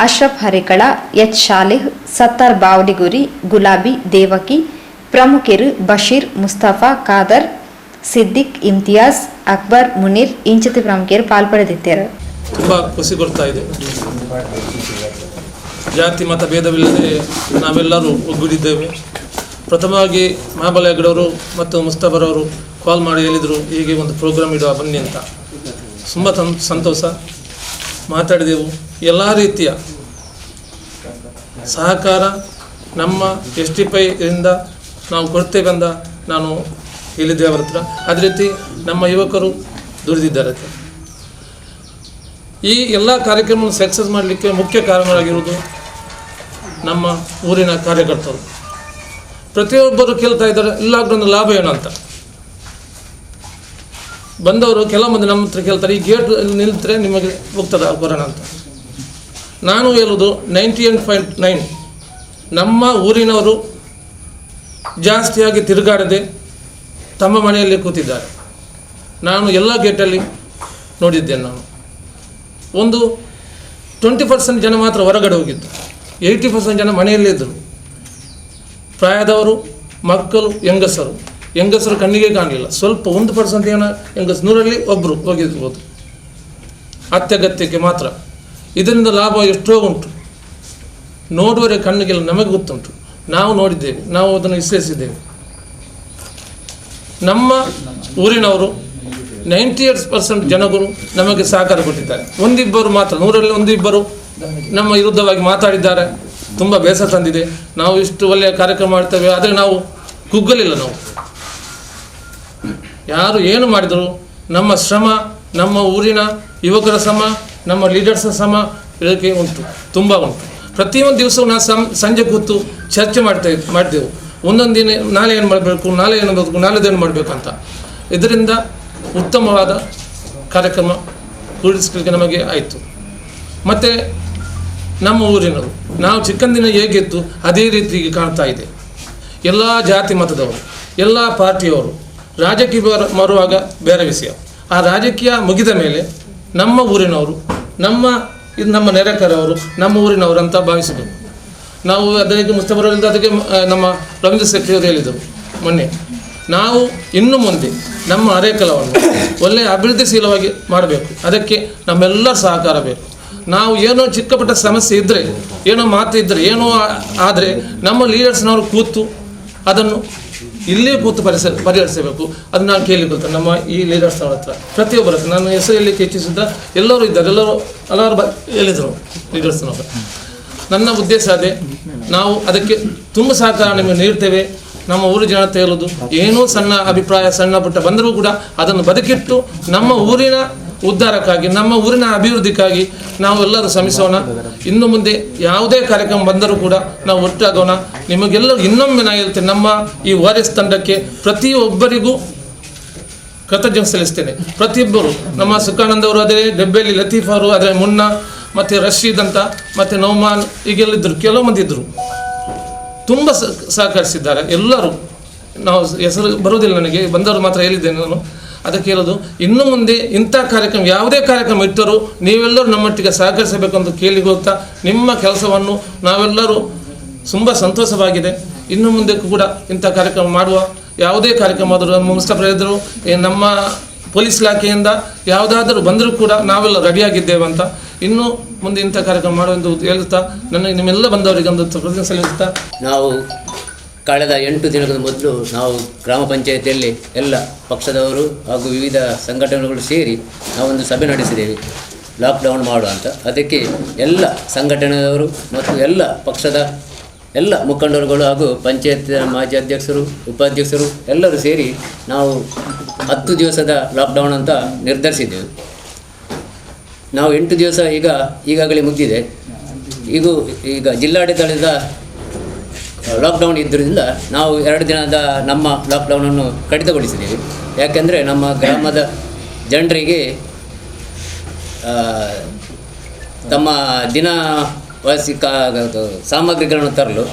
ಅಶ್ರಫ್ ಹರೇಕಳ, ಎಚ್ ಶಾಲಿಹ್, ಸತ್ತಾರ್ ಬಾವಡಿಗುರಿ, ಗುಲಾಬಿ, ದೇವಕಿ, ಪ್ರಮುಖರು ಬಶೀರ್, ಮುಸ್ತಫಾ, ಖಾದರ್, ಸಿದ್ದಿಕ್, ಇಮ್ತಿಯಾಜ್, ಅಕ್ಬರ್, ಮುನೀರ್ ಇಂಚತಿ ಪ್ರಮುಖರು ಪಾಲ್ಪಡೆದಿದ್ದಾರೆ. ತುಂಬ ಖುಷಿ ಕೊಡ್ತಾ ಇದೆ. ಜಾತಿ ಮತ ಭೇದವಿಲ್ಲದೆ ನಾವೆಲ್ಲರೂ ಒಗ್ಗೂಡಿದ್ದೇವೆ. ಪ್ರಥಮವಾಗಿ ಮಹಾಬಲ ಹೆಗಡೆಯವರು ಮತ್ತು ಮುಸ್ತಫರವರು ಕಾಲ್ ಮಾಡಿ ಹೇಳಿದರು ಹೀಗೆ ಒಂದು ಪ್ರೋಗ್ರಾಮ್ ಇಡುವ ಬನ್ನಿ ಅಂತ. ತುಂಬ ಸಂತೋಷ. ಮಾತಾಡಿದೆವು. ಎಲ್ಲ ರೀತಿಯ ಸಹಕಾರ ನಮ್ಮ ST5 ನಾವು ಕೊಡ್ತೇವೆ ಅಂತ ನಾನು ಹೇಳಿದ್ದೆ ಅವರ ಹತ್ರ. ಅದೇ ರೀತಿ ನಮ್ಮ ಯುವಕರು ದುಡಿದಿದ್ದಾರೆ. ಈ ಎಲ್ಲ ಕಾರ್ಯಕ್ರಮವನ್ನು ಸಕ್ಸಸ್ ಮಾಡಲಿಕ್ಕೆ ಮುಖ್ಯ ಕಾರಣರಾಗಿರುವುದು ನಮ್ಮ ಊರಿನ ಕಾರ್ಯಕರ್ತರು. ಪ್ರತಿಯೊಬ್ಬರು ಕೇಳ್ತಾ ಇದ್ದಾರೆ ಲಾಕ್ಡೌನ್ ಲಾಭ ಏನು ಅಂತ. ಬಂದವರು ಕೆಲವು ಮಂದಿ ನಮ್ಮ ಹತ್ರ ಕೇಳ್ತಾರೆ ಈ ಗೇಟ್ ನಿಲ್ತರೆ ನಿಮಗೆ ಹೋಗ್ತದೆ ಕೊರೋನಾ ಅಂತ. ನಾನು ಹೇಳೋದು 98.9 ನಮ್ಮ ಊರಿನವರು ಜಾಸ್ತಿಯಾಗಿ ತಿರುಗಾಡದೆ ತಮ್ಮ ಮನೆಯಲ್ಲಿ ಕೂತಿದ್ದಾರೆ. ನಾನು ಎಲ್ಲ ಗೇಟಲ್ಲಿ ನೋಡಿದ್ದೇನೆ. ನಾನು ಒಂದು 20% ಜನ ಮಾತ್ರ ಹೊರಗಡೆ ಹೋಗಿದ್ದು, 80% ಜನ ಮನೆಯಲ್ಲೇ ಇದ್ದರು. ಪ್ರಾಯದವರು, ಮಕ್ಕಳು, ಹೆಂಗಸರು ಕಣ್ಣಿಗೆ ಕಾಣಲಿಲ್ಲ. ಸ್ವಲ್ಪ 1% ಏನೋ ಹೆಂಗಸರು 100ರಲ್ಲಿ ಒಬ್ಬರು ಹೋಗಿರ್ಬೋದು, ಅತ್ಯಗತ್ಯಕ್ಕೆ ಮಾತ್ರ. ಇದರಿಂದ ಲಾಭ ಎಷ್ಟೋ ಉಂಟು. ನೋಡುವರೆ ಕಣ್ಣಿಗೆಲ್ಲ ನಮಗೆ ಗೊತ್ತುಂಟು. ನಾವು ನೋಡಿದ್ದೇವೆ, ನಾವು ಅದನ್ನು ವಿಶ್ಲೇಷಿಸಿದ್ದೇವೆ. ನಮ್ಮ ಊರಿನವರು 98% ಜನಗಳು ನಮಗೆ ಸಹಕಾರ ಕೊಟ್ಟಿದ್ದಾರೆ. ಒಂದಿಬ್ಬರು ಮಾತ್ರ, 100ರಲ್ಲಿ 1-2 ನಮ್ಮ ವಿರುದ್ಧವಾಗಿ ಮಾತಾಡಿದ್ದಾರೆ. ತುಂಬ ಬೇಸರ ತಂದಿದೆ. ನಾವು ಇಷ್ಟು ಒಳ್ಳೆಯ ಕಾರ್ಯಕ್ರಮ ಮಾಡ್ತೇವೆ, ಆದರೆ ನಾವು ಕುಗ್ಗಲಿಲ್ಲ. ನಾವು ಯಾರು ಏನು ಮಾಡಿದರು ನಮ್ಮ ಶ್ರಮ, ನಮ್ಮ ಊರಿನ ಯುವಕರ ಶ್ರಮ, ನಮ್ಮ ಲೀಡರ್ಸ್ ಶ್ರಮ ಇದಕ್ಕೆ ಉಂಟು, ತುಂಬ ಉಂಟು. ಪ್ರತಿಯೊಂದು ದಿವಸವೂ ನಾವು ಸಂಜೆ ಕೂತು ಚರ್ಚೆ ಮಾಡ್ತೇವೆ. ಒಂದೊಂದು ದಿನ ನಾಳೆ ಏನು ಮಾಡಬೇಕು, ನಾಳೆದೇನು ಮಾಡಬೇಕು ಅಂತ. ಇದರಿಂದ ಉತ್ತಮವಾದ ಕಾರ್ಯಕ್ರಮ ಕೂಡಿಸಲಿಕ್ಕೆ ನಮಗೆ ಆಯಿತು. ಮತ್ತು ನಮ್ಮ ಊರಿನವರು ನಾವು ಚಿಕ್ಕಂದಿನ ಹೇಗಿತ್ತು ಅದೇ ರೀತಿ ಕಾಣ್ತಾ ಇದೆ. ಎಲ್ಲ ಜಾತಿ ಮತದವರು, ಎಲ್ಲ ಪಾರ್ಟಿಯವರು ರಾಜಕೀಯ ಬರುವಾಗ ಬೇರೆ ವಿಷಯ. ಆ ರಾಜಕೀಯ ಮುಗಿದ ಮೇಲೆ ನಮ್ಮ ಊರಿನವರು, ನಮ್ಮ ನೆರೆಕರವರು ನಮ್ಮ ಊರಿನವರು ಅಂತ ಭಾವಿಸಬೇಕು ನಾವು. ಅದಕ್ಕೆ ಮುಸ್ತಫರವರಿಂದ ಅದಕ್ಕೆ ನಮ್ಮ ರವೀಂದ್ರ ಶೆಟ್ಟಿಯವರು ಹೇಳಿದರು ಮೊನ್ನೆ, ನಾವು ಇನ್ನು ಮುಂದೆ ನಮ್ಮ ಹರೇಕಲವನ್ನು ಒಳ್ಳೆಯ ಅಭಿವೃದ್ಧಿಶೀಲವಾಗಿ ಮಾಡಬೇಕು. ಅದಕ್ಕೆ ನಮ್ಮೆಲ್ಲರ ಸಹಕಾರ ಬೇಕು. ನಾವು ಏನೋ ಚಿಕ್ಕಪುಟ್ಟ ಸಮಸ್ಯೆ ಇದ್ದರೆ, ಏನೋ ಮಾತು ಇದ್ದರೆ, ಏನೋ ಆದರೆ ನಮ್ಮ ಲೀಡರ್ಸ್ನವರು ಕೂತು ಅದನ್ನು ಇಲ್ಲೇ ಕೂತು ಪರಿಹರಿಸಬೇಕು. ಅದನ್ನು ನಾನು ಕೇಳಿಕೊಳ್ತೇನೆ ನಮ್ಮ ಈ ಲೀಡರ್ಸ್ನವ್ರ ಹತ್ರ, ಪ್ರತಿಯೊಬ್ಬರ ಹತ್ರ. ನಾನು ಹೆಸರಲ್ಲಿ ಹೆಚ್ಚಿಸಿದ್ದ ಎಲ್ಲರೂ ಇದ್ದಾರೆ, ಹಲವಾರು ಹೇಳಿದರು ಲೀಡರ್ಸ್ನವರು. ನನ್ನ ಉದ್ದೇಶ ಅದೇ, ನಾವು ಅದಕ್ಕೆ ತುಂಬ ಸಹಕಾರ ನಿಮಗೆ ನೀಡ್ತೇವೆ. ನಮ್ಮ ಊರು ಜನತೆ ಹೇಳೋದು, ಏನೋ ಸಣ್ಣ ಅಭಿಪ್ರಾಯ ಸಣ್ಣ ಪುಟ್ಟ ಬಂದರೂ ಕೂಡ ಅದನ್ನು ಬದುಕಿಟ್ಟು ನಮ್ಮ ಊರಿನ ಉದ್ಧಾರಕ್ಕಾಗಿ, ನಮ್ಮ ಊರಿನ ಅಭಿವೃದ್ಧಿಗಾಗಿ ನಾವು ಎಲ್ಲರೂ ಶ್ರಮಿಸೋಣ. ಇನ್ನು ಮುಂದೆ ಯಾವುದೇ ಕಾರ್ಯಕ್ರಮ ಬಂದರೂ ಕೂಡ ನಾವು ಒಟ್ಟಾಗೋಣ. ನಿಮಗೆಲ್ಲರೂ ಇನ್ನೊಮ್ಮೆ ನಾನು ಹೇಳ್ತೇನೆ, ನಮ್ಮ ಈ ವಾರಿಯರ್ಸ್ ತಂಡಕ್ಕೆ ಪ್ರತಿಯೊಬ್ಬರಿಗೂ ಕೃತಜ್ಞತೆ ಸಲ್ಲಿಸ್ತೇನೆ. ಪ್ರತಿಯೊಬ್ಬರು, ನಮ್ಮ ಸುಖಾನಂದ್ ಅವರು ಅದೇ, ಡೆಬ್ಬೆಲಿ ಲತೀಫ್ ಅವರು ಅದೇ, ಮುನ್ನಾ ಮತ್ತು ರಶೀದ್ ಅಂತ, ಮತ್ತು ನೌಮಾನ್ ಹೀಗೆಲ್ಲಿದ್ದರು, ಕೆಲವು ಮಂದಿ ಇದ್ದರು, ತುಂಬ ಸಹಕರಿಸಿದ್ದಾರೆ ಎಲ್ಲರೂ. ನಾವು ಹೆಸರು ಬರುವುದಿಲ್ಲ ನನಗೆ, ಬಂದವರು ಮಾತ್ರ ಹೇಳಿದ್ದೇನೆ ನಾನು. ಅದಕ್ಕೆ ಹೇಳೋದು, ಇನ್ನು ಮುಂದೆ ಇಂಥ ಕಾರ್ಯಕ್ರಮ ಯಾವುದೇ ಕಾರ್ಯಕ್ರಮ ಇಟ್ಟರೂ ನೀವೆಲ್ಲರೂ ನಮ್ಮೊಟ್ಟಿಗೆ ಸಹಕರಿಸಬೇಕು ಅಂತ ಕೇಳಿಕೊಳ್ತಾ, ನಿಮ್ಮ ಕೆಲಸವನ್ನು ನಾವೆಲ್ಲರೂ ತುಂಬ ಸಂತೋಷವಾಗಿದೆ. ಇನ್ನು ಮುಂದೆ ಕೂಡ ಇಂಥ ಕಾರ್ಯಕ್ರಮ ಮಾಡುವ, ಯಾವುದೇ ಕಾರ್ಯಕ್ರಮ ಆದರೂ ನಮ್ಮ ಮುಸ್ತಫರಿದ್ದರು ನಮ್ಮ ಪೊಲೀಸ್ ಇಲಾಖೆಯಿಂದ ಯಾವುದಾದರೂ ಬಂದರೂ ಕೂಡ ನಾವೆಲ್ಲ ರೆಡಿಯಾಗಿದ್ದೇವೆ ಅಂತ. ಇನ್ನು ಮುಂದೆ ಇಂಥ ಕಾರ್ಯಕ್ರಮ ಮಾಡುವಂತ ಹೇಳುತ್ತಾ ನನಗೆ ನಿಮ್ಮೆಲ್ಲ ಬಂದವರಿಗೆ ಒಂದು ಕೃತಜ್ಞತೆ ಸಲ್ಲಿಸುತ್ತಾ, ನಾವು ಕಳೆದ 8 ದಿನಗಳ ಮೊದಲು ನಾವು ಗ್ರಾಮ ಪಂಚಾಯಿತಿಯಲ್ಲಿ ಎಲ್ಲ ಪಕ್ಷದವರು ಹಾಗೂ ವಿವಿಧ ಸಂಘಟನೆಗಳು ಸೇರಿ ನಾವೊಂದು ಸಭೆ ನಡೆಸಿದ್ದೇವೆ ಲಾಕ್ಡೌನ್ ಮಾಡುವ ಅಂತ. ಅದಕ್ಕೆ ಎಲ್ಲ ಸಂಘಟನೆಯವರು ಮತ್ತು ಎಲ್ಲ ಪಕ್ಷದ ಎಲ್ಲ ಮುಖಂಡರುಗಳು ಹಾಗೂ ಪಂಚಾಯತ್ ಮಾಜಿ ಅಧ್ಯಕ್ಷರು, ಉಪಾಧ್ಯಕ್ಷರು ಎಲ್ಲರೂ ಸೇರಿ ನಾವು 10 ದಿವಸದ ಲಾಕ್ಡೌನ್ ಅಂತ ನಿರ್ಧರಿಸಿದ್ದೆವು. ನಾವು 8 ದಿವಸ ಈಗಾಗಲೇ ಮುಗಿದಿದೆ. ಈಗ ಜಿಲ್ಲಾಡಳಿತದ ಲಾಕ್ಡೌನ್ ಇದ್ದರಿಂದ ನಾವು 2 ದಿನದ ನಮ್ಮ ಲಾಕ್ಡೌನನ್ನು ಕಡಿತಗೊಳಿಸಿದ್ದೇವೆ. ಯಾಕೆಂದರೆ ನಮ್ಮ ಗ್ರಾಮದ ಜನರಿಗೆ ತಮ್ಮ ದಿನವಾಸಿ ಸಾಮಗ್ರಿಗಳನ್ನು ತರಲು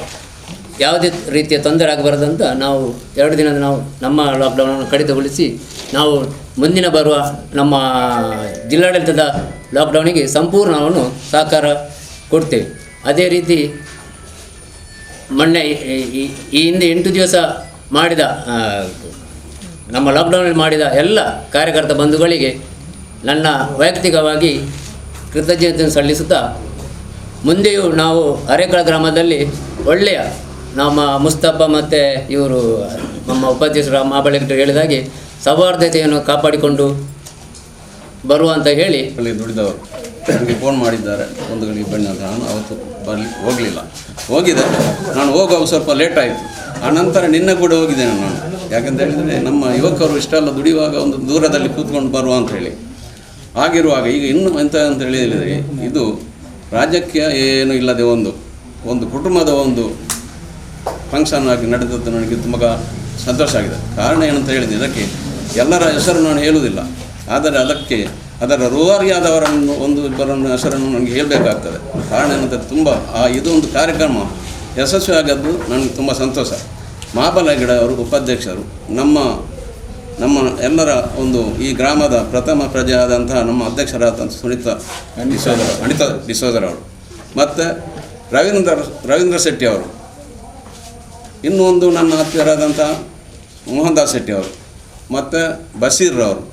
ಯಾವುದೇ ರೀತಿಯ ತೊಂದರೆ ಆಗಬಾರ್ದಂತ ನಾವು 2 ದಿನದ ನಾವು ನಮ್ಮ ಲಾಕ್ಡೌನನ್ನು ಕಡಿತಗೊಳಿಸಿ ನಾವು ಮುಂದಿನ ಬರುವ ನಮ್ಮ ಜಿಲ್ಲಾಡಳಿತದ ಲಾಕ್ಡೌನಿಗೆ ಸಂಪೂರ್ಣವನ್ನು ಸಹಕಾರ ಕೊಡ್ತೇವೆ. ಅದೇ ರೀತಿ ಮೊನ್ನೆ ಈ ಹಿಂದೆ 8 ದಿವಸ ಮಾಡಿದ ನಮ್ಮ ಲಾಕ್ಡೌನಲ್ಲಿ ಮಾಡಿದ ಎಲ್ಲ ಕಾರ್ಯಕರ್ತ ಬಂಧುಗಳಿಗೆ ನನ್ನ ವೈಯಕ್ತಿಕವಾಗಿ ಕೃತಜ್ಞತೆಯನ್ನು ಸಲ್ಲಿಸುತ್ತಾ, ಮುಂದೆಯೂ ನಾವು ಅರೇಕಳ ಗ್ರಾಮದಲ್ಲಿ ಒಳ್ಳೆಯ ನಮ್ಮ ಮುಸ್ತಫ ಮತ್ತು ಇವರು ನಮ್ಮ ಉಪಾಧ್ಯಕ್ಷರು ಮಾಬಳಿಗರು ಹೇಳಿದಾಗೆ ಸೌಹಾರ್ದತೆಯನ್ನು ಕಾಪಾಡಿಕೊಂಡು ಬರುವಂತ ಹೇಳಿ ಅಲ್ಲಿ ದುಡಿದವರು ನನಗೆ ಫೋನ್ ಮಾಡಿದ್ದಾರೆ, ಒಂದು ಗಂಟೆಗೆ ಬನ್ನಿ ಅಂತ. ನಾನು ಅವತ್ತು ಹೋಗಲಿಲ್ಲ. ಹೋಗಿದೆ, ನಾನು ಹೋಗುವಾಗ ಸ್ವಲ್ಪ ಲೇಟ್ ಆಯಿತು. ಆನಂತರ ನಿನ್ನೆ ಕೂಡ ಹೋಗಿದ್ದೇನೆ ನಾನು. ಯಾಕಂತ ಹೇಳಿದರೆ ನಮ್ಮ ಯುವಕರು ಇಷ್ಟೆಲ್ಲ ದುಡಿಯುವಾಗ ಒಂದು ದೂರದಲ್ಲಿ ಕೂತ್ಕೊಂಡು ಬರುವ ಅಂತ ಹೇಳಿ. ಆಗಿರುವಾಗ ಈಗ ಇನ್ನೂ ಎಂತ ಅಂತ ಹೇಳಿದರೆ, ಇದು ರಾಜ್ಯಕ್ಕೆ ಏನು ಇಲ್ಲದೆ ಒಂದು ಕುಟುಂಬದ ಒಂದು ಫಂಕ್ಷನ್ ಆಗಿ ನಡೆದದ್ದು ನನಗೆ ತುಂಬ ಸಂತೋಷ ಆಗಿದೆ. ಕಾರಣ ಏನಂತ ಹೇಳಿದರೆ, ಇದಕ್ಕೆ ಎಲ್ಲರ ಹೆಸರು ನಾನು ಹೇಳುವುದಿಲ್ಲ, ಆದರೆ ಅದರ ರೂವಾರಿಯಾದವರನ್ನು ಇಬ್ಬರನ್ನು ಹೆಸರನ್ನು ನನಗೆ ಹೇಳಬೇಕಾಗ್ತದೆ. ಕಾರಣ ಏನಂತ ತುಂಬ ಇದು ಒಂದು ಕಾರ್ಯಕ್ರಮ ಯಶಸ್ವಿ ಆಗೋದು ನನಗೆ ತುಂಬ ಸಂತೋಷ. ಮಹಾಬಲಗಿಡ ಅವರು ಉಪಾಧ್ಯಕ್ಷರು, ನಮ್ಮ ಎಲ್ಲರ ಈ ಗ್ರಾಮದ ಪ್ರಥಮ ಪ್ರಜೆ ಆದಂತಹ ನಮ್ಮ ಅಧ್ಯಕ್ಷರಾದಂಥ ಅನಿತಾ ಡಿಸೋದರ್ ಅವರು, ಮತ್ತು ರವೀಂದ್ರ ಶೆಟ್ಟಿ ಅವರು, ಇನ್ನೂ ಒಂದು ನನ್ನ ಹತ್ತಿರಾದಂಥ ಮೋಹನ್ ದಾಸ್ ಶೆಟ್ಟಿ ಅವರು, ಮತ್ತು ಬಶೀರ್ರವರು,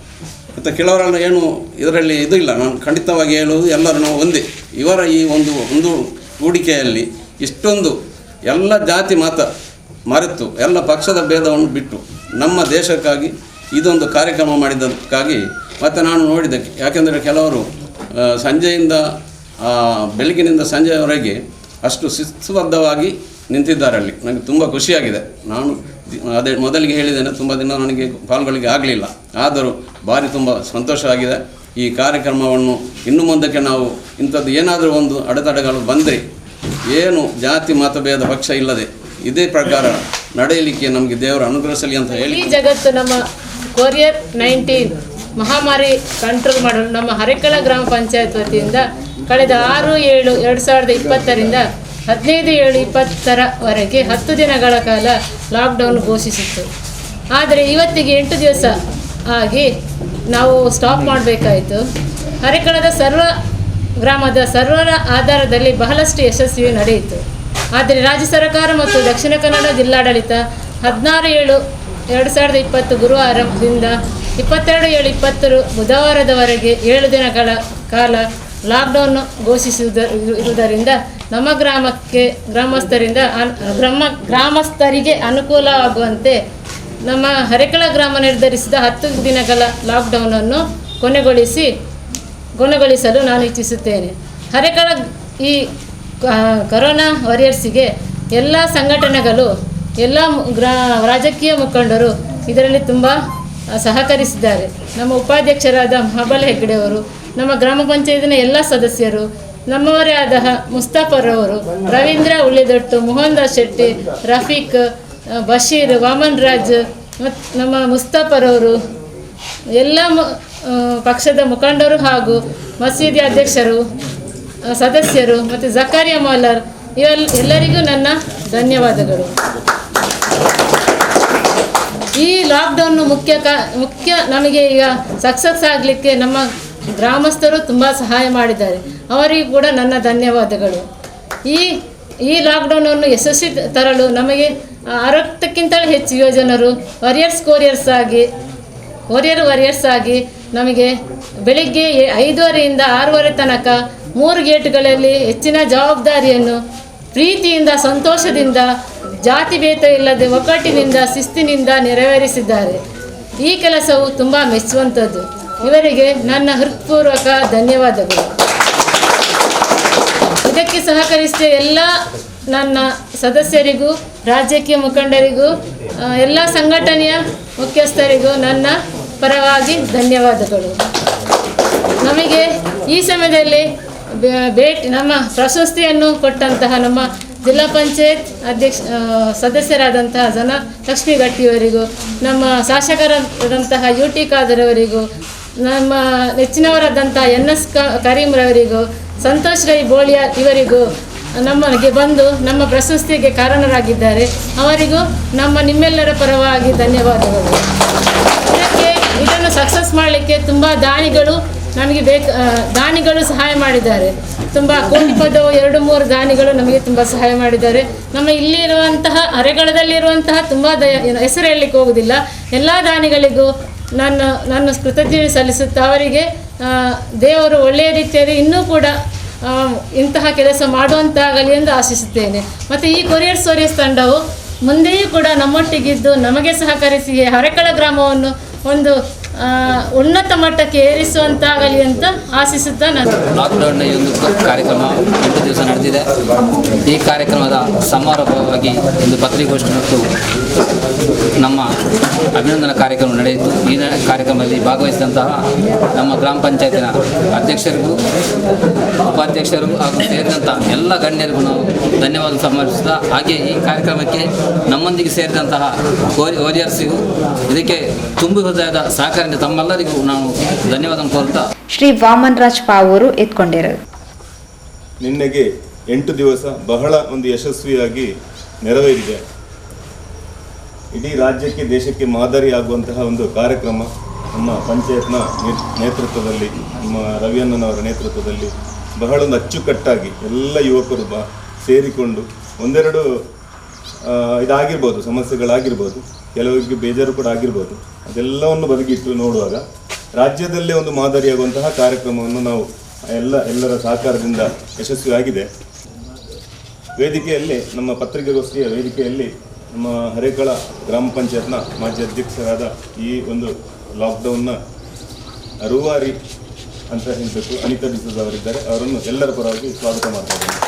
ಮತ್ತು ಕೆಲವರೆಲ್ಲ ಏನು ಇದರಲ್ಲಿ ಇದು ಇಲ್ಲ. ನಾನು ಖಂಡಿತವಾಗಿ ಹೇಳುವುದು, ಎಲ್ಲರೂ ನಾವು ಒಂದೇ. ಇವರ ಈ ಒಂದು ಹೂಡಿಕೆಯಲ್ಲಿ ಇಷ್ಟೊಂದು ಎಲ್ಲ ಜಾತಿ ಮತ ಮರೆತು ಎಲ್ಲ ಪಕ್ಷದ ಭೇದವನ್ನು ಬಿಟ್ಟು ನಮ್ಮ ದೇಶಕ್ಕಾಗಿ ಇದೊಂದು ಕಾರ್ಯಕ್ರಮ ಮಾಡಿದ್ದಕ್ಕಾಗಿ ಮತ್ತು ನಾನು ನೋಡಿದೆ. ಯಾಕೆಂದರೆ ಕೆಲವರು ಸಂಜೆಯಿಂದ ಬೆಳಗಿನಿಂದ ಸಂಜೆಯವರೆಗೆ ಅಷ್ಟು ಶಿಸ್ತುಬದ್ಧವಾಗಿ ನಿಂತಿದ್ದಾರೆ ಅಲ್ಲಿ. ನನಗೆ ತುಂಬ ಖುಷಿಯಾಗಿದೆ. ನಾನು ಅದೇ ಮೊದಲಿಗೆ ಹೇಳಿದ್ದೇನೆ, ತುಂಬ ದಿನ ನನಗೆ ಪಾಲ್ಗೊಳ್ಳಿಗೆ ಆಗಲಿಲ್ಲ, ಆದರೂ ಭಾರಿ ತುಂಬ ಸಂತೋಷ ಆಗಿದೆ. ಈ ಕಾರ್ಯಕ್ರಮವನ್ನು ಇನ್ನು ಮುಂದಕ್ಕೆ ನಾವು ಇಂಥದ್ದು ಏನಾದರೂ ಒಂದು ಅಡೆತಡೆಗಳು ಬಂದರೆ ಏನು ಜಾತಿ ಮತಭೇದ ಪಕ್ಷ ಇಲ್ಲದೆ ಇದೇ ಪ್ರಕಾರ ನಡೆಯಲಿಕ್ಕೆ ನಮಗೆ ದೇವರು ಅನುಗ್ರಹಿಸಲಿ ಅಂತ ಹೇಳಿ. ಈ ಜಗತ್ತು ನಮ್ಮ COVID-19 ಮಹಾಮಾರಿ ಕಂಟ್ರೋಲ್ ಮಾಡಲು ನಮ್ಮ ಅರೇಕಳ ಗ್ರಾಮ ಪಂಚಾಯತ್ ವತಿಯಿಂದ ಕಳೆದ 6/7/2020ರಿಂದ 15/7/2020 10 ದಿನಗಳ ಕಾಲ ಲಾಕ್ಡೌನ್ ಘೋಷಿಸಿತ್ತು. ಆದರೆ ಇವತ್ತಿಗೆ 8 ದಿವಸ ಆಗಿ ನಾವು ಸ್ಟಾಪ್ ಮಾಡಬೇಕಾಯಿತು. ಅರೇಕಳದ ಗ್ರಾಮದ ಸರ್ವರ ಆಧಾರದಲ್ಲಿ ಬಹಳಷ್ಟು ಯಶಸ್ವಿ ನಡೆಯಿತು. ಆದರೆ ರಾಜ್ಯ ಸರ್ಕಾರ ಮತ್ತು ದಕ್ಷಿಣ ಕನ್ನಡ ಜಿಲ್ಲಾಡಳಿತ 16/7/2020 ಗುರುವಾರದಿಂದ 22/7/2020 ಬುಧವಾರದವರೆಗೆ 7 ದಿನಗಳ ಕಾಲ ಲಾಕ್ಡೌನ್ ಘೋಷಿಸುವುದರಿಂದ ನಮ್ಮ ಗ್ರಾಮಸ್ಥರಿಗೆ ಅನುಕೂಲವಾಗುವಂತೆ ನಮ್ಮ ಅರೇಕಳ ಗ್ರಾಮ ನಿರ್ಧರಿಸಿದ 10 ದಿನಗಳ ಲಾಕ್ಡೌನನ್ನು ಕೊನೆಗೊಳಿಸಲು ನಾನು ಇಚ್ಛಿಸುತ್ತೇನೆ. ಅರೇಕಳ ಈ ಕೊರೋನಾ ವಾರಿಯರ್ಸಿಗೆ ಎಲ್ಲ ಸಂಘಟನೆಗಳು, ಎಲ್ಲ ರಾಜಕೀಯ ಮುಖಂಡರು ಇದರಲ್ಲಿ ತುಂಬ ಸಹಕರಿಸಿದ್ದಾರೆ. ನಮ್ಮ ಉಪಾಧ್ಯಕ್ಷರಾದ ಮಹಾಬಲ ಹೆಗ್ಗಡೆಯವರು, ನಮ್ಮ ಗ್ರಾಮ ಪಂಚಾಯತಿನ ಎಲ್ಲ ಸದಸ್ಯರು, ನಮ್ಮವರೇ ಆದ ಮುಸ್ತಫರವರು, ರವೀಂದ್ರ ಉಳ್ಳಿದೊಟ್ಟು, ಮೋಹನ್ ದಾಸ್ ಶೆಟ್ಟಿ, ರಫೀಕ್, ಬಶೀರ್, ವಾಮನ್ ರಾಜ್ ಮತ್ತು ನಮ್ಮ ಮುಸ್ತಫರವರು, ಎಲ್ಲ ಪಕ್ಷದ ಮುಖಂಡರು ಹಾಗೂ ಮಸೀದಿ ಅಧ್ಯಕ್ಷರು, ಸದಸ್ಯರು ಮತ್ತು ಜಕಾರಿಯಾ ಮೌಲರ್ ಎಲ್ಲರಿಗೂ ನನ್ನ ಧನ್ಯವಾದಗಳು. ಈ ಲಾಕ್ಡೌನ್ ಮುಖ್ಯ ನಮಗೆ ಈಗ ಸಕ್ಸಸ್ ಆಗಲಿಕ್ಕೆ ನಮ್ಮ ಗ್ರಾಮಸ್ಥರು ತುಂಬ ಸಹಾಯ ಮಾಡಿದ್ದಾರೆ. ಅವರಿಗೂ ಕೂಡ ನನ್ನ ಧನ್ಯವಾದಗಳು. ಈ ಲಾಕ್ಡೌನನ್ನು ಯಶಸ್ವಿ ತರಲು ನಮಗೆ 60ಕ್ಕಿಂತಲೂ ಹೆಚ್ಚು ಯುವಜನರು ವಾರಿಯರ್ಸ್ ಆಗಿ ನಮಗೆ ಬೆಳಿಗ್ಗೆ 5:30ಯಿಂದ 6:30 ತನಕ 3 ಗೇಟ್ಗಳಲ್ಲಿ ಹೆಚ್ಚಿನ ಜವಾಬ್ದಾರಿಯನ್ನು ಪ್ರೀತಿಯಿಂದ, ಸಂತೋಷದಿಂದ, ಜಾತಿ ಭೇದ ಇಲ್ಲದೆ ಒಗ್ಗಟ್ಟಿನಿಂದ, ಶಿಸ್ತಿನಿಂದ ನೆರವೇರಿಸಿದ್ದಾರೆ. ಈ ಕೆಲಸವು ತುಂಬ ಮೆಚ್ಚುವಂಥದ್ದು. ಇವರಿಗೆ ನನ್ನ ಹೃತ್ಪೂರ್ವಕ ಧನ್ಯವಾದಗಳು. ಇದಕ್ಕೆ ಸಹಕರಿಸಿದ ಎಲ್ಲ ನನ್ನ ಸದಸ್ಯರಿಗೂ, ರಾಜಕೀಯ ಮುಖಂಡರಿಗೂ, ಎಲ್ಲ ಸಂಘಟನೆಯ ಮುಖ್ಯಸ್ಥರಿಗೂ ನನ್ನ ಪರವಾಗಿ ಧನ್ಯವಾದಗಳು. ನಮಗೆ ಈ ಸಮಯದಲ್ಲಿ ನಮ್ಮ ಪ್ರಶಸ್ತಿಯನ್ನು ಕೊಟ್ಟಂತಹ ನಮ್ಮ ಜಿಲ್ಲಾ ಪಂಚಾಯತ್ ಸದಸ್ಯರಾದಂತಹ ಲಕ್ಷ್ಮೀ ಗಟ್ಟಿಯವರಿಗೂ, ನಮ್ಮ ಶಾಸಕರಾದಂತಹ UT ಖಾದರ್ ಅವರಿಗೂ, ನಮ್ಮ ನೆಚ್ಚಿನವರಾದಂತಹ NS ಕರೀಂರವರಿಗೂ, ಸಂತೋಷ್ ರೈ ಬೋಳಿಯಾ ಇವರಿಗೂ ನಮಗೆ ಬಂದು ನಮ್ಮ ಪ್ರಶಸ್ತಿಗೆ ಕಾರಣರಾಗಿದ್ದಾರೆ. ಅವರಿಗೂ ನಿಮ್ಮೆಲ್ಲರ ಪರವಾಗಿ ಧನ್ಯವಾದಗಳು. ಇದನ್ನು ಸಕ್ಸಸ್ ಮಾಡಲಿಕ್ಕೆ ತುಂಬ ದಾನಿಗಳು ಸಹಾಯ ಮಾಡಿದ್ದಾರೆ. ತುಂಬ ಕೋಟಿಪದವು 2-3 ದಾನಿಗಳು ನಮಗೆ ತುಂಬ ಸಹಾಯ ಮಾಡಿದ್ದಾರೆ. ನಮ್ಮ ಇಲ್ಲಿರುವಂತಹ ಅರೆಗಳದಲ್ಲಿರುವಂತಹ ತುಂಬ ಹೆಸರು ಹೇಳಲಿಕ್ಕೆ ಹೋಗುವುದಿಲ್ಲ. ಎಲ್ಲ ದಾನಿಗಳಿಗೂ ನನ್ನ ಕೃತಜ್ಞತೆ ಸಲ್ಲಿಸುತ್ತಾ ಅವರಿಗೆ ದೇವರು ಒಳ್ಳೆಯ ರೀತಿಯಲ್ಲಿ ಇನ್ನೂ ಕೂಡ ಇಂತಹ ಕೆಲಸ ಮಾಡುವಂತಾಗಲಿ ಎಂದು ಆಶಿಸುತ್ತೇನೆ. ಮತ್ತು ಈ ಕೊರಿಯರ್ಸ್ ತಂಡವು ಮುಂದೆಯೂ ಕೂಡ ನಮ್ಮೊಟ್ಟಿಗಿದ್ದು ನಮಗೆ ಸಹಕರಿಸಿ ಹರೇಕಳ ಗ್ರಾಮವನ್ನು ಒಂದು ಉನ್ನತ ಮಟ್ಟಕ್ಕೆ ಏರಿಸುವಂತಾಗಲಿ ಅಂತ ಆಶಿಸುತ್ತಾ ನಾನು ಲಾಕ್ಡೌನ್ನ ಈ ಒಂದು ಕಾರ್ಯಕ್ರಮ 8 ದಿವಸ ನಡೆದಿದೆ. ಈ ಕಾರ್ಯಕ್ರಮದ ಸಮಾರೋಪವಾಗಿ ಒಂದು ಪತ್ರಿಕಾಗೋಷ್ಠಿ ಮತ್ತು ನಮ್ಮ ಅಭಿನಂದನಾ ಕಾರ್ಯಕ್ರಮ ನಡೆಯಿತು. ಈ ಕಾರ್ಯಕ್ರಮದಲ್ಲಿ ಭಾಗವಹಿಸಿದಂತಹ ನಮ್ಮ ಗ್ರಾಮ ಪಂಚಾಯತಿನ ಅಧ್ಯಕ್ಷರಿಗೂ, ಉಪಾಧ್ಯಕ್ಷರಿಗೂ ಹಾಗೂ ಸೇರಿದಂಥ ಎಲ್ಲ ಗಣ್ಯರಿಗೂ ನಾವು ಧನ್ಯವಾದ ಸಮರ್ಪಿಸುತ್ತಾ, ಹಾಗೆ ಈ ಕಾರ್ಯಕ್ರಮಕ್ಕೆ ನಮ್ಮೊಂದಿಗೆ ಸೇರಿದಂತಹ ವಾರಿಯರ್ಸಿಗೂ ಇದಕ್ಕೆ ತುಂಬಿ ಹೃದಯದ ಸಹಕಾರ ತಮ್ಮೆಲ್ಲರಿಗೂ ನಾವು ಧನ್ಯವಾದ ಕೋರುತ್ತಾ ಶ್ರೀ ವಾಮನ್ ರಾಜ್ ಪಾವೂರು ಎತ್ಕೊಂಡರು. ನಿನ್ನೆಗೆ 8 ದಿವಸ ಬಹಳ ಒಂದು ಯಶಸ್ವಿಯಾಗಿ ನೆರವೇರಿದೆ. ಇಡೀ ರಾಜ್ಯಕ್ಕೆ, ದೇಶಕ್ಕೆ ಮಾದರಿಯಾಗುವಂತಹ ಒಂದು ಕಾರ್ಯಕ್ರಮ ನಮ್ಮ ಪಂಚಾಯತ್ನ ನೇತೃತ್ವದಲ್ಲಿ, ನಮ್ಮ ರವಿಯಣ್ಣನವರ ನೇತೃತ್ವದಲ್ಲಿ ಬಹಳ ಒಂದು ಅಚ್ಚುಕಟ್ಟಾಗಿ ಎಲ್ಲ ಯುವಕರು ಸೇರಿಕೊಂಡು ಒಂದೆರಡು ಇದಾಗಿರ್ಬೋದು, ಸಮಸ್ಯೆಗಳಾಗಿರ್ಬೋದು, ಕೆಲವರಿಗೆ ಬೇಜಾರು ಕೂಡ ಆಗಿರ್ಬೋದು, ಅದೆಲ್ಲವನ್ನು ಬದಿಗಿಟ್ಟು ನೋಡುವಾಗ ರಾಜ್ಯದಲ್ಲೇ ಒಂದು ಮಾದರಿಯಾಗುವಂತಹ ಕಾರ್ಯಕ್ರಮವನ್ನು ನಾವು ಎಲ್ಲರ ಸಹಕಾರದಿಂದ ಯಶಸ್ವಿಯಾಗಿದೆ. ವೇದಿಕೆಯಲ್ಲಿ, ನಮ್ಮ ಪತ್ರಿಕಾಗೋಷ್ಠಿಯ ವೇದಿಕೆಯಲ್ಲಿ ನಮ್ಮ ಹರೇಕಳ ಗ್ರಾಮ ಪಂಚಾಯತ್ನ ಮಾಜಿ ಅಧ್ಯಕ್ಷರಾದ ಈ ಒಂದು ಲಾಕ್ಡೌನ್ನ ರೂವಾರಿ ಅಂತ ಹೇಳಬೇಕು ಅನಿತಾ ಡಿಸೋಜ ಅವರಿದ್ದಾರೆ. ಅವರನ್ನು ಎಲ್ಲರ ಪರವಾಗಿ ಸ್ವಾಗತ ಮಾಡ್ತಾ ಇದ್ದೇನೆ.